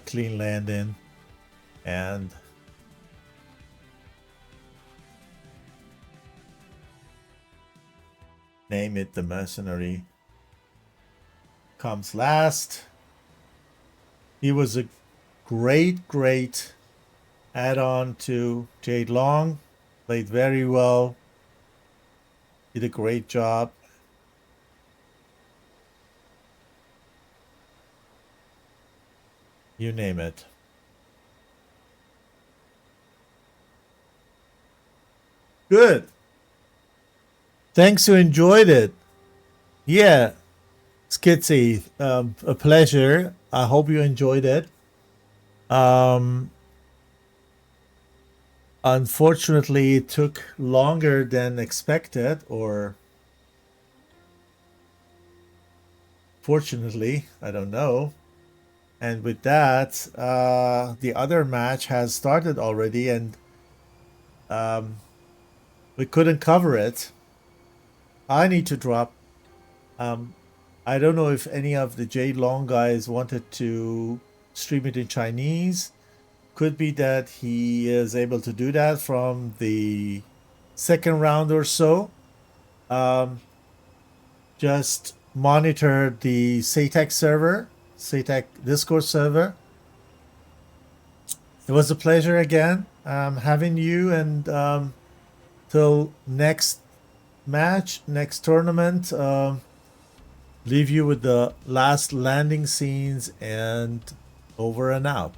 Clean landing. And name it the mercenary. Comes last. He was a great add-on to Jadeloong. Played very well. Did a great job. You name it. Good. Thanks, you enjoyed it. Yeah, Skitsy, a pleasure. I hope you enjoyed it. Unfortunately, it took longer than expected, or fortunately, I don't know. And with that, the other match has started already, and we couldn't cover it. I need to drop. I don't know if any of the Jadeloong guys wanted to stream it in Chinese. Could be that he is able to do that from the second round or so. Just monitor the SATAC server, SATAC Discord server. It was a pleasure again having you, and till next match, next tournament, leave you with the last landing scenes, and over and out.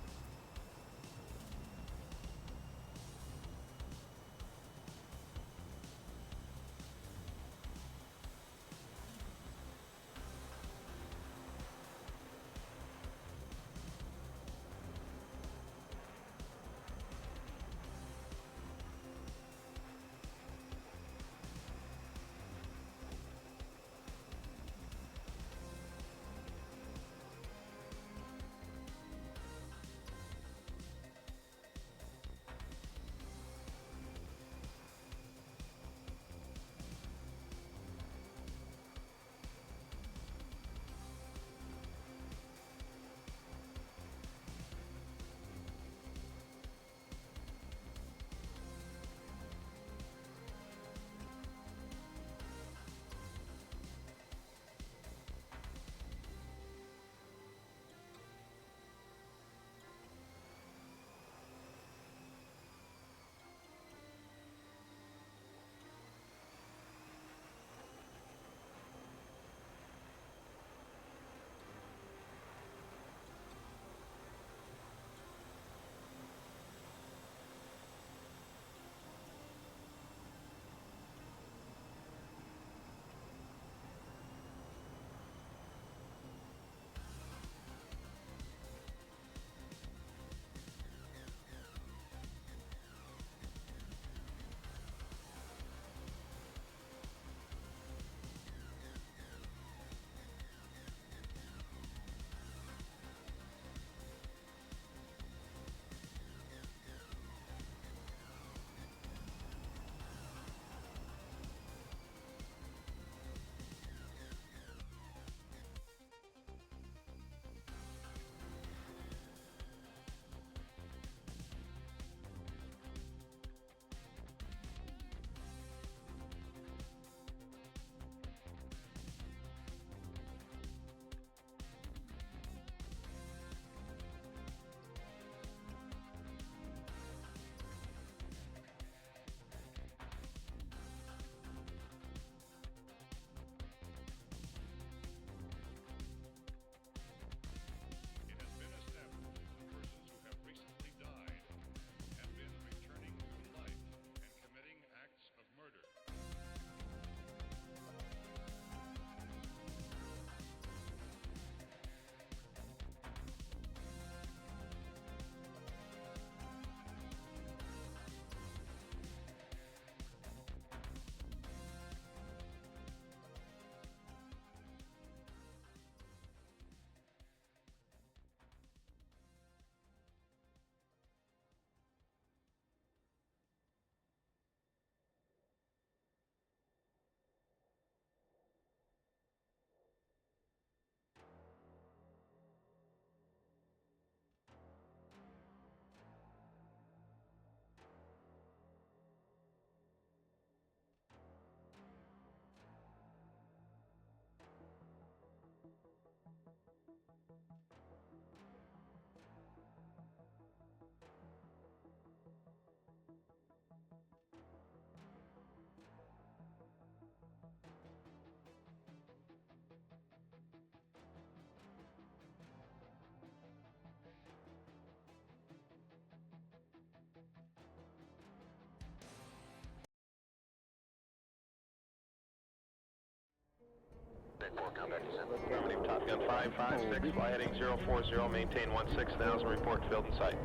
556, fly heading 040, maintain 16,000, report field in sight.